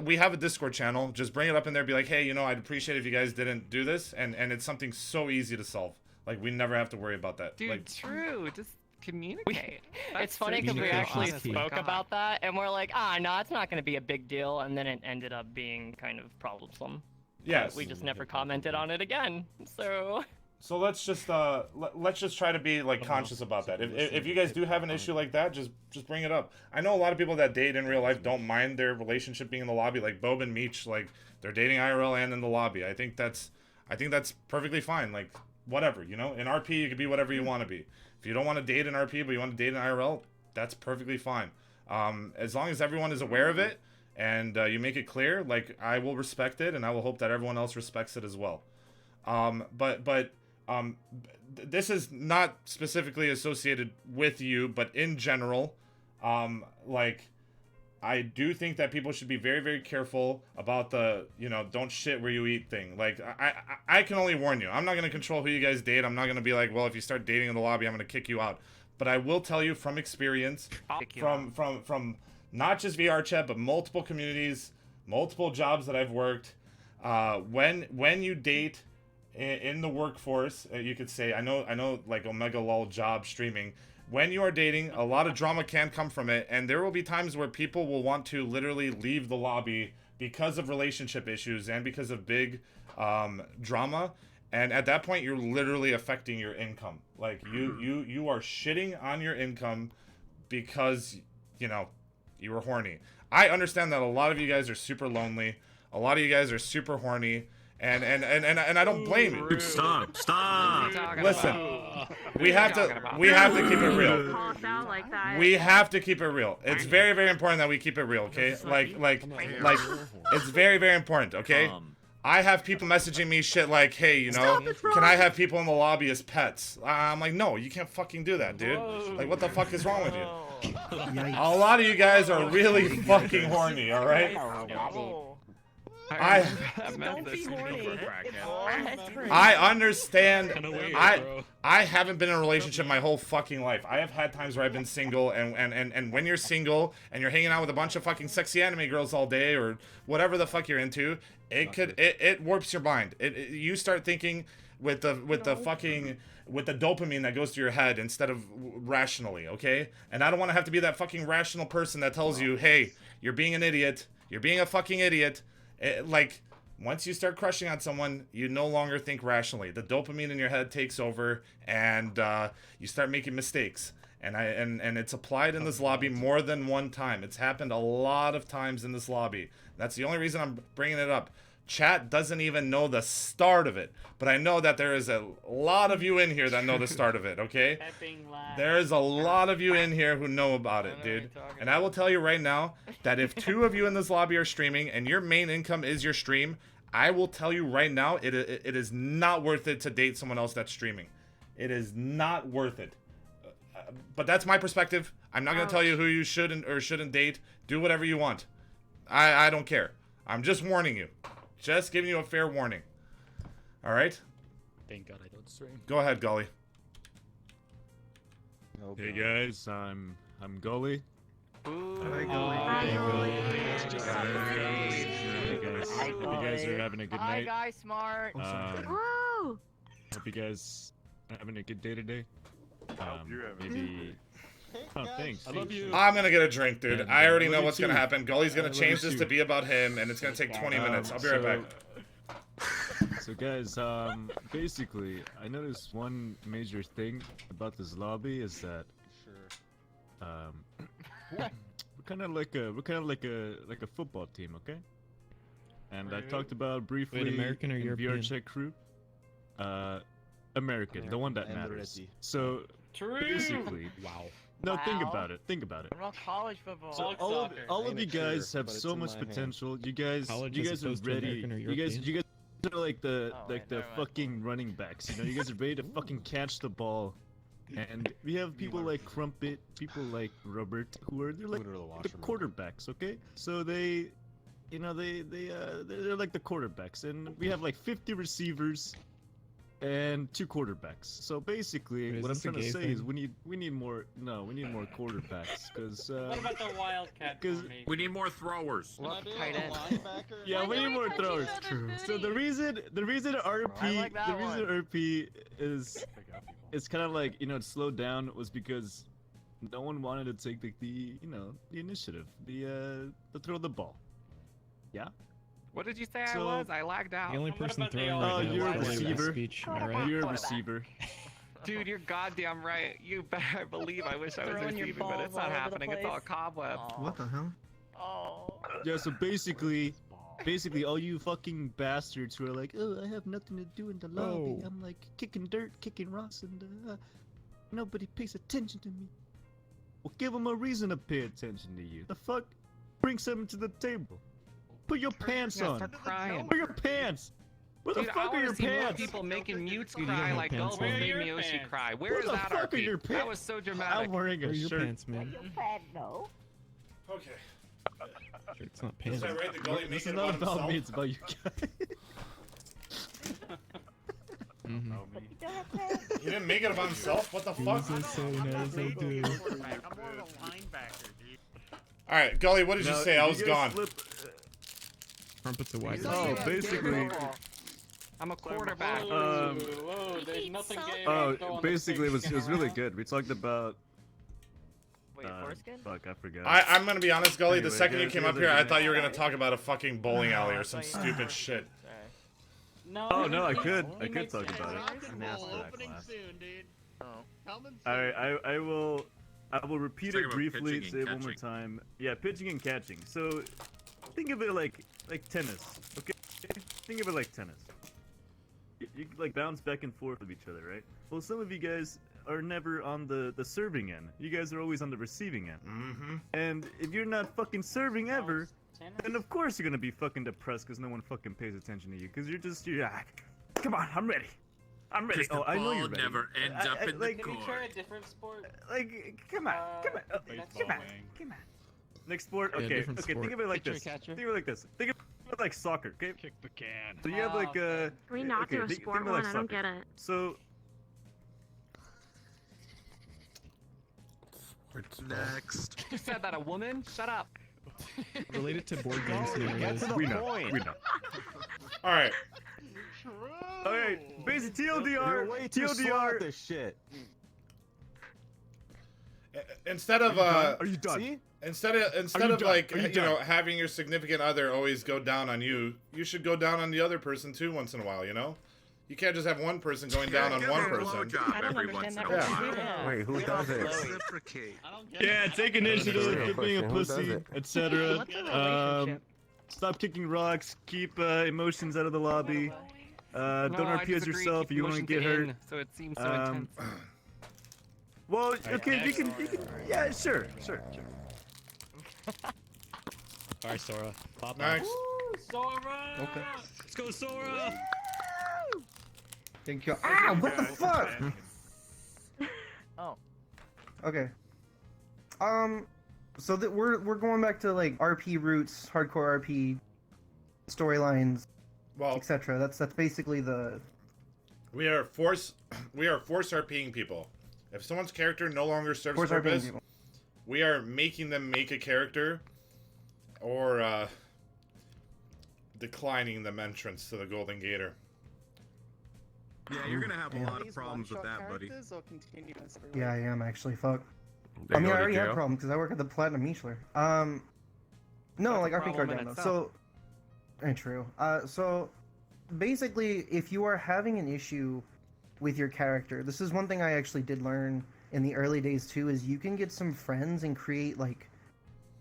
we have a Discord channel. Just bring it up in there. Be like, hey, you know, I'd appreciate it if you guys didn't do this, and it's something so easy to solve. Like, we never have to worry about that. Dude, like, true. Just communicate. It's funny because we actually spoke about that, and we're like, no, it's not going to be a big deal, and then it ended up being kind of troublesome. Yes. We just never commented on it again. So let's just try to be like conscious about that. If you guys do have an issue like that, just bring it up. I know a lot of people that date in real life don't mind their relationship being in the lobby. Like Bob and Meech, like they're dating IRL and in the lobby. I think that's perfectly fine. Like whatever, you know. In RP, you can be whatever you want to be. If you don't want to date in RP, but you want to date in IRL, that's perfectly fine. As long as everyone is aware of it and you make it clear, like I will respect it, and I will hope that everyone else respects it as well. But This is not specifically associated with you, but in general, like, I do think that people should be very, very careful about the, you know, don't shit where you eat thing. Like, I can only warn you. I'm not going to control who you guys date. I'm not going to be like, well, if you start dating in the lobby, I'm going to kick you out. But I will tell you from experience, from not just VR chat, but multiple communities, multiple jobs that I've worked, when you date in the workforce, you could say, I know, like Omega Lol job streaming, when you are dating, a lot of drama can come from it, and there will be times where people will want to literally leave the lobby because of relationship issues and because of big drama, and at that point, you're literally affecting your income. Like, you are shitting on your income because, you know, you were horny. I understand that a lot of you guys are super lonely, a lot of you guys are super horny, and I don't blame you. Dude, stop. Listen, we have to keep it real. We have to keep it real. It's very, very important that we keep it real, okay? Like, it's very, very important, okay? I have people messaging me shit like, hey, you know, can I have people in the lobby as pets? I'm like, no, you can't fucking do that, dude. Like, what the fuck is wrong with you? A lot of you guys are really fucking horny, alright? Don't be horny. I understand. I haven't been in a relationship my whole fucking life. I have had times where I've been single, and when you're single and you're hanging out with a bunch of fucking sexy anime girls all day or whatever the fuck you're into, it warps your mind. You start thinking with the dopamine that goes through your head instead of rationally, okay? And I don't want to have to be that fucking rational person that tells you, hey, you're being an idiot. You're being a fucking idiot. Like, once you start crushing on someone, you no longer think rationally. The dopamine in your head takes over, and you start making mistakes. And it's applied in this lobby more than one time. It's happened a lot of times in this lobby. That's the only reason I'm bringing it up. Chat doesn't even know the start of it, but I know that there is a lot of you in here that know the start of it, okay? There's a lot of you in here who know about it, dude. And I will tell you right now that if 2 of you in this lobby are streaming and your main income is your stream, I will tell you right now, it is not worth it to date someone else that's streaming. It is not worth it. But that's my perspective. I'm not going to tell you who you should or shouldn't date. Do whatever you want. I don't care. I'm just warning you. Just giving you a fair warning. All right? Thank God I don't stream. Go ahead, Gully. Hey guys, I'm Gully. Hi, Gully. Hope you guys are having a good night. Hi, guys, smart. Hope you guys are having a good day today. Maybe. Oh, thanks. I love you. I'm gonna get a drink, dude. I already know what's gonna happen. Gully's gonna change this to be about him, and it's gonna take 20 minutes. I'll be right back. So guys, basically, I noticed one major thing about this lobby is that, we're kind of like a football team, okay? And I talked about briefly Wait, American or in European? VR Check crew. American, the one that matters. So basically, wow. No, think about it. Think about it. What about college football? So all of you guys have so much potential. You guys are ready. You guys are like the fucking running backs. You know, you guys are ready to fucking catch the ball. And we have people like Crumpet, people like Robert, who are they're like the quarterbacks. Okay, so they're like the quarterbacks, and we have like 50 receivers and 2 quarterbacks. So basically, what I'm trying to say is we need more quarterbacks, because What about the Wildcat? we need more throwers. Tight end. Yeah, we need more throwers. True. So the reason RP is kind of like, you know, it slowed down was because no one wanted to take the initiative, to throw the ball. Yeah. What did you say So- I was? I lagged out. The only person throwing Oh, right now you're a is Gully with receiver. speech. Am I right? You're a receiver. Dude, you're goddamn right. You better believe I wish I was Throwing your receiving, but it's balls not all over the happening. It's all place. cobweb. What the hell? Oh. Yeah, so basically all you fucking bastards who are like, oh, I have nothing to do in the lobby. Oh. I'm like kicking dirt, kicking rocks, and nobody pays attention to me. Well, give them a reason to pay attention to you. The fuck? Bring something to the table. Put your pants Yeah, on. start crying. Put your pants. Where the Dude, fuck I are your wanna see more pants? people making mutes Dude, you don't cry have like pants Gullible on. made Where are Miyoshi your cry. Where Where is the that fuck are RP? your That pants? was so dramatic. I'm wearing Where a are your shirt. pants, man? No. Okay. Shirt's not Is pants. that right? The Gully This make is it not about about me, himself? it's about you guys. Mm-hmm. He didn't make it about himself? What the fuck? Alright, Gully, what did you Now, say? if I you was guys gone. Crumpets a wide. Oh, basically. I'm a quarterback. Whoa, there's nothing gay about Oh, throwing the basically, it was pigskin really around. good. We talked about. Wait, foreskin? Fuck, I forgot. I'm gonna be honest, Gully, the Anyway, second you guys, came guys up are here, I gonna- thought you were gonna talk about a fucking bowling alley or some stupid shit. No. Oh no, I could He talk makes about it. Opening soon, dude. Coming soon. Alright, I will repeat Talking it about briefly, pitching say and it one more catching. time. Yeah, pitching and catching. So think of it like tennis, okay? Think of it like tennis. You like bounce back and forth with each other, right? Well, some of you guys are never on the serving end. You guys are always on the receiving end. Mm-hmm. And if you're not fucking serving ever, then of course you're gonna be fucking depressed because no one fucking pays attention to you. Because you're come on, I'm ready. I'm ready. 'Cause the I know ball you're ready. never ends up in the like, Can you try a different sport? Like, come on. Come on. Next sport. Yeah, Okay, different okay. sport. Think of it like Pitcher, this. catcher. Think of it like this. Think of it like soccer. Okay. Kick the can. So you have like Can we not okay, do a think sport of it one? like I don't soccer. get it. So Next. You said that a woman? Shut up. Related to board game scenarios. we know. We know. Alright. Okay. Basically, TLDR. TLDR. This shit. Uh, Instead of Are you done? instead of done? like Are you you know done? having your significant other always go down on you, you should go down on the other person too once in a while. You know, you can't just have one person going down on Give one her a person. blowjob every once in a while. Wait, who does it? Reciprocate. Yeah, take initiative, quit being a Who does pussy, it? etc. What's a relationship? Stop kicking rocks. Keep emotions out of the lobby. Don't No, I RP as disagree. yourself. Keep You want to emotions get hurt. in, so it seems so Um, intense. Well, okay, you can. Yeah, sure. Alright, Sora. Pop Next. Sora! Okay. Let's go, Sora! Thank you. Ah, what the fuck? Oh. Okay. So that we're going back to like RP roots, hardcore RP storylines, Well, etc. That's basically the. we are force RPing people. If someone's character no longer serves Force RPing purpose, people. we are making them make a character, or declining them entrance to the Golden Gator. Yeah, you're gonna have a Yeah. lot of problems with that, buddy. Yeah, I am actually. Fuck. They I mean, go I to already have jail? problems because I work at the Platinum Michelin. No, like RP card down though. So, ain't true. So, basically, if you are having an issue with your character, this is one thing I actually did learn in the early days too. Is you can get some friends and create like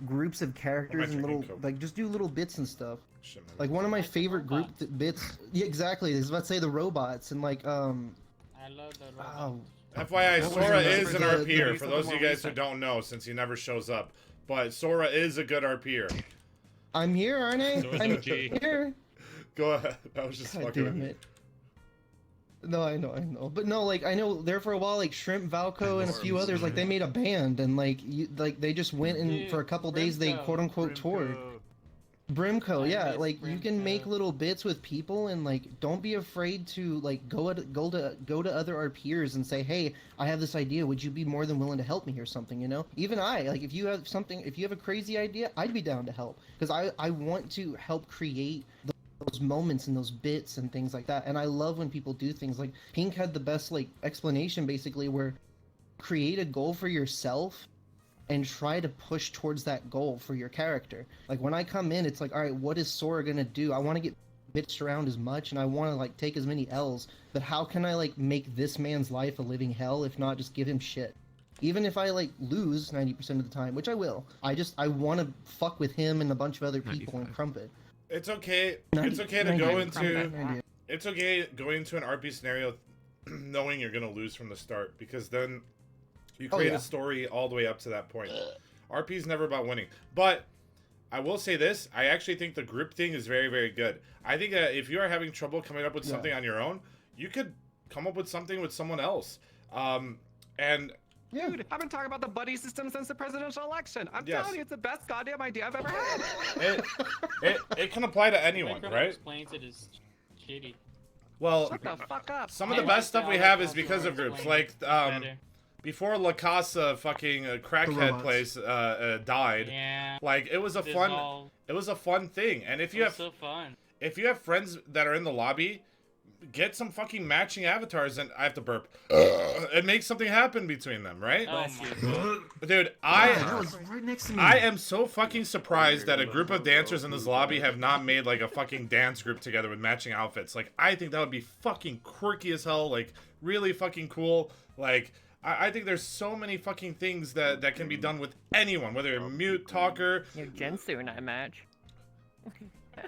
groups of characters and little like just do little bits and stuff. Like one of my favorite bits. Yeah, exactly. I was about to say the robots and like I love the robot. FYI, What was Sora the is an number? RPer, for those of you guys who don't know, since he never shows up. But Sora is a good RPer. I'm here, aren't I? So is I'm OG. here. Go ahead. I was just God fucking damn with you. it. No, I know. But no, like I know there for a while, like Shrimp, Valco, and a few others, like they made a band, and like they just went and for a couple days they quote unquote toured. Brimco, yeah, like you can make little bits with people, and like don't be afraid to like go to other RPers and say, hey, I have this idea. Would you be more than willing to help me or something? You know, even like if you have a crazy idea, I'd be down to help because I want to help create those moments and those bits and things like that. And I love when people do things like Pink had the best like explanation basically where create a goal for yourself and try to push towards that goal for your character. Like when I come in, it's like, all right, what is Sora gonna do? I want to get bitched around as much and I want to like take as many L's, but how can I like make this man's life a living hell if not just give him shit? Even if I like lose 90% of the time, which I will, I want to fuck with him and a bunch of other people and Crumpet. It's okay. It's okay to go into. It's okay going into an RP scenario knowing you're gonna lose from the start, because then you create a story all the way up to that point. RP is never about winning, but I will say this. I actually think the group thing is very, very good. I think that if you are having trouble coming up with something on your own, you could come up with something with someone else. And Dude, I've been talking about the buddy system since the presidential election. I'm telling you, it's the best goddamn idea I've ever had. it can apply to anyone, right? Explains it as shitty. Well, shut the fuck up. Some of the best stuff we have is because of groups. Like, before La Casa fucking crackhead place died, like it was a fun thing. And if you have if you have friends that are in the lobby, get some fucking matching avatars, and I have to burp. And make something happen between them, right? Dude, that was right next to me. I am so fucking surprised that a group of dancers in this lobby have not made like a fucking dance group together with matching outfits. Like, I think that would be fucking quirky as hell, like really fucking cool. Like, I think there's so many fucking things that can be done with anyone, whether you're a mute, talker. Your Gensu and I match.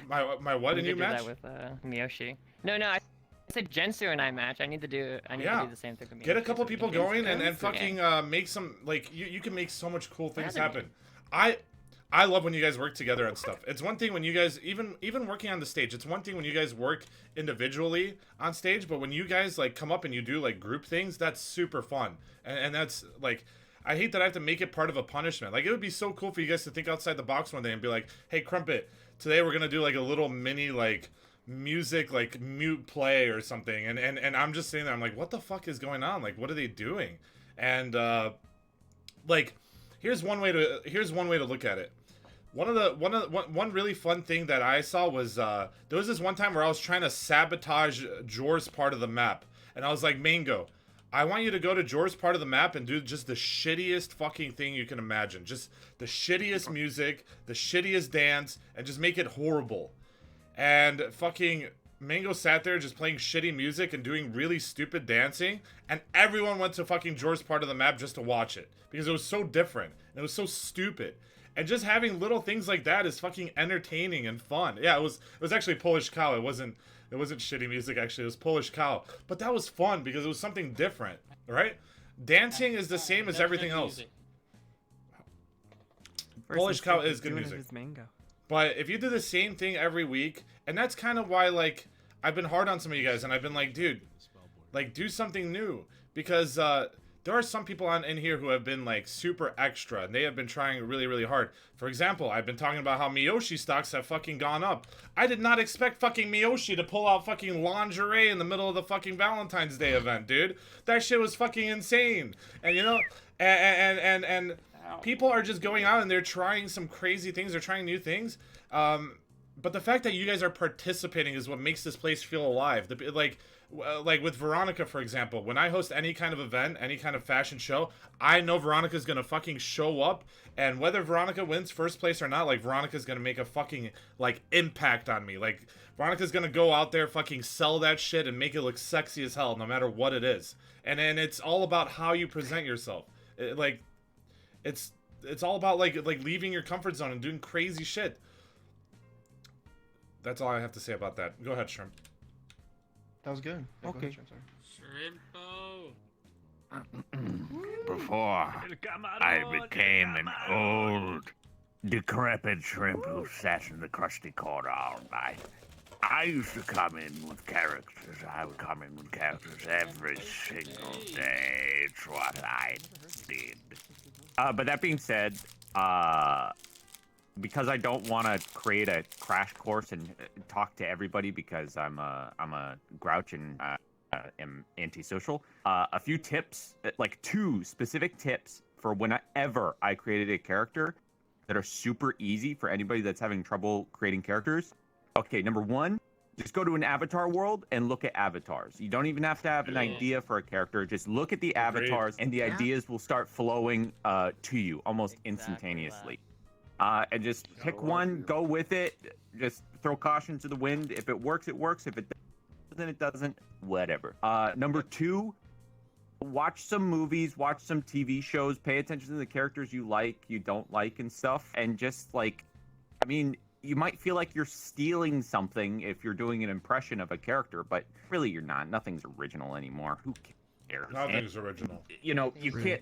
My what and you match? That with Miyoshi. No, I said Gensu and I match. I need to do the same thing for me. Get a couple people going and fucking make some, like, you can make so much cool things happen. I love when you guys work together and stuff. It's one thing when you guys, even working on the stage, it's one thing when you guys work individually on stage, but when you guys like come up and you do like group things, that's super fun. And that's like, I hate that I have to make it part of a punishment. Like, it would be so cool for you guys to think outside the box one day and be like, hey, Crumpet, today we're gonna do like a little mini like music like mute play or something, and I'm just sitting there, I'm like, what the fuck is going on? Like, what are they doing? And like, here's one way to look at it. One really fun thing that I saw was there was this one time where I was trying to sabotage Jor's part of the map, and I was like, Mango, I want you to go to Jor's part of the map and do just the shittiest fucking thing you can imagine. Just the shittiest music, the shittiest dance, and just make it horrible. And fucking Mango sat there just playing shitty music and doing really stupid dancing, and everyone went to fucking Jor's part of the map just to watch it because it was so different and it was so stupid. And just having little things like that is fucking entertaining and fun. Yeah, it was actually Polish Cow. It wasn't shitty music, actually. It was Polish Cow. But that was fun because it was something different, right? Dancing is the same as everything else. Polish Cow is good music. But if you do the same thing every week, and that's kind of why, like, I've been hard on some of you guys, and I've been like, dude, like, do something new. Because there are some people in here who have been, like, super extra, and they have been trying really, really hard. For example, I've been talking about how Miyoshi stocks have fucking gone up. I did not expect fucking Miyoshi to pull out fucking lingerie in the middle of the fucking Valentine's Day event, dude. That shit was fucking insane. And, you know, and people are just going out and they're trying some crazy things. They're trying new things. But the fact that you guys are participating is what makes this place feel alive. Like with Veronica, for example, when I host any kind of event, any kind of fashion show, I know Veronica's gonna fucking show up, and whether Veronica wins first place or not, like, Veronica's gonna make a fucking, like, impact on me. Like, Veronica's gonna go out there, fucking sell that shit and make it look sexy as hell, no matter what it is. And it's all about how you present yourself. It's all about, like leaving your comfort zone and doing crazy shit. That's all I have to say about that. Go ahead, Shrimp. That was good. Yeah, okay. Before I became an old, decrepit shrimp who sat in the crusty corner all night, I used to come in with characters. I would come in with characters every single day. It's what I did. But that being said, because I don't want to create a crash course and talk to everybody because I'm a grouch and am antisocial. A few tips, like 2 specific tips for whenever I created a character that are super easy for anybody that's having trouble creating characters. Okay, number 1, just go to an avatar world and look at avatars. You don't even have to have an idea for a character. Just look at the avatars and the ideas will start flowing to you almost instantaneously. And just pick one, go with it. Just throw caution to the wind. If it works, it works. If it doesn't, it doesn't. Whatever. Number 2, watch some movies, watch some TV shows, pay attention to the characters you like, you don't like, and stuff. And just, like, I mean, you might feel like you're stealing something if you're doing an impression of a character, but really you're not. Nothing's original anymore. Who cares? Nothing's original. You know, you can't.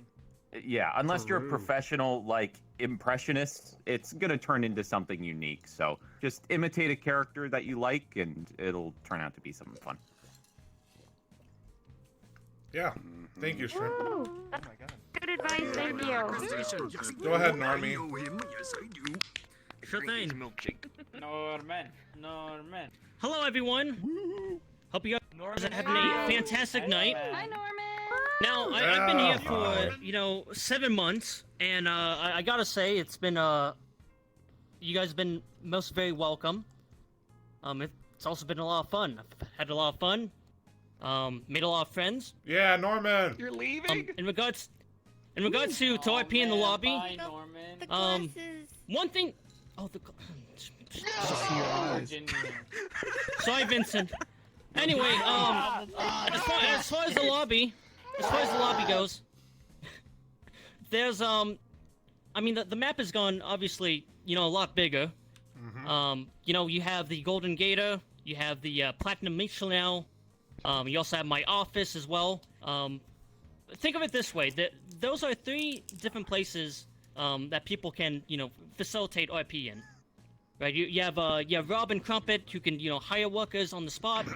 Yeah, unless you're a professional, like, impressionist, it's gonna turn into something unique. So just imitate a character that you like, and it'll turn out to be something fun. Yeah. Thank you, Shrimp. Oh my god. Good advice, thank you. Go ahead, Normie. Sure thing. Norman. Hello, everyone. Hope you guys are having a fantastic night. Hi, Norman. Now, I've been here for, 7 months, and I gotta say, it's been, you guys have been most very welcome. It's also been a lot of fun. I've had a lot of fun. Made a lot of friends. Yeah, Norman. You're leaving? In regards to RP in the lobby, one thing... Oh, Sorry, Vincent. Anyway, as far as the lobby goes, there's I mean the map has gone obviously a lot bigger. You have the Golden Gator, you have the Platinum Michelin. You also have my office as well. Think of it this way: that those are 3 different places that people can facilitate RP in. Right, you have Rob and Crumpet who can hire workers on the spot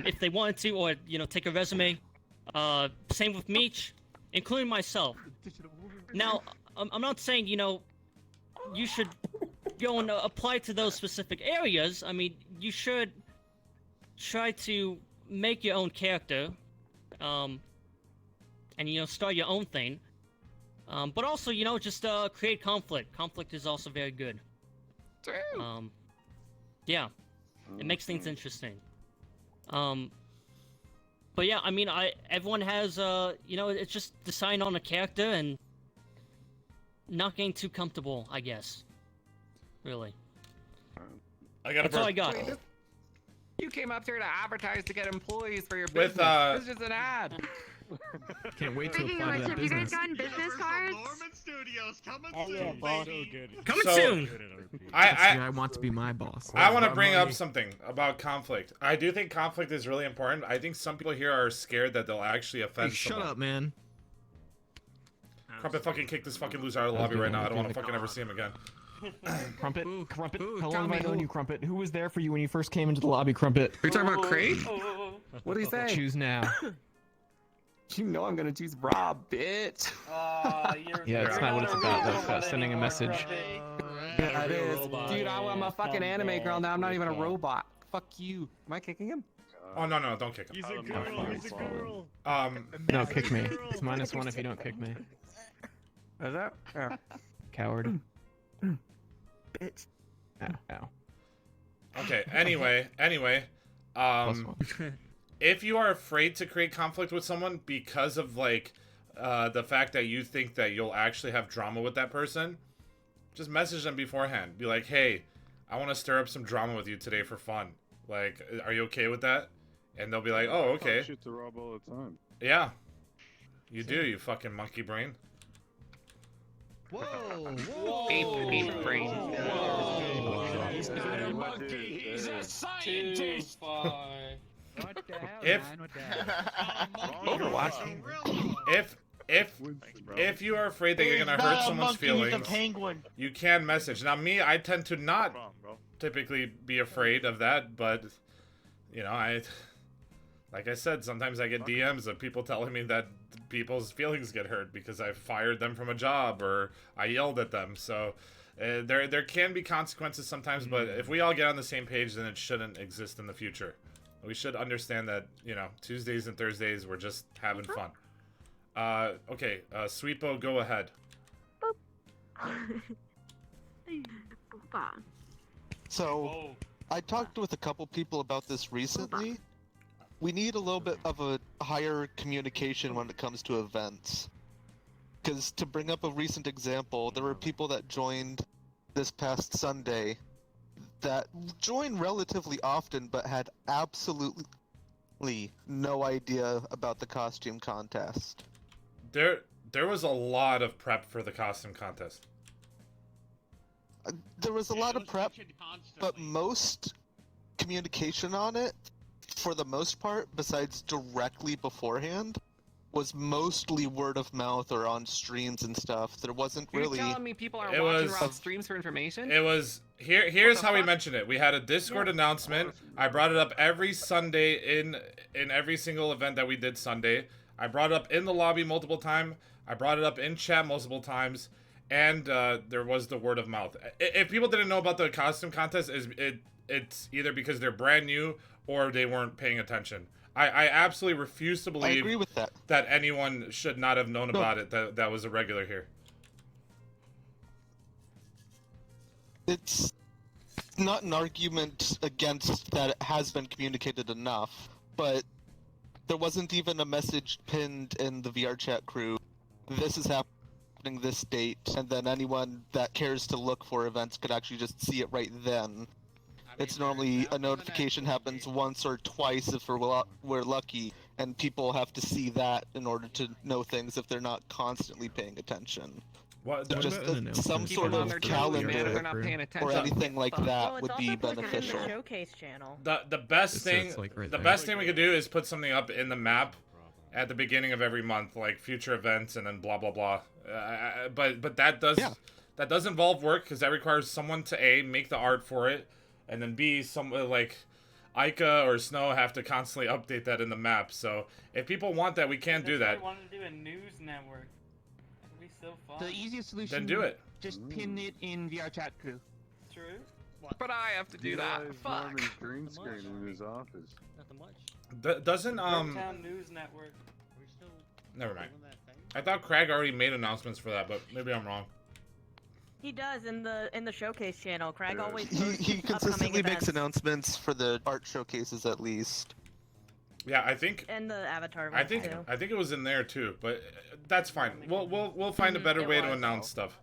if they wanted to, or take a resume. Same with Meech, including myself. Now, I'm not saying you should go and apply to those specific areas. I mean, you should try to make your own character, and start your own thing. But also just create conflict. Conflict is also very good. Yeah, it makes things interesting. But yeah, I mean, everyone has it's just deciding on a character and not getting too comfortable, I guess. Really. That's all I got. Wait, you came up here to advertise to get employees for your With, business. This is just an ad. Can't wait to Speaking apply of to which, that have you guys business. gotten business cards? Coming So, soon. I want to be my boss. I want to bring up something about conflict. I do think conflict is really important. I think some people here are scared that they'll actually offend Shut someone. up, man. Crumpet, fucking kick this fucking loser out of the lobby right now. I don't want to fucking ever see him again. Crumpet, how long have I known you, Crumpet? Who was there for you when you first came into the lobby, Crumpet? Are you talking about Craig? What did he say? Choose now. You know I'm gonna choose Rob, bitch. Yeah, it's not what it's about. That's about sending a message. Yeah, it is. Dude, I'm a fucking anime girl now. I'm not even a robot. Fuck you. Am I kicking him? Oh, no, no, don't kick him. He's a girl, he's a girl. No, kick me. It's -1 if you don't kick me. Is that? Yeah. Coward. Bitch. Ow. Okay, anyway, if you are afraid to create conflict with someone because of, like, the fact that you think that you'll actually have drama with that person, just message them beforehand. Be like, hey, I want to stir up some drama with you today for fun. Like, are you okay with that? And they'll be like, oh, okay. Talk shit to Rob all the time. Yeah. You do, you fucking monkey brain. Whoa! Ape brain. He's not a monkey, he's a scientist! What the hell, If- man? What the hell? Overwatch. If you are afraid that you're gonna hurt someone's feelings, penguin. you can message. Now, me, I tend to not typically be afraid of that, but like I said, sometimes I get DMs of people telling me that people's feelings get hurt because I fired them from a job or I yelled at them. So there can be consequences sometimes, but if we all get on the same page, then it shouldn't exist in the future. We should understand that, Tuesdays and Thursdays, we're just having fun. Okay, Sweepo, go ahead. So, I talked with a couple people about this recently. We need a little bit of a higher communication when it comes to events. Because to bring up a recent example, there were people that joined this past Sunday that joined relatively often but had absolutely no idea about the costume contest. There was a lot of prep for the costume contest. There was a lot of prep, but most communication on it, for the most part, besides directly beforehand, was mostly word of mouth or on streams and stuff. There wasn't really. You're telling me people are It watching was- Rob streams for information? It was here's how we mentioned it. We had a Discord announcement. I brought it up every Sunday in every single event that we did Sunday. I brought it up in the lobby multiple times. I brought it up in chat multiple times, and there was the word of mouth. If people didn't know about the costume contest, it's either because they're brand new or they weren't paying attention. I absolutely refuse to believe I agree with that. anyone should not have known about it that was a regular here. It's not an argument against that it has been communicated enough, but there wasn't even a message pinned in the VR chat crew. This is happening this date, and then anyone that cares to look for events could actually just see it right then. It's normally a notification happens once or twice if we're lucky, and people have to see that in order to know things if they're not constantly paying attention. What? So just some sort of calendar or anything like that would be beneficial. The showcase channel. The best thing best thing we could do is put something up in the map at the beginning of every month, like future events and then blah blah blah. But that does involve work because that requires someone to A, make the art for it, and then B, someone like Ica or Snow have to constantly update that in the map. So if people want that, we can do that. I wanted to do a news network. That'd be so fun. The easiest solution. Then do it. Just pin it in VR chat crew. True. But I have to do that. Fuck. Norman's green screen in his office. Nothing much. Doesn't Town News Network. Never mind. I thought Craig already made announcements for that, but maybe I'm wrong. He does in the showcase channel. Craig Yeah. always posts He consistently upcoming makes events. announcements for the art showcases at least. Yeah, I think. And the Avatar. I ones, think too. I think it was in there too, but that's fine. We'll find a better way to announce stuff.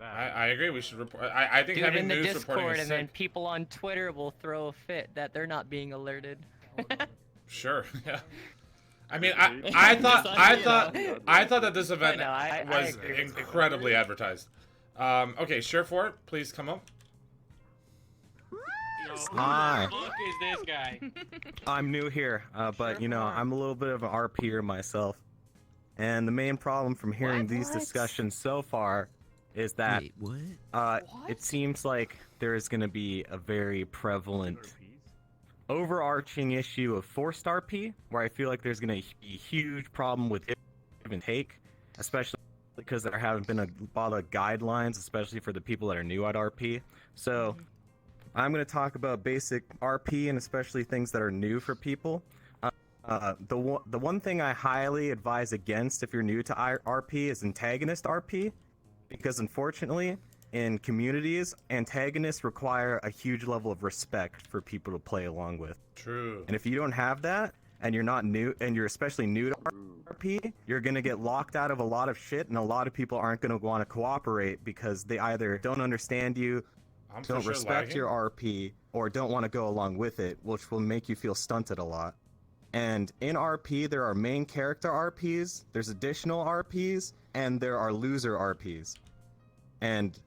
I agree. We should report. I think Do it having in the news reporting Discord, is and then sick. people on Twitter will throw a fit that they're not being alerted. Sure. Yeah. I mean, I thought that this event I was agree with you. incredibly advertised. Okay, Sure for it. Please come up. Hi. Who the fuck is this guy? I'm new here, but you know, I'm a little bit of an RPer myself. And the main problem from hearing these discussions so far is that it seems like there is going to be a very prevalent overarching issue of forced RP, where I feel like there's going to be a huge problem with give and take, especially because there haven't been a lot of guidelines, especially for the people that are new at RP. So I'm going to talk about basic RP and especially things that are new for people. The one thing I highly advise against if you're new to RP is antagonist RP, because unfortunately, in communities, antagonists require a huge level of respect for people to play along with. True. And if you don't have that, and you're not new, and you're especially new to RP, you're gonna get locked out of a lot of shit, and a lot of people aren't gonna want to cooperate because they either don't understand you, don't respect your RP, or don't want to go along with it, which will make you feel stunted a lot. And in RP, there are main character RPs, there's additional RPs, and there are loser RPs. And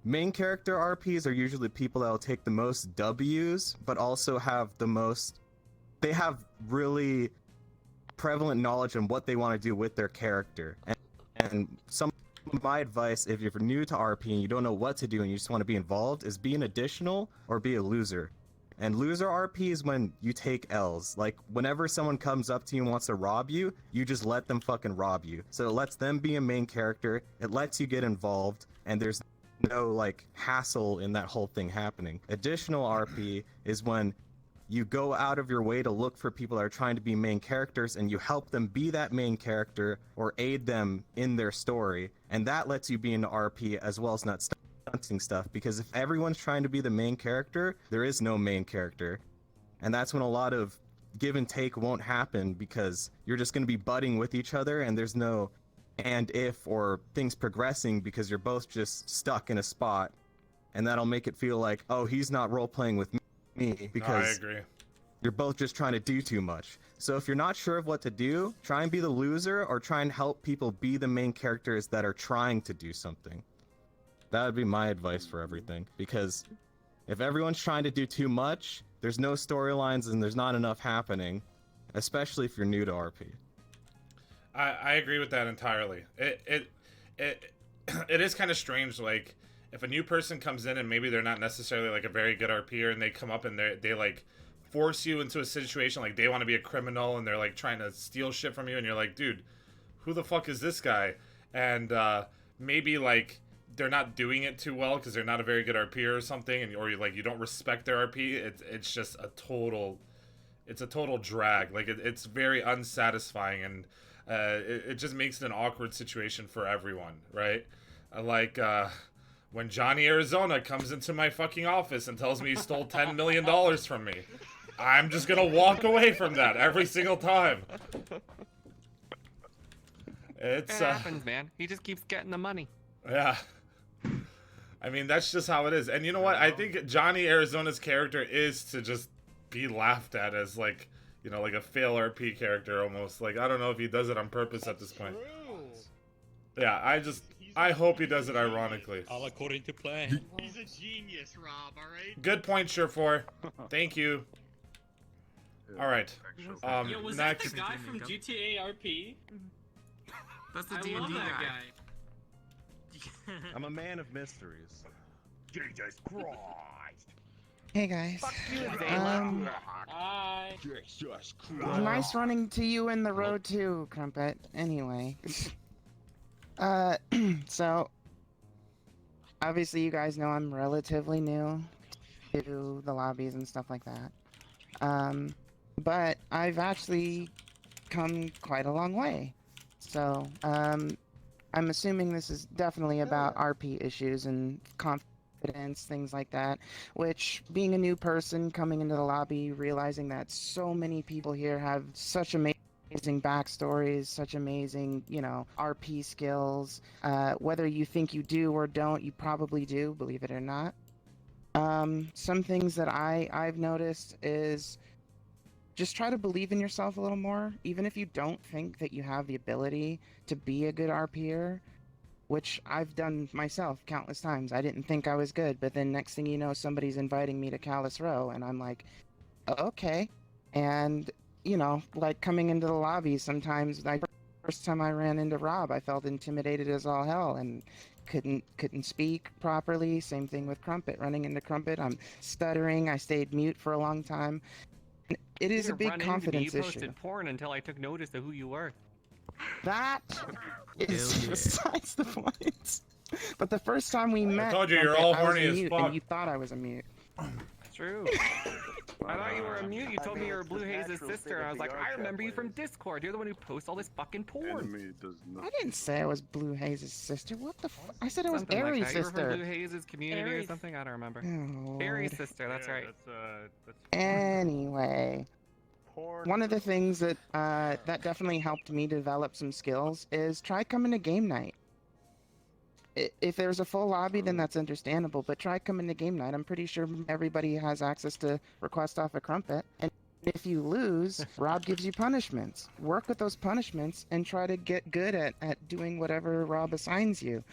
main character RPs are usually people that will take the most W's, but also have the most... They have really prevalent knowledge on what they want to do with their character. And some of my advice, if you're new to RP and you don't know what to do and you just want to be involved, is be an additional or be a loser. And loser RP is when you take L's. Like, whenever someone comes up to you and wants to rob you, you just let them fucking rob you. So it lets them be a main character, it lets you get involved, and there's no, like, hassle in that whole thing happening. Additional RP is when you go out of your way to look for people that are trying to be main characters, and you help them be that main character or aid them in their story, and that lets you be in RP as well as not stunting stuff, because if everyone's trying to be the main character, there is no main character. And that's when a lot of give and take won't happen, because you're just going to be butting with each other, and there's no and if or things progressing, because you're both just stuck in a spot, and that'll make it feel like, oh, he's not role-playing with me, because I agree. You're both just trying to do too much. So if you're not sure of what to do, try and be the loser, or try and help people be the main characters that are trying to do something. That would be my advice for everything, because If everyone's trying to do too much, there's no storylines and there's not enough happening, especially if you're new to RP. I agree with that entirely. It is kind of strange, like, if a new person comes in and maybe they're not necessarily like a very good RPer and they come up and they like force you into a situation, like they want to be a criminal and they're like trying to steal shit from you, and you're like, dude, who the fuck is this guy? And maybe like they're not doing it too well because they're not a very good RPer or something, and or like you don't respect their RP. It's just a total drag. Like it's very unsatisfying, and it just makes it an awkward situation for everyone, right? When Johnny Arizona comes into my fucking office and tells me he stole $10 million from me, I'm just gonna walk away from that every single time. It happens, man. He just keeps getting the money. Yeah. I mean, that's just how it is. And you know what? I think Johnny Arizona's character is to just be laughed at as, like, you know, like a fail RP character almost. Like, I don't know if he does it on purpose at this point. Yeah, I hope he does it ironically. All according to plan. He's a genius, Rob, alright? Good point, Sure4. Thank you. Alright. Yo, was next. that the guy from GTA RP? That's the I D&D love that guy. I'm a man of mysteries. Jesus Christ. Hey guys. Hi. Nice running to you in the road too, Crumpet. Anyway. So obviously you guys know I'm relatively new to the lobbies and stuff like that. But I've actually come quite a long way. So, I'm assuming this is definitely about RP issues and confidence, things like that, which, being a new person coming into the lobby, realizing that so many people here have such amazing backstories, such amazing, you know, RP skills, whether you think you do or don't, you probably do, believe it or not. Some things that I've noticed is just try to believe in yourself a little more, even if you don't think that you have the ability to be a good RPer, which I've done myself countless times. I didn't think I was good, but then next thing you know, somebody's inviting me to Callus Row, and I'm like, okay. And, you know, like coming into the lobby, sometimes, like, first time I ran into Rob, I felt intimidated as all hell, and couldn't speak properly. Same thing with Crumpet. Running into Crumpet, I'm stuttering. I stayed mute for a long time. It is a big confidence you issue. posted porn until I took notice of who you were. That is besides the point. But the first time we met, I told you you're all I was horny a as mute, fuck. and you thought I was a mute. True. I thought you were a mute. You told me you were Blue Haze's sister, and I was like, I remember you from Discord. You're the one who posts all this fucking porn. I didn't say I was Blue Haze's sister. What the f? I said I was Something like Aries' that. You were from sister. Blue Haze's community or something? I don't remember. Oh, Aries' Lord. sister, that's right. Anyway, one of the things that that definitely helped me develop some skills is try coming to game night. If there's a full lobby, then that's understandable, but try coming to game night. I'm pretty sure everybody has access to request off a Crumpet. And if you lose, Rob gives you punishments. Work with those punishments and try to get good at doing whatever Rob assigns you.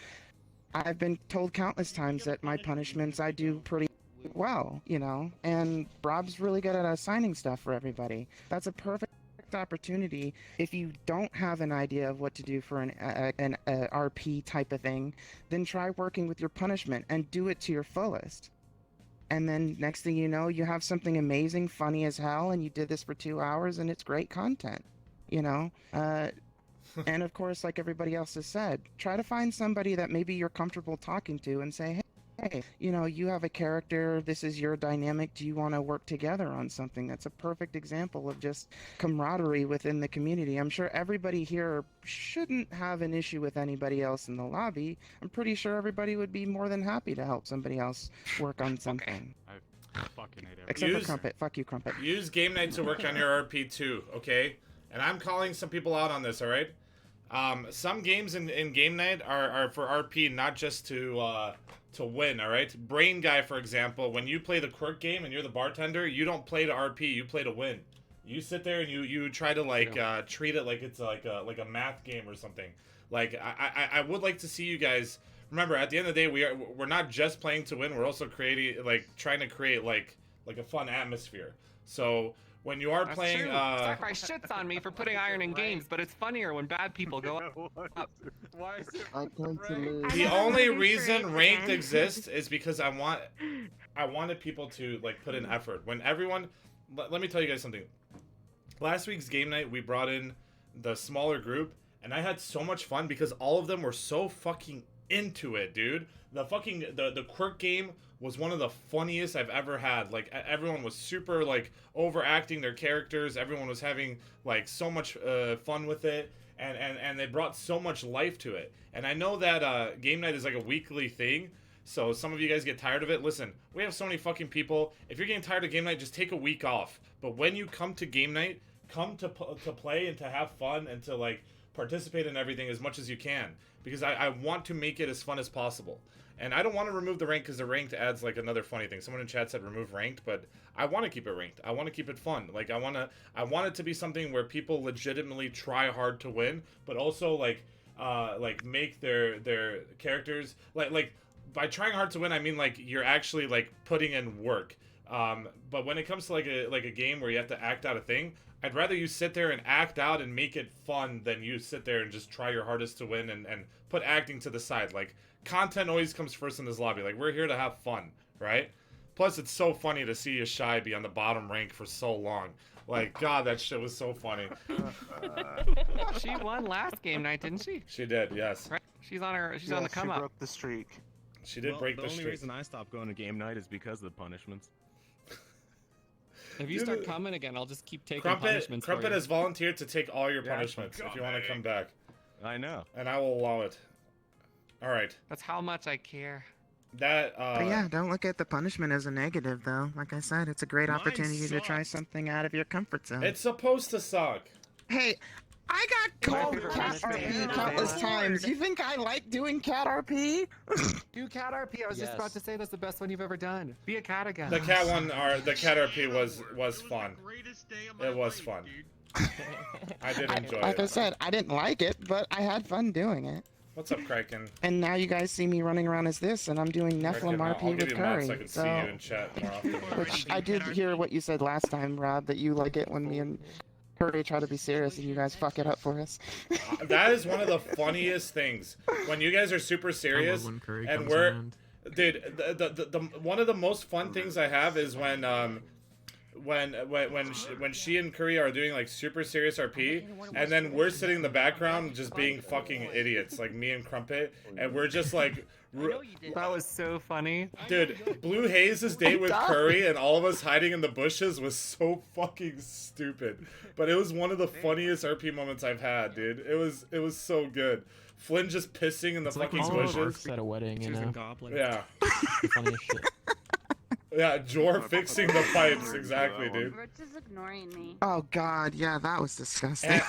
I've been told countless times that my punishments I do pretty well, you know, and Rob's really good at assigning stuff for everybody. That's a perfect opportunity. If you don't have an idea of what to do for an RP type of thing, then try working with your punishment and do it to your fullest. And then next thing you know, you have something amazing, funny as hell, and you did this for 2 hours and it's great content, you know? And of course, like everybody else has said, try to find somebody that maybe you're comfortable talking to and say, hey, you know, you have a character, this is your dynamic, do you want to work together on something? That's a perfect example of just camaraderie within the community. I'm sure everybody here shouldn't have an issue with anybody else in the lobby. I'm pretty sure everybody would be more than happy to help somebody else work on something. I fucking hate Except for Crumpet. Fuck you, Crumpet. Use game night to work on your RP too, okay? And I'm calling some people out on this, alright? Some games in game night are for RP, not just to win, alright? Brain Guy, for example, when you play the quirk game and you're the bartender, you don't play to RP, you play to win. You sit there and you try to like treat it like it's like a math game or something. Like I would like to see you guys remember, at the end of the day, we're not just playing to win. We're also creating, like, trying to create like a fun atmosphere. So when you are That's playing, true. Sakurai shits on me for putting iron in games, but it's funnier when bad people go up. Why is it I'm going to lose. the only reason ranked exists is because I wanted people to like put in effort. When everyone, let me tell you guys something. Last week's game night, we brought in the smaller group, and I had so much fun because all of them were so fucking into it, dude. The fucking the quirk game was one of the funniest I've ever had. Like, everyone was super like overacting their characters. Everyone was having like so much fun with it, and they brought so much life to it. And I know that game night is like a weekly thing, so some of you guys get tired of it. Listen, we have so many fucking people. If you're getting tired of game night, just take a week off. But when you come to game night, come to play and to have fun and to like participate in everything as much as you can, because I want to make it as fun as possible. And I don't want to remove the rank because the ranked adds like another funny thing. Someone in chat said remove ranked, but I want to keep it ranked. I want to keep it fun. Like, I want it to be something where people legitimately try hard to win, but also like make their characters like by trying hard to win, I mean like you're actually like putting in work. But when it comes to like a game where you have to act out a thing, I'd rather you sit there and act out and make it fun than you sit there and just try your hardest to win and put acting to the side. Like, content always comes first in this lobby. Like, we're here to have fun, right? Plus, it's so funny to see Yashai be on the bottom rank for so long. Like, God, that shit was so funny. She won last game night, didn't she? She did, yes. Right? She's on the come up. She broke the streak. She did break the The only streak. reason I stopped going to game night is because of the punishments. If you start coming again, I'll just keep taking Crumpet punishments for you. has volunteered to take all your punishments if you want to come back. I know. And I will allow it. Alright. That's how much I care. That, But yeah, don't look at the punishment as a negative, though. Like I said, it's a great Mine opportunity to try sucks. something out of your comfort zone. It's supposed to suck. Hey, I got called cat RP countless times. You think I like doing cat RP? Do cat RP. I was just about to say that's the best one you've ever done. Be a cat again. The cat one, the cat RP was fun. It was fun. I did enjoy Like I it. said, I didn't like it, but I had fun doing it. What's up, Kraken? And now you guys see me running around as this, and I'm doing Nephilim Kraken, I'll RP give with you mods Curry. so I can see you in chat more often. Which I did hear what you said last time, Rob, that you like it when me and Curry try to be serious and you guys fuck it up for us. That is one of the funniest things. When you guys are super serious, when Curry and comes we're... around. Dude, the one of the most fun things I have is when she and Curry are doing like super serious RP, and then we're sitting in the background just being fucking idiots, like me and Crumpet, and we're just like. That was so funny. Dude, Blue Haze's date with Curry and all of us hiding in the bushes was so fucking stupid. But it was one of the funniest RP moments I've had, dude. It was so good. Flynn just pissing in the It's like fucking all of bushes. us at a wedding, you know? Yeah. The funniest shit. Yeah, Jor fixing the pipes, exactly, dude. Rich is ignoring me. Oh god, yeah, that was disgusting.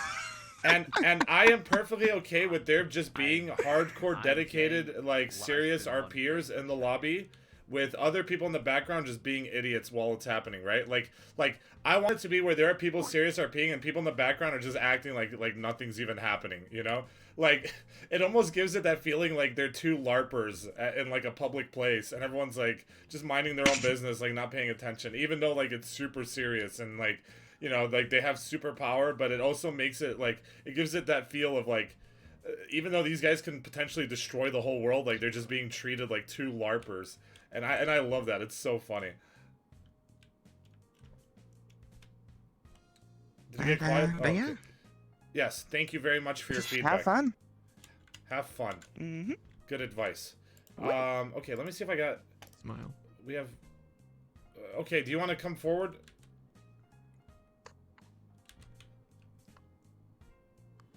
And I am perfectly okay with there just being hardcore dedicated, like, serious RPers in the lobby, with other people in the background just being idiots while it's happening, right? Like I want it to be where there are people serious RPing and people in the background are just acting like nothing's even happening, you know? Like, it almost gives it that feeling like they're two LARPers in like a public place and everyone's like just minding their own business, like not paying attention, even though like it's super serious and like, you know, like they have superpower, but it also makes it like, it gives it that feel of like, even though these guys can potentially destroy the whole world, like they're just being treated like two LARPers. And I love that. It's so funny. Did you get quiet? Oh, but yeah. okay. Yes, thank you very much for your Just feedback. have fun. Have fun. Mm-hmm. Good advice. Okay, let me see if I got... Smile. We have... okay, do you want to come forward?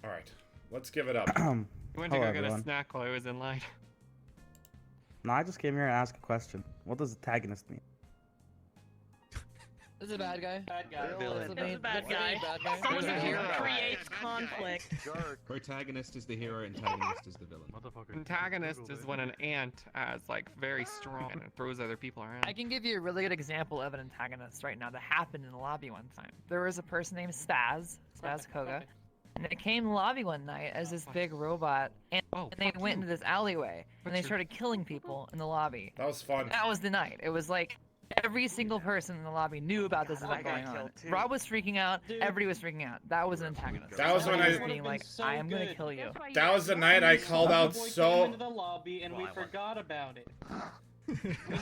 Alright, let's give it up. You went to Hello, go get a everyone. snack while I was in line. No, I just came here to ask a question. What does antagonist mean? This is a bad guy. Bad guy. Villain. This is a bad guy. There's a hero. Creates conflict. Protagonist is the hero, antagonist is the villain. Antagonist is when an ant is like very strong and throws other people around. I can give you a really good example of an antagonist right now that happened in the lobby one time. There was a person named Spaz Koga, and they came in the lobby one night as this big robot, and they went into this alleyway, and they started killing people in the lobby. That was fun. That was the night. It was like every single person in the lobby knew about this event going on. Rob was freaking out. Everybody was freaking out. That was an antagonist. That was when Somebody I- was being like, I am gonna kill you. That was the night I called out Boy came so. into the lobby and we forgot about it. We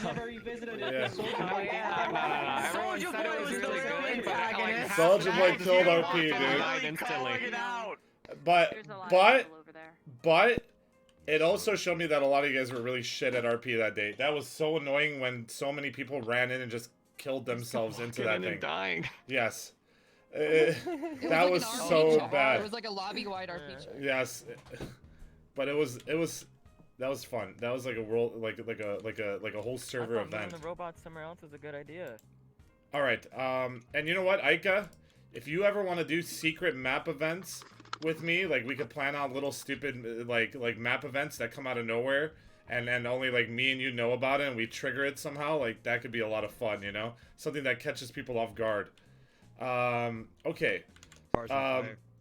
never revisited it. Yeah. Soldier Boy Everyone said it was really good, but like Soldier Boy killed RP, died dude. instantly. But it also showed me that a lot of you guys were really shit at RP that day. That was so annoying when so many people ran in and just killed themselves into that thing. Dying. Yes. It That was like an so RPG. bad. It was like a lobby-wide RPG. Yes, but it was that was fun. That was like a world like a whole server event. The robot somewhere else is a good idea. All right, and you know what, Aika, if you ever want to do secret map events with me, like we could plan out little stupid like map events that come out of nowhere, and only like me and you know about it, and we trigger it somehow. Like that could be a lot of fun, you know, something that catches people off guard. Okay.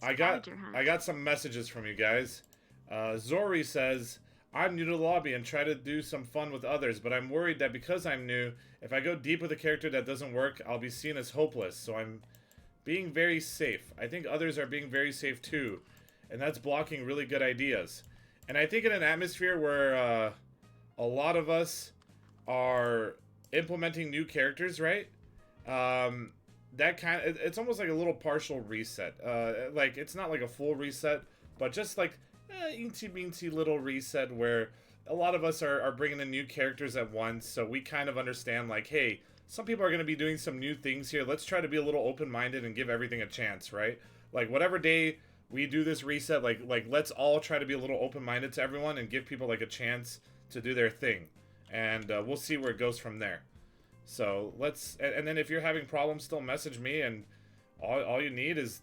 I got some messages from you guys. Zori says, I'm new to the lobby and try to do some fun with others, but I'm worried that because I'm new, if I go deep with a character that doesn't work, I'll be seen as hopeless, so I'm being very safe. I think others are being very safe too, and that's blocking really good ideas. And I think in an atmosphere where a lot of us are implementing new characters, right? That it's almost like a little partial reset. Like it's not like a full reset, but just like eensy beensy little reset where a lot of us are bringing in new characters at once, so we kind of understand like, hey, some people are going to be doing some new things here. Let's try to be a little open-minded and give everything a chance, right? Like whatever day we do this reset, like let's all try to be a little open-minded to everyone and give people like a chance to do their thing, and we'll see where it goes from there. So let's, and then if you're having problems, still message me, and all you need is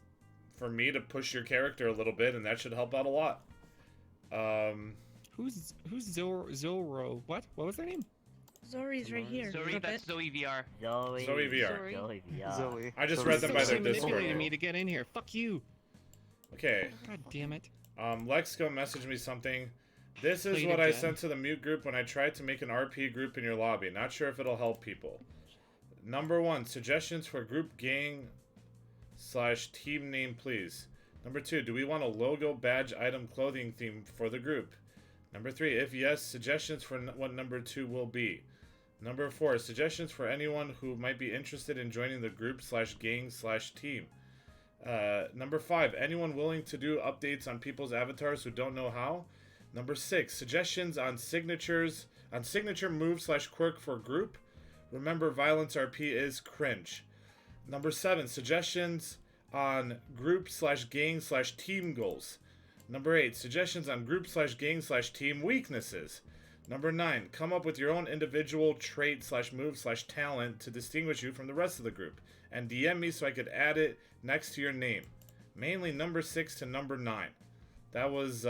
for me to push your character a little bit, and that should help out a lot. Who's Zoro? What was their name? Zori's right here. Zoe, that's Zoe VR. Zoe VR. Zoe VR. Zoe. I just read them by their Discord. Manipulated me to get in here. Fuck you. Okay. God damn it. Lexco messaged me something. This is Played what I again. sent to the mute group when I tried to make an RP group in your lobby. Not sure if it'll help people. Number 1, suggestions for group gang / team name, please. Number 2, do we want a logo, badge, item, clothing theme for the group? Number 3, if yes, suggestions for what number 2 will be. Number 4, suggestions for anyone who might be interested in joining the group / gang / team. Number 5, anyone willing to do updates on people's avatars who don't know how? Number 6, suggestions on signature move / quirk for group. Remember, violence RP is cringe. Number 7, suggestions on group / gang / team goals. Number 8, suggestions on group / gang / team weaknesses. Number 9, come up with your own individual trait / move / talent to distinguish you from the rest of the group, and DM me so I could add it next to your name. Mainly number 6 to number 9. That was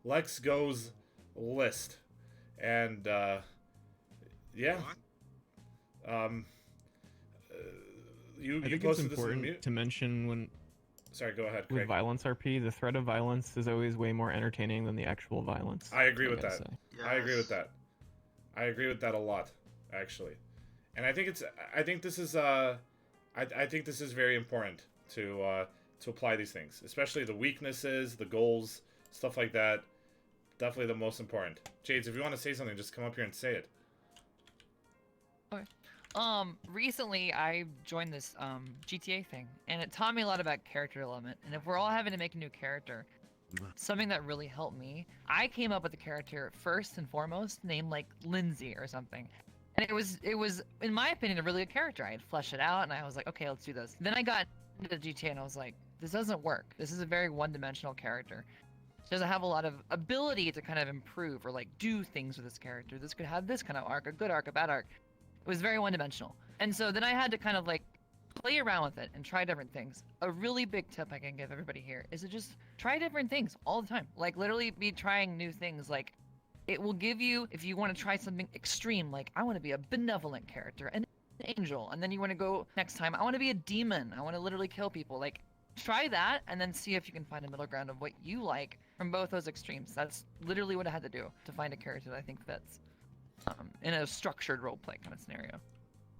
Lex Go's list. And yeah. You I think it's posted this in the important mute? to mention when. Sorry, go ahead, With Craig. violence RP, the threat of violence is always way more entertaining than the actual violence. I agree I with gotta that. say. I agree with that. I agree with that a lot, actually. And I think this is very important to apply these things, especially the weaknesses, the goals, stuff like that. Definitely the most important. Jades, if you want to say something, just come up here and say it. Okay. Recently I joined this GTA thing, and it taught me a lot about character development. And if we're all having to make a new character, something that really helped me, I came up with a character first and foremost named like Lindsay or something. And it was in my opinion a really good character. I had fleshed it out and I was like, okay, let's do this. Then I got into GTA and I was like, this doesn't work. This is a very one-dimensional character. She doesn't have a lot of ability to kind of improve or like do things with this character. This could have this kind of arc, a good arc, a bad arc. It was very one-dimensional. And so then I had to kind of like play around with it and try different things. A really big tip I can give everybody here is to just try different things all the time. Like literally be trying new things. Like it will give you, if you want to try something extreme, like I want to be a benevolent character, an angel, and then you want to go next time, I want to be a demon. I want to literally kill people. Like Try that, and then see if you can find a middle ground of what you like from both those extremes. That's literally what I had to do to find a character that I think fits in a structured roleplay kind of scenario.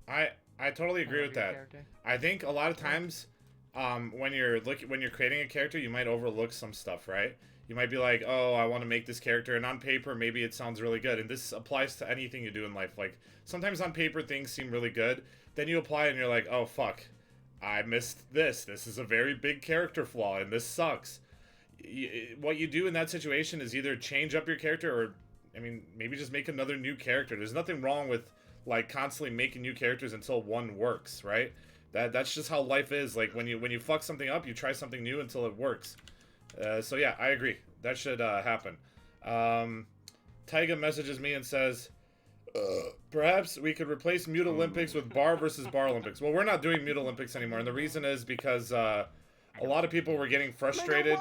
I totally agree with that. I think a lot of times, when you're creating a character, you might overlook some stuff, right? You might be like, oh, I want to make this character, and on paper, maybe it sounds really good. And this applies to anything you do in life. Like, sometimes on paper, things seem really good. Then you apply it, and you're like, oh, fuck. I missed this. This is a very big character flaw, and this sucks. What you do in that situation is either change up your character, or, I mean, maybe just make another new character. There's nothing wrong with, like, constantly making new characters until one works, right? That's just how life is. Like, when you fuck something up, you try something new until it works. So yeah, I agree. That should happen. Taiga messages me and says, perhaps we could replace Mute Olympics with Bar versus Bar Olympics. Well, we're not doing Mute Olympics anymore, and the reason is because a lot of people were getting frustrated.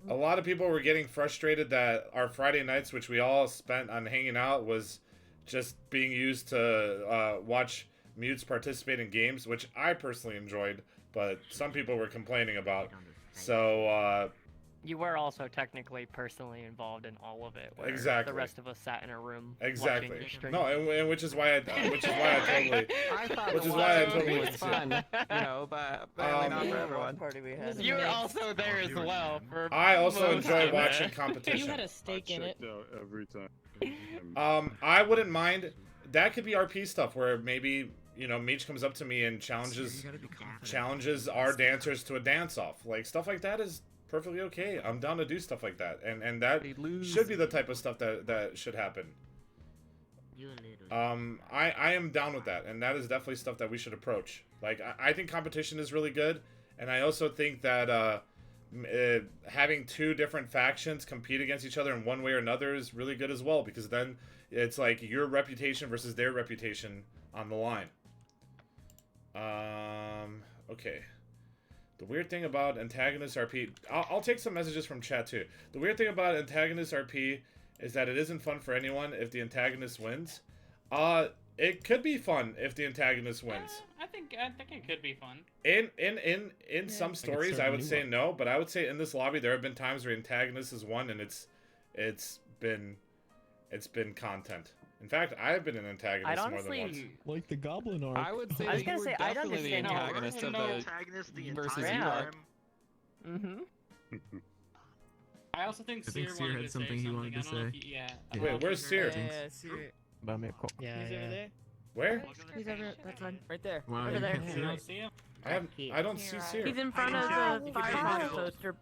A lot of people were getting frustrated that our Friday nights, which we all spent on hanging out, was just being used to watch mutes participate in games, which I personally enjoyed, but some people were complaining about. So, you were also technically personally involved in all of it. Where exactly. The rest of us sat in a room. Exactly. Watching your stream. No, and which is why I totally. I thought which the is why I watching totally was fun, you know, but not for everyone. Party we had. You were also there as well. For I also most enjoy of watching it. competition. You had a stake in it. Out every time. I wouldn't mind. That could be RP stuff where maybe, you know, Meech comes up to me and challenges our dancers to a dance-off. Like, stuff like that is perfectly okay. I'm down to do stuff like that. And that should be the type of stuff that should happen. I am down with that, and that is definitely stuff that we should approach. Like, I think competition is really good, and I also think that having two different factions compete against each other in one way or another is really good as well, because then it's like your reputation versus their reputation on the line. Okay. The weird thing about antagonist RP... I'll take some messages from chat, too. The weird thing about antagonist RP is that it isn't fun for anyone if the antagonist wins. It could be fun if the antagonist wins. I think it could be fun. In some stories, I would say no, but I would say in this lobby there have been times where antagonist has won, and it's been content. In fact, I've been an antagonist more than once. Like the Goblin arc. I would say I was that you gonna were say, I'd definitely the understand how antagonist of the versus you arc. I also think I think Seer Seer wanted had to something say he wanted to I don't know say. if you- yeah. Wait, where's Seer? About me, cool. Yeah, He's over there. Where? He's over. That's one. Right there. Wow, over you there. can't see him? I don't see Seer. He's in front of the Firefox poster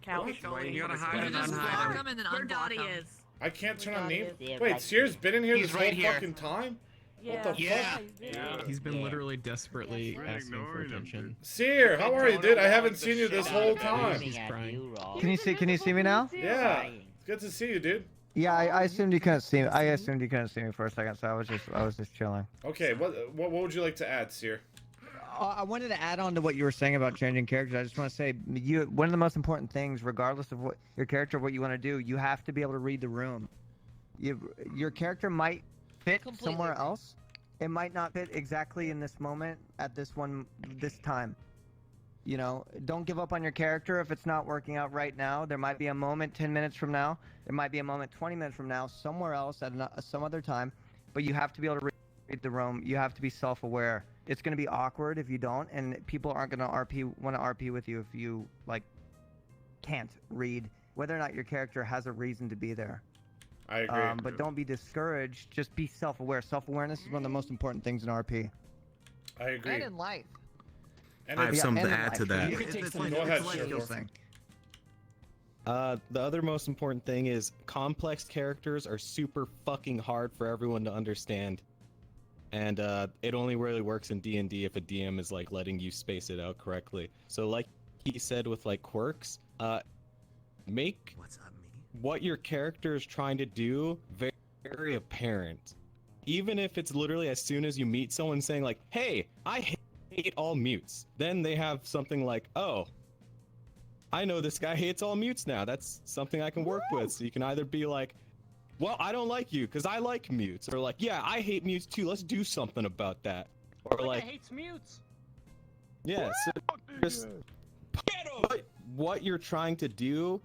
couch. You gotta hide and Just unhide block him. him and then Where unblock Dottie him. is. I can't turn on name. Yeah, Wait, Seer's been in here He's this right whole here. fucking time? Yeah. What the fuck? He's been literally desperately asking for attention. Seer, how are you, dude? I haven't seen you this whole time. He's crying. Can you see me now? Yeah. It's good to see you, dude. Yeah, I assumed you couldn't see me. I assumed you couldn't see me for a second, so I was just chilling. Okay, what would you like to add, Seer? I wanted to add on to what you were saying about changing characters. I just want to say, one of the most important things, regardless of what your character, what you want to do, you have to be able to read the room. Your character might fit somewhere else. It might not fit exactly in this moment at this time. You know, don't give up on your character if it's not working out right now. There might be a moment 10 minutes from now. There might be a moment 20 minutes from now, somewhere else at some other time. But you have to be able to read the room. You have to be self-aware. It's going to be awkward if you don't, and people aren't going to want to RP with you if you can't read whether or not your character has a reason to be there. I agree. But don't be discouraged. Just be self-aware. Self-awareness is one of the most important things in RP. I agree. And in life. And I have it's- something to add to that. You can take some. Go ahead, Seer. The other most important thing is complex characters are super fucking hard for everyone to understand. And it only really works in D&D if a DM is like letting you space it out correctly. So like he said with like quirks, make what your character is trying to do very, very apparent. Even if it's literally as soon as you meet someone saying like, hey, I hate all mutes. Then they have something like, oh, I know this guy hates all mutes now. That's something I can work with. So you can either be like, well, I don't like you because I like mutes. Or like, yeah, I hate mutes too. Let's do something about that. Or like, hates mutes. yeah, so just what you're trying to do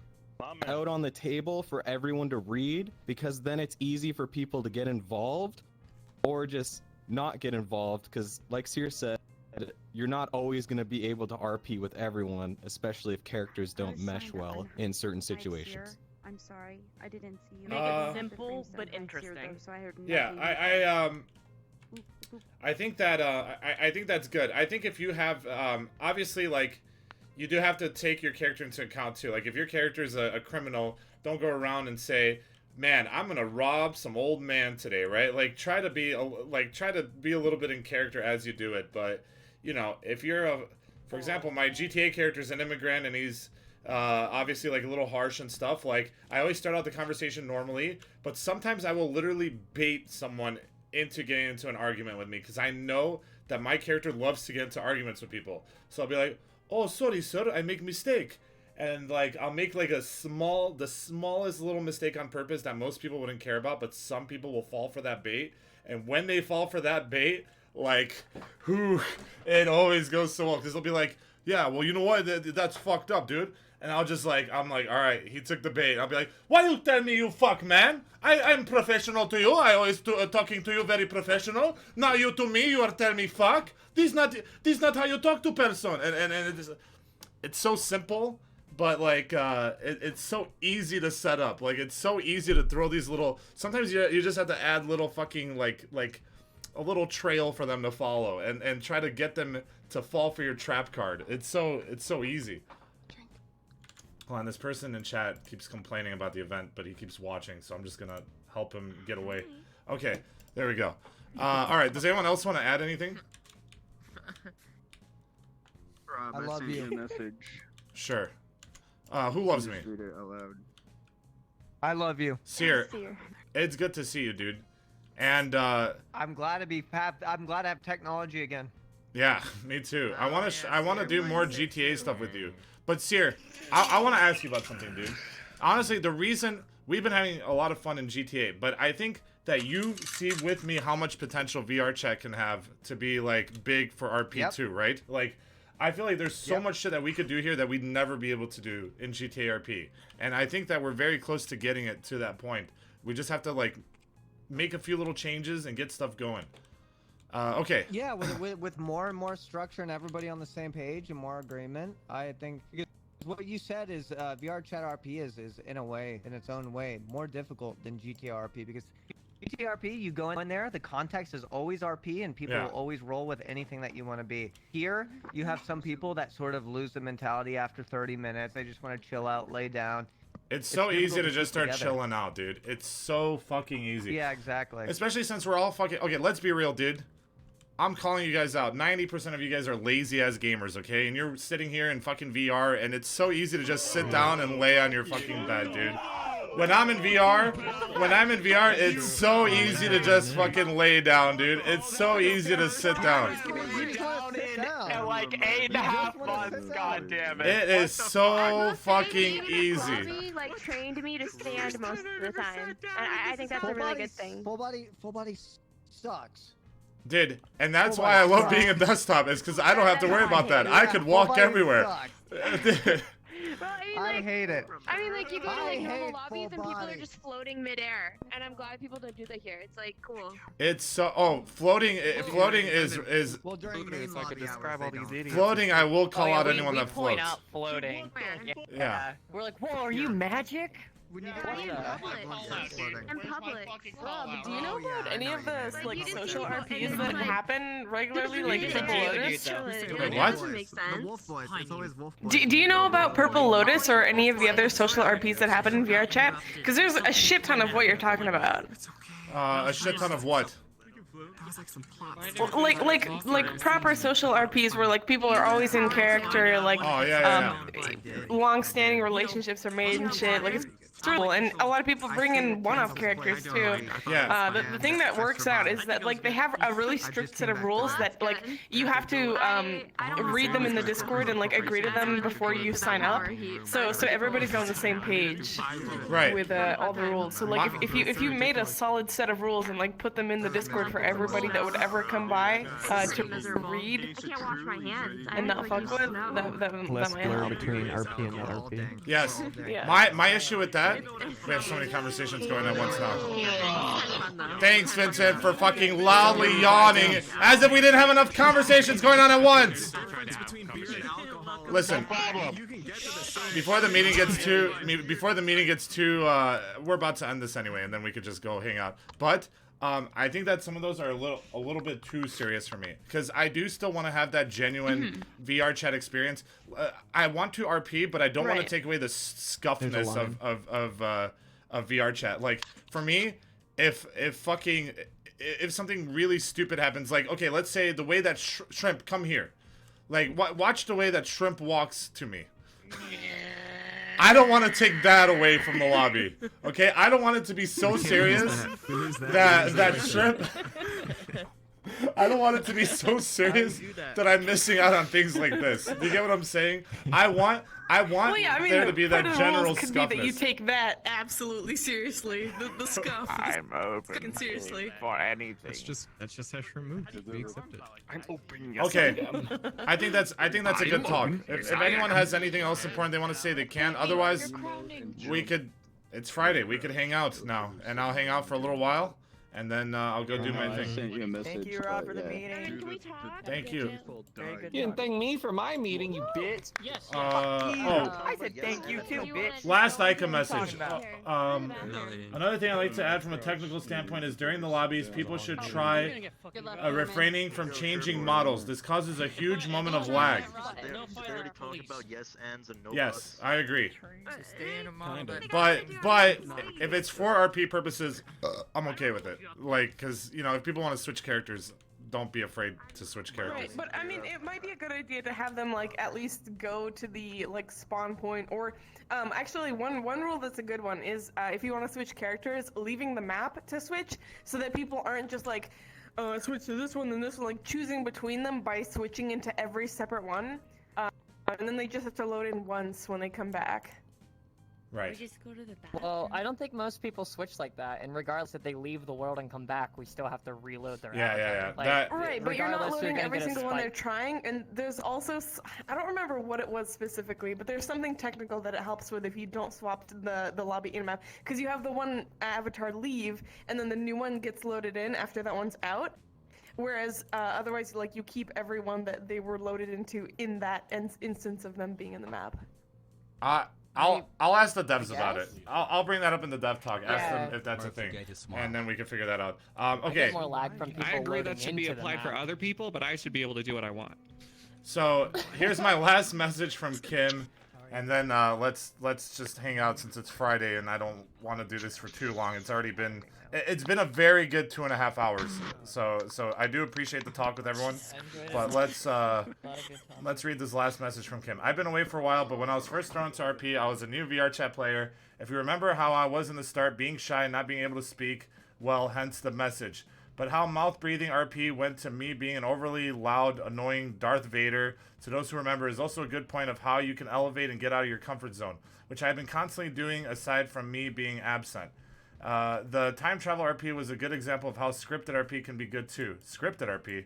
out on the table for everyone to read, because then it's easy for people to get involved or just not get involved, because like Seer said, you're not always going to be able to RP with everyone, especially if characters don't mesh well in certain situations. I'm sorry, I didn't see you. Make it simple but interesting. So I heard Yeah, I think that I think that's good. I think if you have obviously, like, you do have to take your character into account too. Like, if your character is a criminal, don't go around and say, "Man, I'm gonna rob some old man today," right? Like, try to be a little bit in character as you do it. But you know, if you're for example, my GTA character is an immigrant and he's obviously like a little harsh and stuff. Like, I always start out the conversation normally, but sometimes I will literally bait someone into getting into an argument with me, because I know that my character loves to get into arguments with people. So I'll be like, "Oh, sorry, sir, I make mistake," and like I'll make like the smallest little mistake on purpose that most people wouldn't care about, but some people will fall for that bait. And when they fall for that bait, like, it always goes so well, because they'll be like, "Yeah, well, you know what? That's fucked up, dude." And I'm like, all right, he took the bait. I'll be like, "Why you tell me you fuck, man? I'm professional to you. I always talking to you very professional. Now you to me, you are telling me fuck. This not how you talk to person." And it's so simple, but like it's so easy to set up. Like, it's so easy to throw these little. Sometimes you just have to add little fucking like a little trail for them to follow and try to get them to fall for your trap card. It's so easy. Hold on, this person in chat keeps complaining about the event, but he keeps watching, so I'm just gonna help him get away. Okay, there we go. Alright, does anyone else want to add anything? I love you. Message. Sure. Who loves me? Read it out loud. I love you. Seer, it's good to see you, dude. And I'm glad to have technology again. Yeah, me too. I want to do more GTA stuff with you. But Seer, I want to ask you about something, dude. Honestly, the reason we've been having a lot of fun in GTA, but I think that you see with me how much potential VR chat can have to be like big for RP2, right? Like, I feel like there's so much shit that we could do here that we'd never be able to do in GTA RP. And I think that we're very close to getting it to that point. We just have to like make a few little changes and get stuff going. Okay. Yeah, with more and more structure and everybody on the same page and more agreement, I think what you said is VR chat RP is in a way, in its own way, more difficult than GTA RP, because GTA RP, you go in there, the context is always RP, and people will always roll with anything that you want to be. Here, you have some people that sort of lose the mentality after 30 minutes. They just want to chill out, lay down. It's so easy to just start chilling out, dude. It's so fucking easy. Yeah, exactly. Especially since we're all fucking... Okay, let's be real, dude. I'm calling you guys out. 90% of you guys are lazy-ass gamers, okay? And you're sitting here in fucking VR, and it's so easy to just sit down and lay on your fucking bed, dude. When I'm in VR, it's so easy to just fucking lay down, dude. It's so easy to sit down. In like 8.5 months, goddammit. It is so fucking easy. Bobby, like, trained me to stand most of the time, and I think that's a really good thing. Full body sucks. Dude, and that's why I love being a desktop, is because I don't have to worry about that. I could walk everywhere. Well, I hate it. I mean, like, you go to like normal lobbies and people are just floating midair, and I'm glad people don't do that here. It's like cool. It's so floating is Well, during main so I could describe all these idiots. Floating. I will call out anyone that floats. Point out floating. Yeah. We're like, whoa, are you magic? In public. Rob, do you know about any of the like social RPs that happen regularly, like Purple Lotus? What? Do you know about Purple Lotus or any of the other social RPs that happen in VR chat? Because there's a shit ton of what you're talking about. A shit ton of what? Well, like proper social RPs where like people are always in character, like long-standing relationships are made and shit. Like true, and a lot of people bring in one-off characters too. Yeah. The thing that works out is that like they have a really strict set of rules that like you have to read them in the Discord and like agree to them before you sign up. So everybody's on the same page. Right. With all the rules. So like if you made a solid set of rules and like put them in the Discord for everybody that would ever come by to read and not fuck with, that Less might blur help. between RP and not RP. Yes. Yeah. My issue with that, we have so many conversations going on once now. Thanks, Vincent, for fucking loudly yawning, as if we didn't have enough conversations going on at once. Listen, before the meeting gets too, we're about to end this anyway, and then we could just go hang out. But I think that some of those are a little bit too serious for me, because I do still want to have that genuine VR chat experience. I want to RP, but I don't want to take away the scuffness of VR chat. Like for me, if something really stupid happens, like okay, let's say the way that Shrimp come here, like watch the way that Shrimp walks to me. I don't want to take that away from the lobby. Okay, I don't want it to be so serious that Shrimp. I don't want it to be so serious that I'm missing out on things like this. Do you get what I'm saying? I want there to be that general could be that you scuffness. take that absolutely seriously. The scuff. I'm open seriously. for anything. That's just how Shrimp moves. We accept it. I'm open. Okay, I think that's a good talk. If anyone has anything else important they want to say, they can. Otherwise, we could. It's Friday. We could hang out now, and I'll hang out for a little while, and then I'll go do my thing. sent you a message. Thank you, Rob, for the meeting. Thank you. You didn't thank me for my meeting, you bitch. Yes. I said thank you too, bitch. Last Ica message. Another thing I like to add from a technical standpoint is during the lobbies, people should try refraining from changing models. This causes a huge moment of lag. Yes, I agree. But if it's for RP purposes, I'm okay with it. Like, because you know, if people want to switch characters, don't be afraid to switch characters. Right, but I mean, it might be a good idea to have them like at least go to the like spawn point, or actually one rule that's a good one is if you want to switch characters, leaving the map to switch, so that people aren't just like switch to this one and this one, like choosing between them by switching into every separate one, and then they just have to load in once when they come back. Right. Just go to the bathroom. Well, I don't think most people switch like that, and regardless if they leave the world and come back, we still have to reload their avatar. Like, Right, but you're not regardless, loading gonna every get a single one they're spike. trying, and there's also, I don't remember what it was specifically, but there's something technical that it helps with if you don't swap the lobby in-map, because you have the one avatar leave, and then the new one gets loaded in after that one's out, whereas otherwise, like, you keep everyone that they were loaded into in that instance of them being in the map. I'll ask the devs about it. I'll bring that up in the dev talk. Ask them if that's a thing, and then we can figure that out. Okay. I agree that should be applied for other people, but I should be able to do what I want. So here's my last message from Kim, and then let's just hang out since it's Friday and I don't want to do this for too long. It's been a very good 2.5 hours. So I do appreciate the talk with everyone, but let's read this last message from Kim. I've been away for a while, but when I was first thrown to RP, I was a new VR chat player. If you remember how I was in the start, being shy and not being able to speak, well, hence the message. But how mouth-breathing RP went to me being an overly loud, annoying Darth Vader, to those who remember, is also a good point of how you can elevate and get out of your comfort zone, which I've been constantly doing aside from me being absent. The time travel RP was a good example of how scripted RP can be good too. Scripted RP?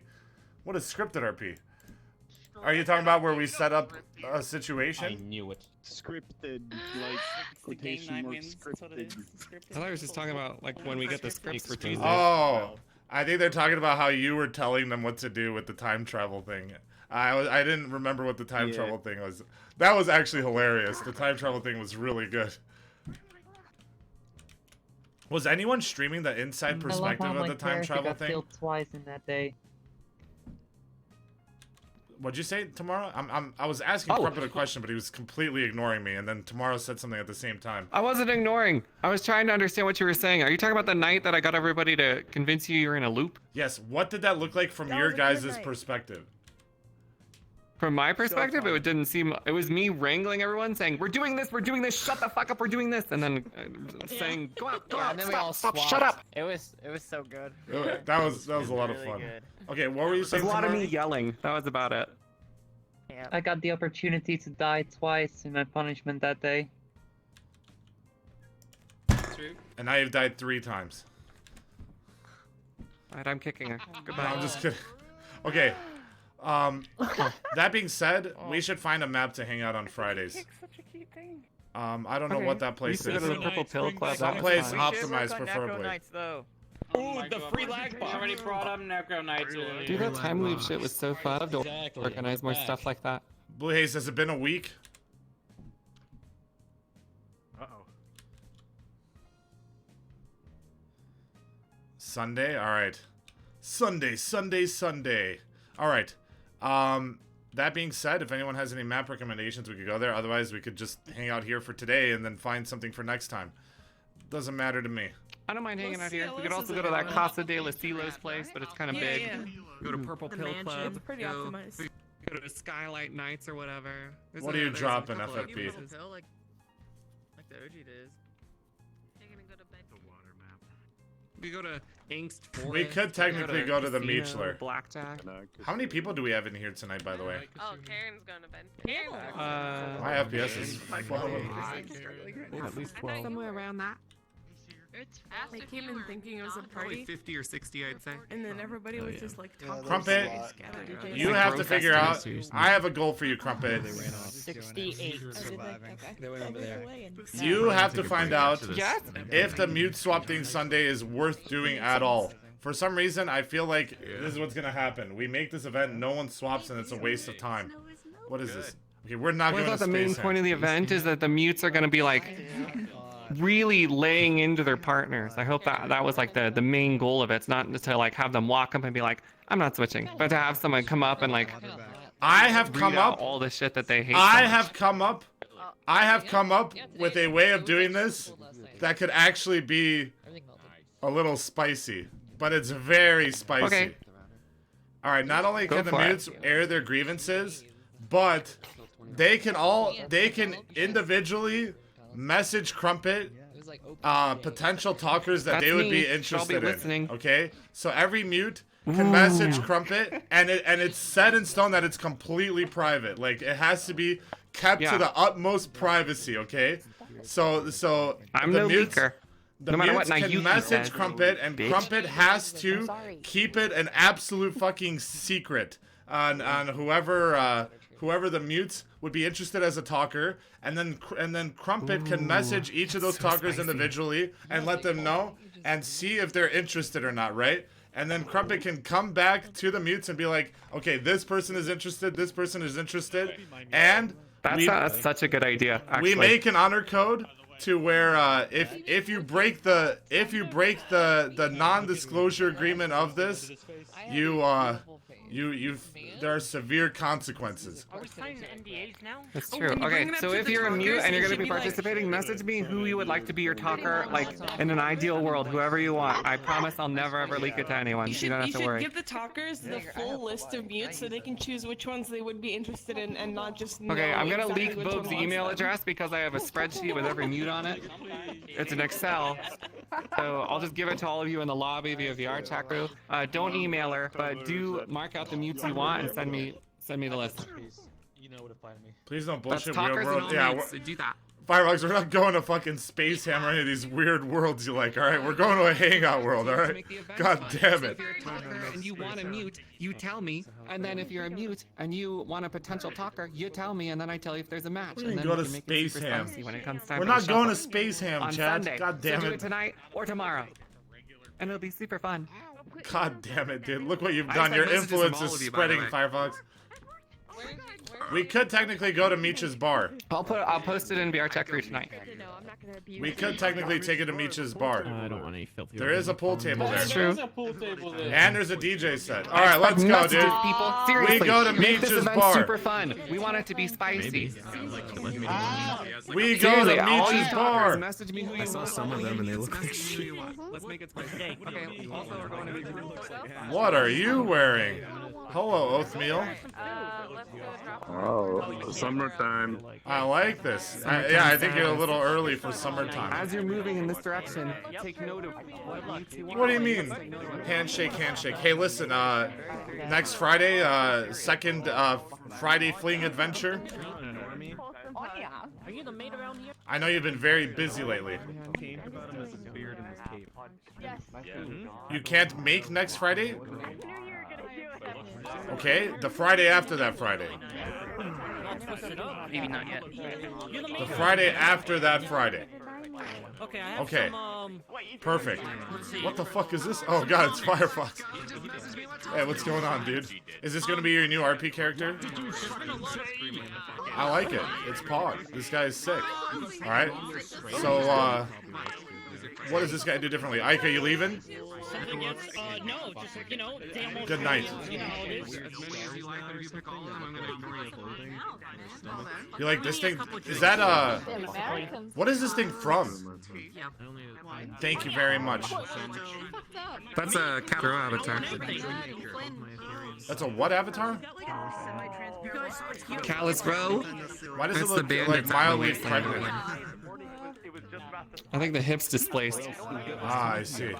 What is scripted RP? Are you talking about where we set up a situation? I knew it. Scripted, like, quotation marks, scripted. I thought I was just talking about like when we get the scripts for Tuesday. Oh, I think they're talking about how you were telling them what to do with the time travel thing. I didn't remember what the time travel thing was. That was actually hilarious. The time travel thing was really good. Was anyone streaming the inside perspective of the time travel thing? Killed twice in that day. What'd you say, Tomorrow? I was asking Crumpet a question, but he was completely ignoring me, and then Tomorrow said something at the same time. I wasn't ignoring. I was trying to understand what you were saying. Are you talking about the night that I got everybody to convince you you're in a loop? Yes. What did that look like from your guys' perspective? From my perspective, it didn't seem. It was me wrangling everyone, saying, "We're doing this. We're doing this. Shut the fuck up. We're doing this," and then saying, "Go out, go out. And then we Stop, all stop, swapped. shut up." It was so good. That was a lot of really fun. good. Okay, what were you There's saying? a lot of Tamara? me yelling. That was about it. I got the opportunity to die twice in my punishment that day. And I have died 3 times. Alright, I'm kicking her. Goodbye. No, I'm just kidding. Okay. That being said, we should find a map to hang out on Fridays. I don't know what that place We used is. to go to the Purple Pill Club. Some That place was fun. optimized preferably. Ooh, the free lag I already brought up Necro Nights earlier. Dude, that time loop shit was so fun. I have to Exactly. organize more stuff like that. Blue Haze, has it been a week? Uh-oh. Sunday? Alright. Sunday. Alright. That being said, if anyone has any map recommendations, we could go there. Otherwise, we could just hang out here for today and then find something for next time. Doesn't matter to me. I don't mind hanging out here. We could Los also is go a to good that one. Casa de los Silos place, but it's kind of big. Yeah. Go to Purple The Pill mansion. Club. It's pretty go, optimized. Go to Skylight Nights or whatever. There's What a- are you there's a dropping, couple of- FFP? Like the OG days. You're gonna go to bed. The water map. We go to Angst Forest. We could technically go to the Casino, Meechler. Blackjack. How many people do we have in here tonight, by the way? Oh, Karen's going to bed. Karen's going to bed. My FPS is At least 12. Somewhere around that. It's They came in thinking it was a Probably party, 50 or 60, I'd say. and then everybody was just like talking. Crumpet, scattered. you have to figure out. I have a goal for you, Crumpet. 68. They went over there. You have to find out Yes? if the mute swap thing Sunday is worth doing at all. For some reason, I feel like this is what's gonna happen. We make this event, no one swaps, and it's a waste of time. What is this? Okay, we're not Well, I going thought to the main Space point of the event is that the mutes are going to be like really laying into their partners. I hope that was like the main goal of it. It's not to like have them walk up and be like, I'm not switching, but to have someone come up and like I have come read out up all the shit that they hate. I so much. have come up with a way of doing this that could actually be a little spicy, but it's very spicy. Okay. All right, not only Go can the for it. mutes air their grievances, but they can individually message Crumpet potential talkers that That's they would me. be I'll be interested in. listening. Okay, so every mute can message Crumpet, and it's set in stone that it's completely private. Like it has to be kept to the utmost privacy. Okay, so I'm the no mutes, leaker. the No matter mutes what can Nayuki message says, Crumpet, and bitch. Crumpet has to keep it an absolute fucking secret on whoever the mutes would be interested as a talker, and then Crumpet can message each of those talkers individually and let them know and see if they're interested or not, right? And then Crumpet can come back to the mutes and be like, okay, this person is interested, this person is interested, and That's such a good idea. Actually. we make an honor code to where if you break the non-disclosure agreement of this, there are severe consequences. Are we signing NDAs now? That's true. Okay, so if you're a mute and you're going to be participating, message me who you would like to be your talker, like in an ideal world, whoever you want. I promise I'll never ever leak it to anyone. You don't have You to should worry. give the talkers the full list of mutes so they can choose which ones they would be interested in and not just know Okay, I'm gonna exactly leak which one Boob's wants email them. address because I have a spreadsheet with every mute on it. It's an Excel. So I'll just give it to all of you in the lobby via VR chat group. Don't email her, but do mark out the mutes you want and send me the list. You know what to find me. Please don't That's bullshit talkers weird and world. all Yeah, mutes, so do that. Firefox, we're not going to fucking Space Ham or any of these weird worlds you like, alright? We're going to a hangout world, alright? God damn it. If you're a talker and you want a mute, you tell me. And then if you're a mute and you want a potential talker, you tell me, and then I tell you if there's a match. We And can then go we to can make it Space super Ham. spicy when it comes time We're for the not going to shuffle. Space Ham, On Chad. Sunday. God damn so do it. it tonight or tomorrow. And it'll be super fun. God damn it, dude. Look what you've I done. just Your got messages from influence all is of you, by spreading, the way. Firefox. We could technically go to Meech's bar. I'll post it in VR chat group tonight. We could technically take it to Meech's bar. I don't want any filthy. There is a pool table there. That's true. There's a pool table there. And there's a DJ set. All right, let's go, Messages, dude. people. Seriously, We go to make this Meech's event bar. super fun. We want it to be spicy. We go Seriously, to all you Meech's talkers, bar. Message me who you I saw want. some of them and they look like Message me who shit. you want. Let's make it spicy. Okay, also we're going to Meech's. What are you wearing? Hello, Oathmeal. Oh, summertime. I like this. Yeah, I think you're a little early for summertime. As you're moving in this direction, take note of what meats you want. What do you mean? Handshake, handshake. Hey, listen, next Friday, second Friday fleeing adventure. Are you the maid around here? I know you've been very busy lately. You can't make next Friday? Okay, the Friday after that Friday. Maybe not yet. The Friday after that Friday. Okay, I have Okay. some, Perfect. What the fuck is this? Oh god, it's Firefox. Hey, what's going on, dude? Is this gonna be your new RP character? I like it. It's Pog. This guy is sick. Alright. So, what does this guy do differently? Ike, are you leaving? Something else? No, just, you know, they almost... Good night. You know how it is. You like this thing? Is that, what is this thing from? Thank you very much. That's a Capro avatar. That's a what avatar? Callus Row. Why does That's it look the like bandits mildly at the pregnant? I think the hip's displaced. Ah, I see.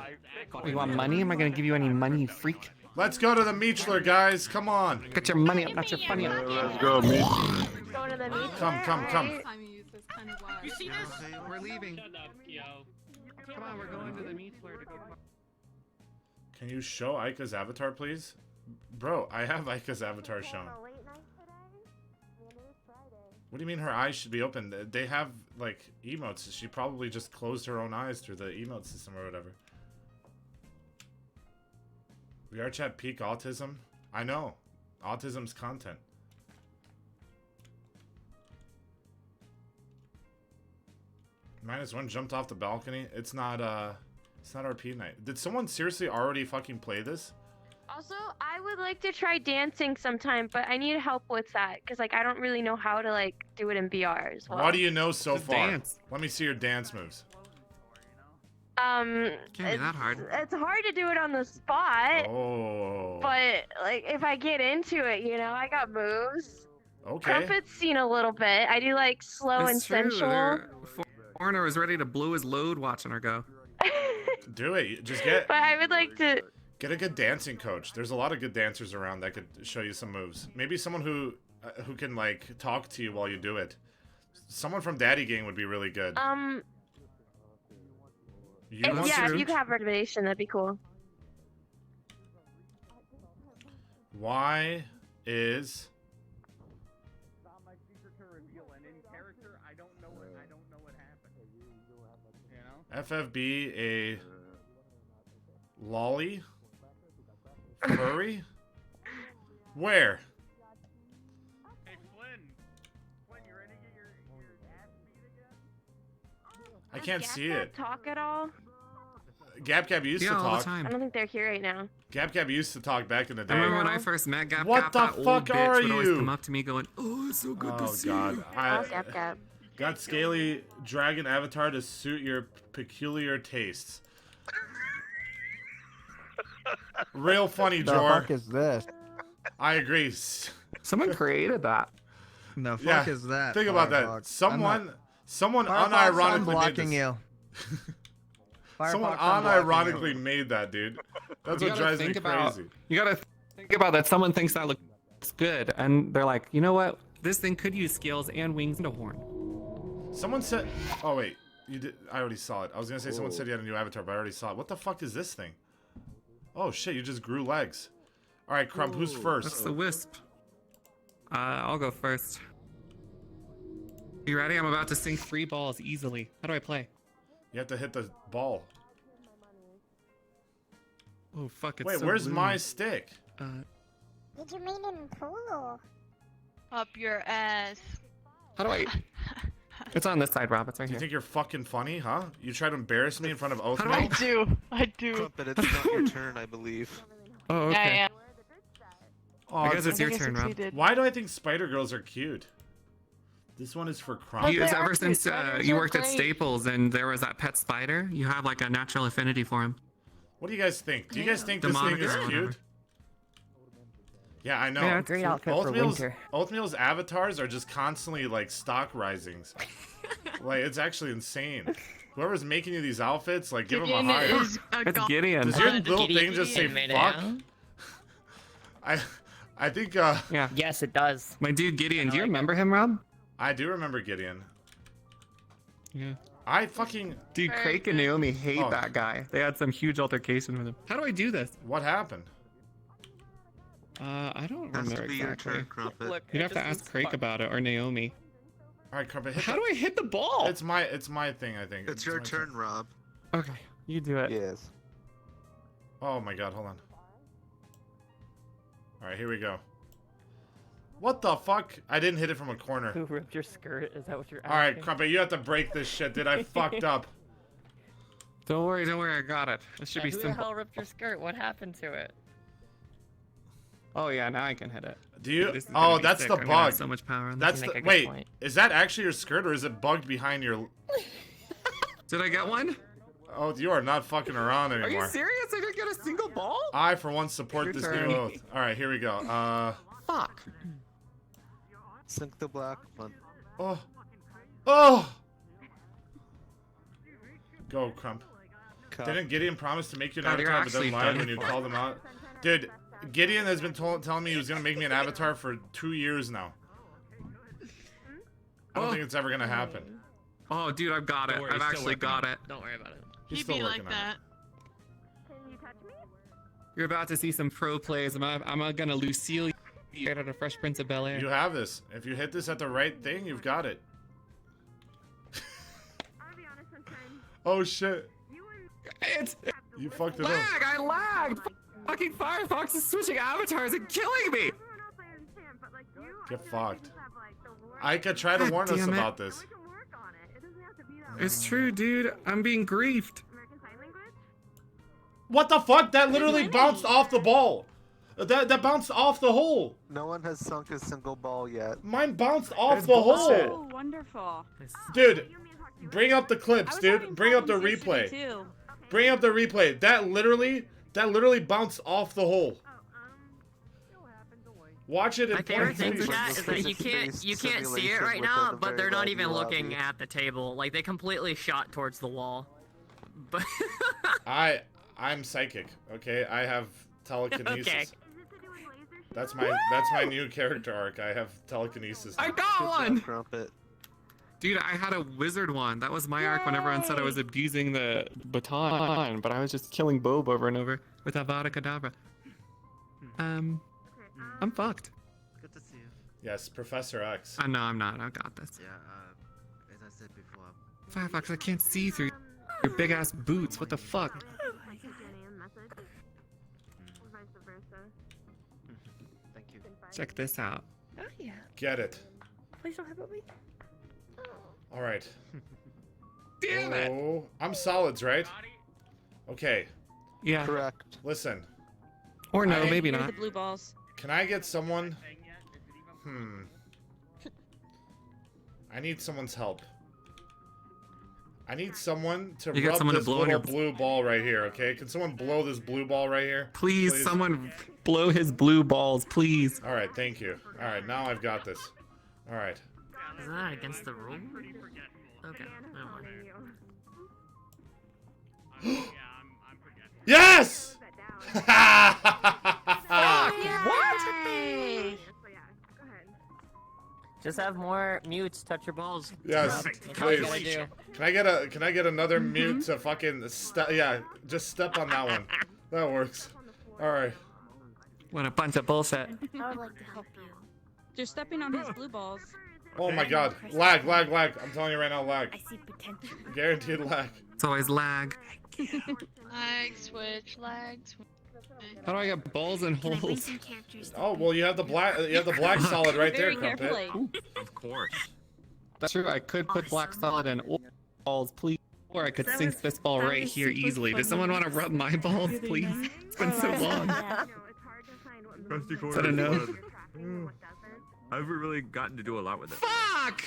You want money? Am I gonna give you any money, you freak? Let's go to the Meechler, guys. Come on. Get your money up, not your funny up. Let's go, Meechler. Go to the meat. Come. You see this? We're leaving. Come on, we're going to the Meechler to go. Can you show Aika's avatar, please? Bro, I have Aika's avatar shown. What do you mean her eyes should be open? They have, like, emotes. She probably just closed her own eyes through the emote system or whatever. VRChat peak autism? I know. Autism's content. -1 jumped off the balcony. It's not RP night. Did someone seriously already fucking play this? Also, I would like to try dancing sometime, but I need help with that because, like, I don't really know how to, like, do it in VR as well. What do you know so far? Dance. Let me see your dance moves. Can't be that hard. It's hard to do it on the spot. Oh. But, like, if I get into it, you know, I got moves. Okay. Crumpet's seen a little bit. I do, like, slow and sensual. Foreigner was ready to blow his load watching her go. Do it. Just get... But I would like to... Get a good dancing coach. There's a lot of good dancers around that could show you some moves. Maybe someone who can, like, talk to you while you do it. Someone from Daddy Gang would be really good. Yeah, if you could have reservation, that'd be cool. Why is... FFB a lolly? Furry? Where? Hey, Flynn, you're ready to get your ass beat again? I can't see it. Talk at all? Gab used to talk. I don't think they're here right now. Gab used to talk back in the day. I remember when I first met Gab. What the that old fuck bitch are would always you? come up to me going, "Oh, it's so good to see you." God. Got scaly dragon avatar to suit your peculiar tastes. Real funny, Jor. The fuck is this? I agree. Someone created that. The fuck is that? Think about that. Firefox? Someone Firefox, unironically I'm blocking made you. Someone Firefox, I'm blocking unironically made that, dude. That's You what gotta drives me think about- crazy. You gotta think about that. Someone thinks that looks good, and they're like, you know what? This thing could use scales and wings and a horn. Someone said... Oh, wait. You did... I already saw it. I was gonna say someone said you had a new avatar, but I already saw it. What the fuck is this thing? Oh, shit. You just grew legs. All right, Crump, who's first? That's the wisp. I'll go first. You ready? I'm about to sink 3 balls easily. How do I play? You have to hit the ball. Oh, fuck. It's Wait, so where's blue. my stick? Did you mean in pool? Up your ass. How do I... It's on this side, Rob. It's right Do you here. think you're fucking funny, huh? You try to embarrass me in front of Oathmill? I do. But it's not your turn, I believe. Oh, okay. Yeah. Oh, I guess it's your turn, Rob. Why do I think spider girls are cute? This one is for Crump. Ever since you worked at Staples and there was that pet spider, you have like a natural affinity for him. What do you guys think? Do you guys think The this thing moniker is or cute? whatever. Yeah, I know. Yeah, great outfit for winter. Oatmeal's avatars are just constantly like stock risings. Like it's actually insane. Whoever's making you these outfits, like give him a hire. It's Gideon. Does your little thing just say fuck? I think Yeah. Yes, it does. My dude Gideon, do you remember him, Rob? I do remember Gideon. Yeah. I fucking Dude, Crake and Naomi hate that guy. They had some huge altercation with him. How do I do this? What happened? I don't Has remember to be your exactly. turn, Crumpet. Look, you'd have to ask Crake about it or Naomi. All right, Crumpet. Hit How do I hit the ball? It's my thing, I think. It's your my turn, Rob. Okay, you do it. Yes. Oh my god, hold on. All right, here we go. What the fuck? I didn't hit it from a corner. Who ripped your skirt? Is that what you're asking? All right, Crumpet, you have to break this shit, dude. I fucked up. Don't worry, I got it. It should be Who the simple. hell ripped your skirt? What happened to it? Oh yeah, now I can hit it. Do you? Dude, this is gonna Oh, be that's sick. the I'm gonna have bug. so much power on That's this. the wait. Is that actually your skirt or is it bugged behind your? Did I get one? Oh, you are not fucking around Are anymore. you serious? I didn't get a single ball? I, for one, support Your this turn. new oath. All right, here we go. Fuck. Sink the black one. Oh. Oh. Go, Crump. Cup. Didn't Gideon promise to make you an God, you're avatar, but then actually lied done when you for. called him out? Dude, Gideon has been telling me he was gonna make me an avatar for 2 years now. I don't think it's ever gonna happen. Oh, dude, I've got it. Don't worry, I've he's still actually working got on it. Don't worry about it. He's He'd still be working like on that. You're about to see some pro plays. I'm gonna Lucille you right out of Fresh Prince of Bel-Air. You have this. If you hit this at the right thing, you've got it. Oh shit. You fucked it up. I lagged! Fucking Firefox is switching avatars and killing me! Get fucked. I could try to warn us damn it. about this. It's true, dude. I'm being griefed. What the fuck? That literally bounced off the ball. That bounced off the hole. No one has sunk a single ball yet. Mine bounced off It's the bullshit. hole. Oh, wonderful. Dude, bring up the clips, dude. Bring up the replay. Bring up the replay. That literally bounced off the hole. Watch it in My favorite 20 thing for that is that you can't see it right now, but they're not even looking at the table. Like they completely shot towards the wall. But I'm psychic. Okay, I have telekinesis. Okay. That's my new character arc. I have telekinesis. I got one! Crumpet. Dude, I had a wizard one. That was my arc when everyone said I was abusing the baton, but I was just killing Bob over and over with Avada Kedavra. I'm fucked. Good to see you. Yes, Professor X. No, I'm not. I got this. Yeah, as I said before. Firefox, I can't see through your big ass boots. What the fuck? Thank you. Check this out. Oh yeah. Get it. Please don't have it me. All right. Damn it! Oh, I'm solids, right? Okay. Yeah. Correct. Listen. Or no, maybe Here's not. the blue balls. Can I get someone? I need someone's help. I need someone to You got rub someone to this blow on little your- blue ball right here, okay? Can someone blow this blue ball right here? Please, someone blow his blue balls, please. All right, thank you. All right, now I've got this. All right. Isn't that against the rule? Okay, never mind. Yes! What? Just have more mutes touch your balls. Yes, That's all you please. gotta do. Can I get another mute to fucking yeah, just step on that one. That works. All right. What a bunch of bullshit. I would like to help you. You're stepping on his blue balls. Oh my god. Lag. I'm telling you right now, lag. I see potential. Guaranteed lag. It's always lag. Lag switch, lag switch. How do I get balls and holes? Oh, well, you have the black solid right there, Crumpet. Of course. That's true. I could put black solid and balls, please. Or I could sink this ball right here easily. Does someone want to rub my balls, please? It's been so long. Crusty Is that a no? I haven't really gotten to do a lot with it. Fuck!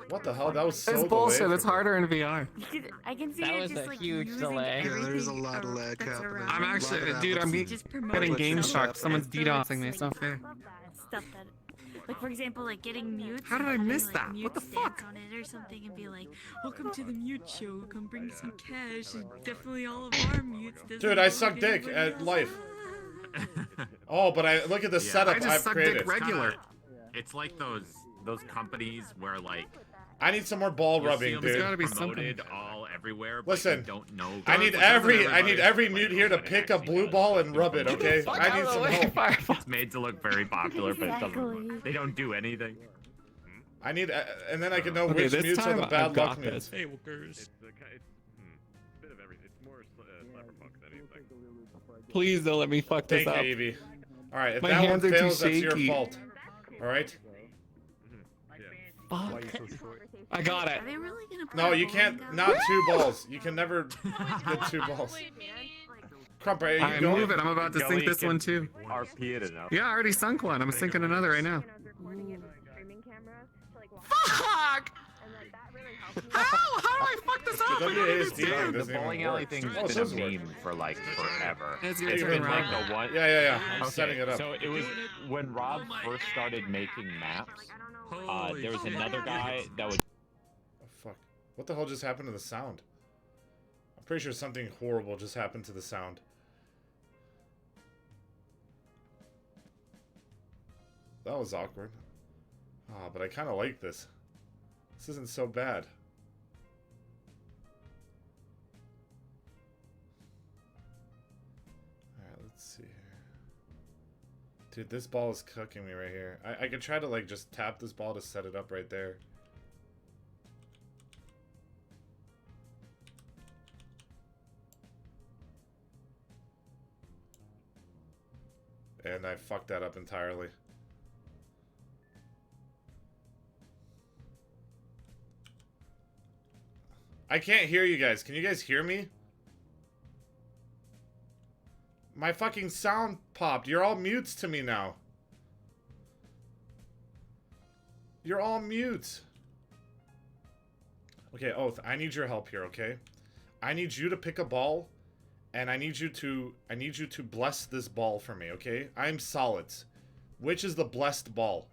What the hell? That was so It's delayed bullshit. for It's me. harder in VR. I can see That you're was just a like huge using delay. Yeah, there's a everything lot of lag that's happening. around I'm you. actually, of dude, I'm to just promote getting game yourself shocked. Someone's as though DDoSing it's, me. It's not fair. stuff that, like for example, like getting mutes. How did and I having, miss like, that? mute What the stance fuck? on it or something, and be like, "Welcome to the mute show. Come bring some cash. And definitely all of our mutes." Dude, I suck dick at life. Oh, but I look at the setup I've created. It's like those companies where like I need some more ball you'll see rubbing, 'em dude. promoted all everywhere, but Listen, you don't know. I need every mute here to pick a blue ball and rub it, okay? I need some help. It's made to look very popular, but it doesn't. They don't do anything. I need, and then I can know Okay, which this mutes are time the I've bad got luck mutes. this. Hey, Wilkers. It's a bit of everything. It's more cyberpunk than anything. Please don't let me fuck this Thank up. you, Evie. All right, if My that one hands are too fails, that's your shaky. fault. All right. Fuck. I got it. Are they really gonna put No, a you bowling can't. alley? Not two balls. You can never get two balls. Crump, are you Alright, going? move it. I'm about to sink this one too. RP it enough. Yeah, I already sunk one. I'm sinking another right now. Fuck! How do I fuck this up? The WASD thing The doesn't bowling even alley work. thing's Oh, it been does a work. meme for like forever. It's It's your been turn, like Rob. the one. Yeah. I'm Okay, setting it up. So it was when Rob first started making maps. There was another guy that was. Oh, fuck. What the hell just happened to the sound? I'm pretty sure something horrible just happened to the sound. That was awkward. Ah, but I kind of like this. This isn't so bad. Alright, let's see here. Dude, this ball is cooking me right here. I could try to, like, just tap this ball to set it up right there. And I fucked that up entirely. I can't hear you guys. Can you guys hear me? My fucking sound popped. You're all mutes to me now. You're all mutes. Okay, Oath, I need your help here, okay? I need you to pick a ball, and I need you to bless this ball for me, okay? I'm solids. Which is the blessed ball?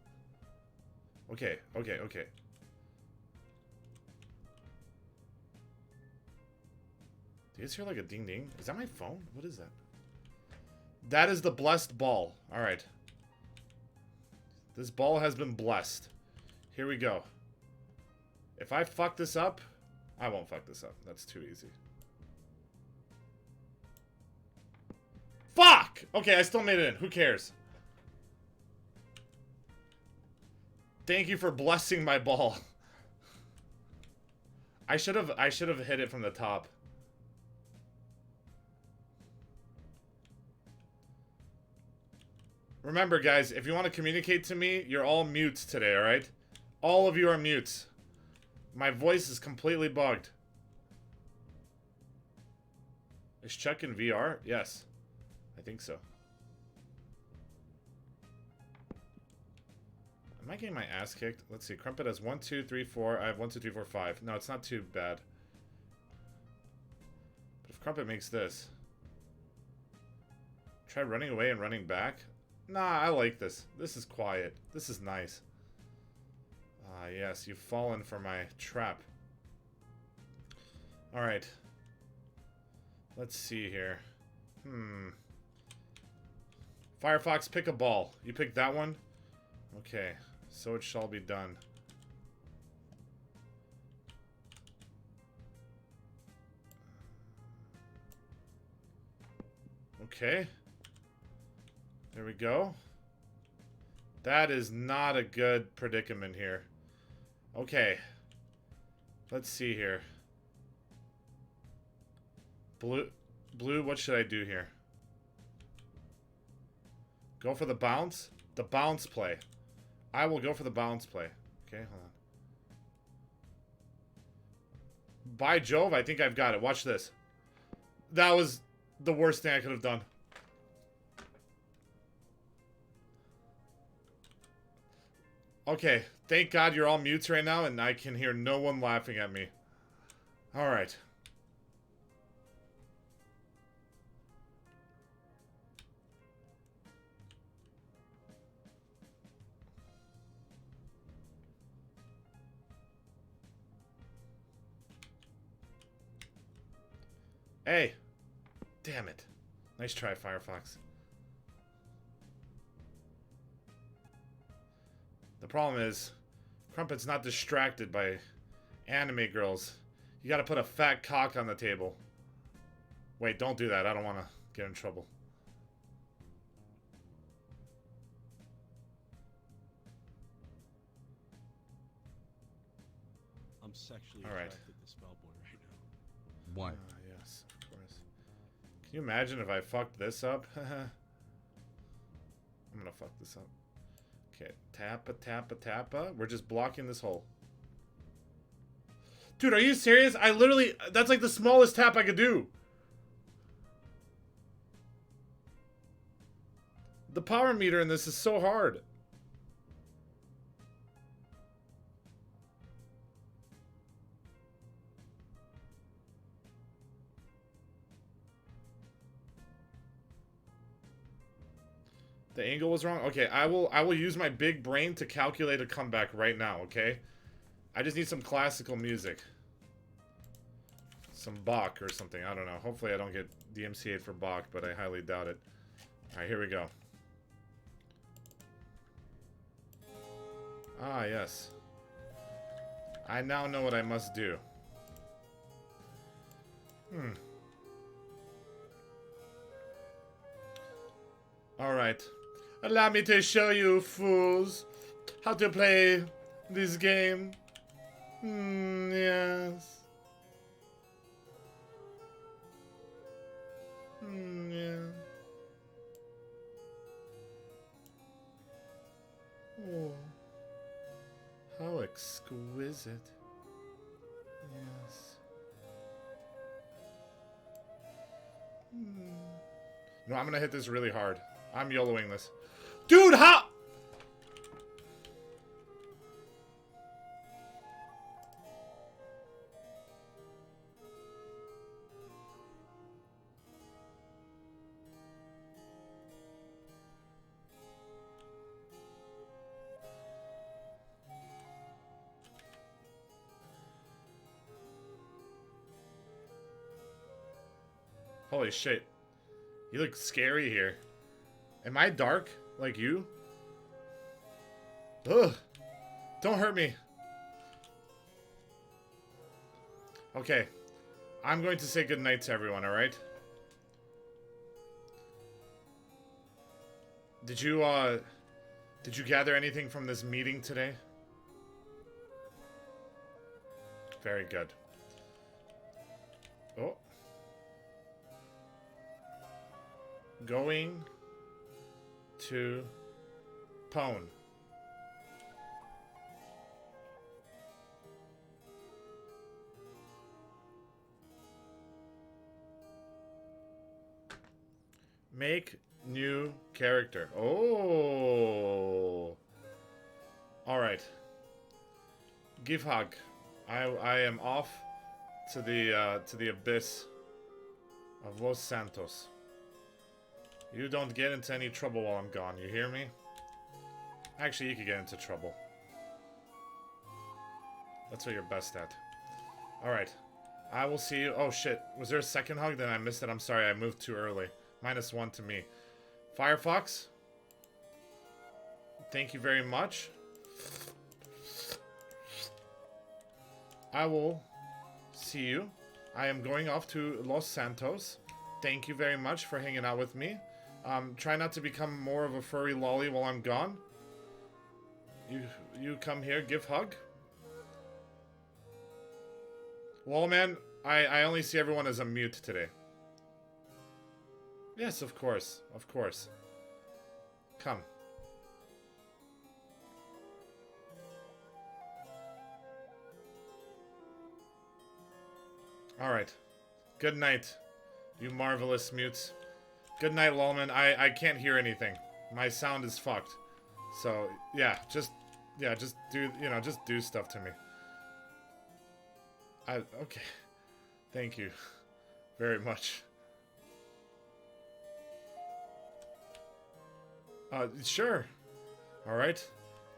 Okay. Do you guys hear like a ding ding? Is that my phone? What is that? That is the blessed ball. Alright. This ball has been blessed. Here we go. If I fuck this up, I won't fuck this up. That's too easy. Fuck! Okay, I still made it in. Who cares? Thank you for blessing my ball. I should have hit it from the top. Remember, guys, if you want to communicate to me, you're all mutes today, alright? All of you are mutes. My voice is completely bugged. Is Chuck in VR? Yes. I think so. Am I getting my ass kicked? Let's see. Crumpet has 1, 2, 3, 4. I have 1, 2, 3, 4, 5. No, it's not too bad. But if Crumpet makes this... Try running away and running back? Nah, I like this. This is quiet. This is nice. Ah, yes. You've fallen for my trap. Alright. Let's see here. Firefox, pick a ball. You pick that one? Okay. So it shall be done. Okay. There we go. That is not a good predicament here. Okay. Let's see here. Blue, what should I do here? Go for the bounce? The bounce play. I will go for the bounce play. Okay, hold on. By Jove, I think I've got it. Watch this. That was the worst thing I could have done. Okay, thank God you're all mutes right now and I can hear no one laughing at me. Alright. Hey! Damn it. Nice try, Firefox. The problem is, Crumpet's not distracted by anime girls. You gotta put a fat cock on the table. Wait, don't do that. I don't want to get in trouble. I'm sexually All right. attracted to Spellboy right now. Why? Yes, of course. Can you imagine if I fucked this up? I'm gonna fuck this up. Okay, tappa, tappa, tappa. We're just blocking this hole. Dude, are you serious? I literally... That's like the smallest tap I could do. The power meter in this is so hard. The angle was wrong? Okay, I will use my big brain to calculate a comeback right now, okay? I just need some classical music. Some Bach or something, I don't know. Hopefully I don't get DMCA'd for Bach, but I highly doubt it. Alright, here we go. Ah, yes. I now know what I must do. Alright. Allow me to show you, fools, how to play this game. Yes. Yeah. Oh. How exquisite. Yes. No, I'm gonna hit this really hard. I'm YOLOing this. Dude, how? Holy shit. You look scary here. Am I dark like you? Ugh. Don't hurt me. Okay. I'm going to say goodnight to everyone, alright? Did you gather anything from this meeting today? Very good. Oh. Going to Pwn. Make new character. Oh. All right. Give hug. I am off to the abyss of Los Santos. You don't get into any trouble while I'm gone, you hear me? Actually, you could get into trouble. That's what you're best at. Alright. I will see you. Oh, shit. Was there a second hug? Then I missed it. I'm sorry. I moved too early. -1 to me. Firefox? Thank you very much. I will see you. I am going off to Los Santos. Thank you very much for hanging out with me. Try not to become more of a furry lolly while I'm gone. You come here, give hug. Wallman, I only see everyone as a mute today. Yes, of course. Of course. Come. Alright. Good night, you marvelous mutes. Good night, Lolman. I can't hear anything. My sound is fucked. So, yeah, just Yeah, just do, you know, just do stuff to me. Okay. Thank you very much. Sure. All right.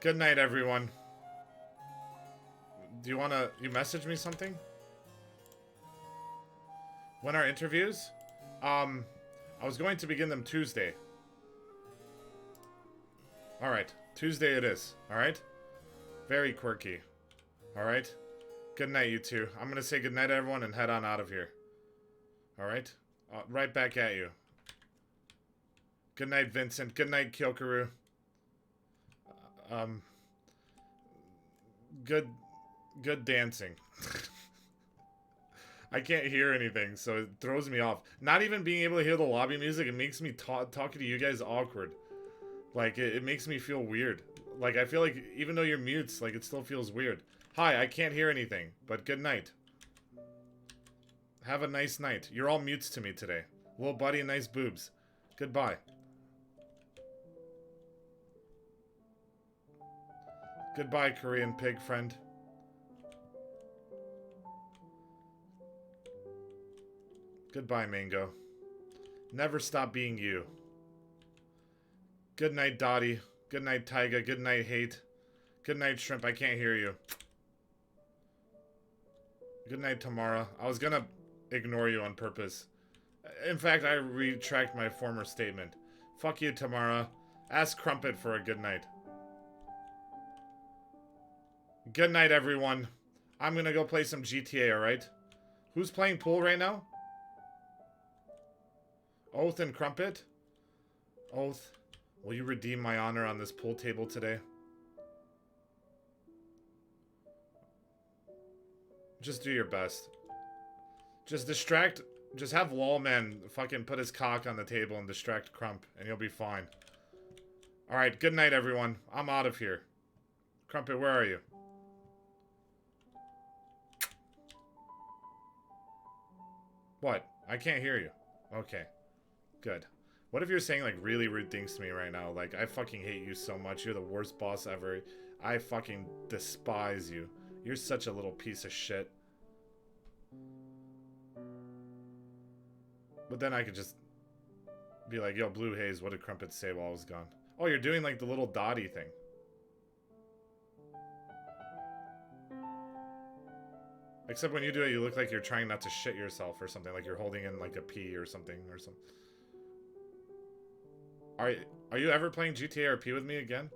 Good night, everyone. Do you wanna, you message me something? When are interviews? I was going to begin them Tuesday. All right. Tuesday it is. All right. Very quirky. All right. Good night, you two. I'm gonna say good night, everyone, and head on out of here. All right. Right back at you. Good night, Vincent. Good night, Kyokaru. Good dancing. I can't hear anything, so it throws me off. Not even being able to hear the lobby music, it makes me talking to you guys awkward. Like, it makes me feel weird. Like, I feel like even though you're mutes, like, it still feels weird. Hi, I can't hear anything, but good night. Have a nice night. You're all mutes to me today. Little buddy and nice boobs. Goodbye. Goodbye, Korean pig friend. Goodbye, Mango. Never stop being you. Good night, Dottie. Good night, Taiga. Good night, Hate. Good night, Shrimp. I can't hear you. Good night, Tamara. I was gonna ignore you on purpose. In fact, I retract my former statement. Fuck you, Tamara. Ask Crumpet for a good night. Good night, everyone. I'm gonna go play some GTA, alright? Who's playing pool right now? Oath and Crumpet? Oath, will you redeem my honor on this pool table today? Just do your best. Just distract... Just have Lawman fucking put his cock on the table and distract Crump, and you'll be fine. Alright, good night, everyone. I'm out of here. Crumpet, where are you? What? I can't hear you. Okay. Good. What if you're saying, like, really rude things to me right now? Like, I fucking hate you so much. You're the worst boss ever. I fucking despise you. You're such a little piece of shit. But then I could just be like, yo, Blue Haze, what did Crumpet say while I was gone? Oh, you're doing, like, the little Dottie thing. Except when you do it, you look like you're trying not to shit yourself or something. Like you're holding in, like, a pee or something or something. Are you ever playing GTA RP with me again?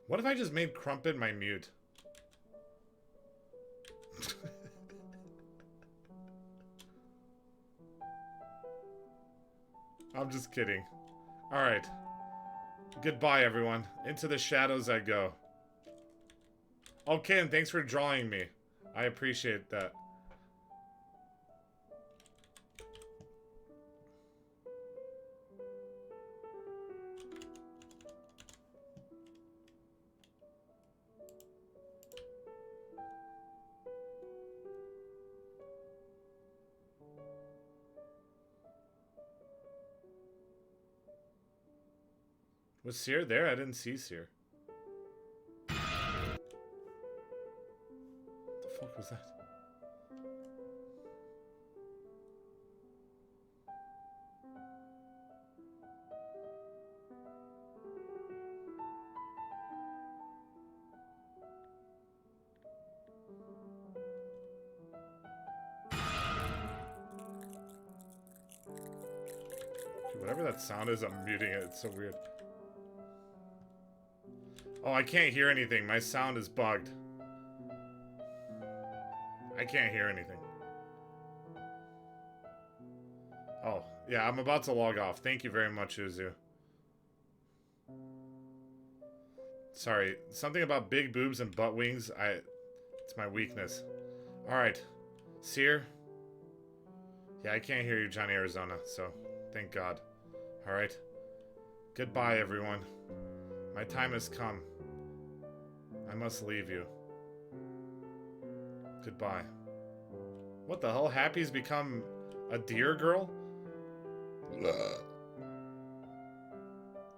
What if I just made Crumpet my mute? I'm just kidding. Alright. Goodbye, everyone. Into the shadows I go. Okay, and thanks for drawing me. I appreciate that. Was Seer there? I didn't see Seer. What the fuck was that? Dude, whatever that sound is, I'm muting it. It's so weird. Oh, I can't hear anything. My sound is bugged. I can't hear anything. Oh, yeah, I'm about to log off. Thank you very much, Uzu. Sorry, something about big boobs and butt wings, it's my weakness. Alright. Seer? Yeah, I can't hear you, Johnny Arizona, so thank God. Alright. Goodbye, everyone. My time has come. I must leave you. Goodbye. What the hell? Happy's become a deer girl?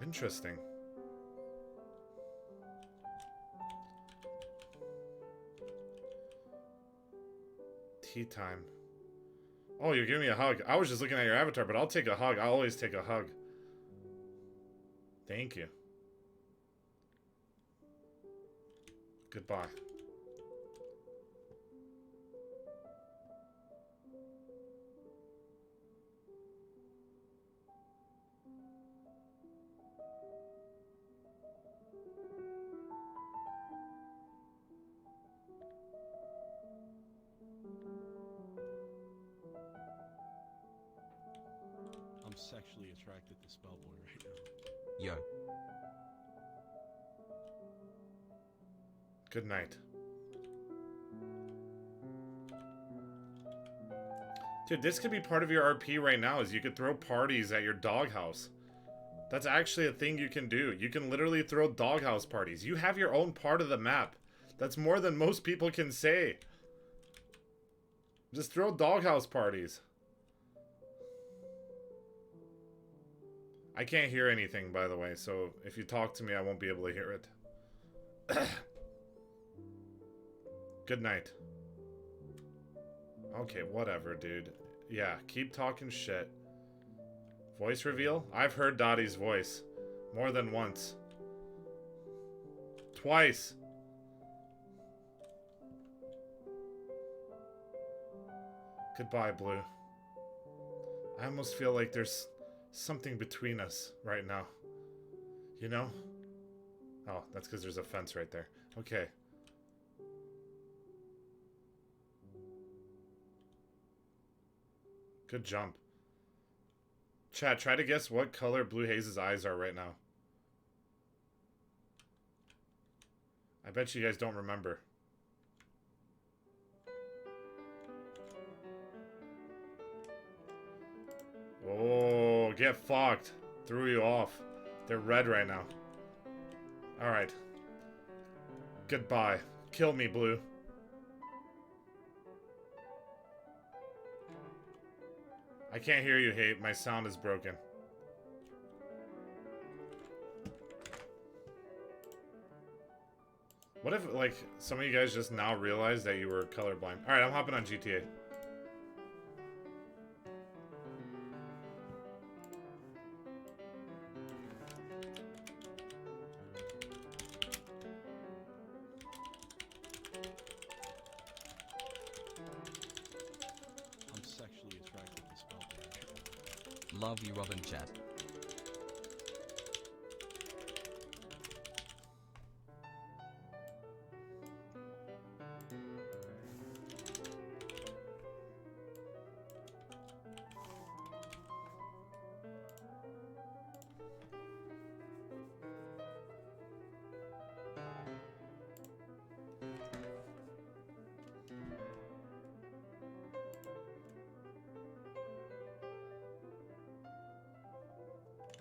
Interesting. tea time. Oh, you're giving me a hug. I was just looking at your avatar, but I'll take a hug. I'll always take a hug. Thank you. Goodbye. I'm sexually attracted to Spellboy right now. Yo. Good night. Dude, this could be part of your RP right now, is you could throw parties at your doghouse. That's actually a thing you can do. You can literally throw doghouse parties. You have your own part of the map. That's more than most people can say. Just throw doghouse parties. I can't hear anything, by the way, so if you talk to me, I won't be able to hear it. Good night. Okay, whatever, dude. Yeah, keep talking shit. Voice reveal? I've heard Dottie's voice. More than once. Twice. Goodbye, Blue. I almost feel like there's something between us right now. You know? Oh, that's because there's a fence right there. Okay. Good jump. Chat, try to guess what color Blue Haze's eyes are right now. I bet you guys don't remember. Oh, get fucked. Threw you off. They're red right now. Alright. Goodbye. Kill me, Blue. I can't hear you, Hate. My sound is broken. What if, like, some of you guys just now realized that you were colorblind? Alright, I'm hopping on GTA. I'm sexually attracted to Spellboy. Love you, Robin chat.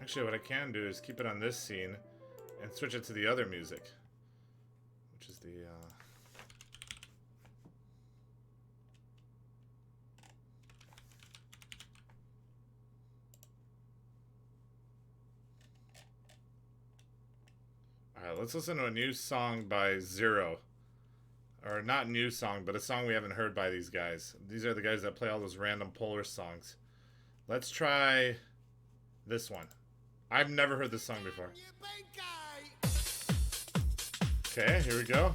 Actually, what I can do is keep it on this scene and switch it to the other music. Which is the, Alright, let's listen to a new song by Zero. Or not new song, but a song we haven't heard by these guys. These are the guys that play all those random Polar songs. Let's try this one. I've never heard this song before. Okay, here we go.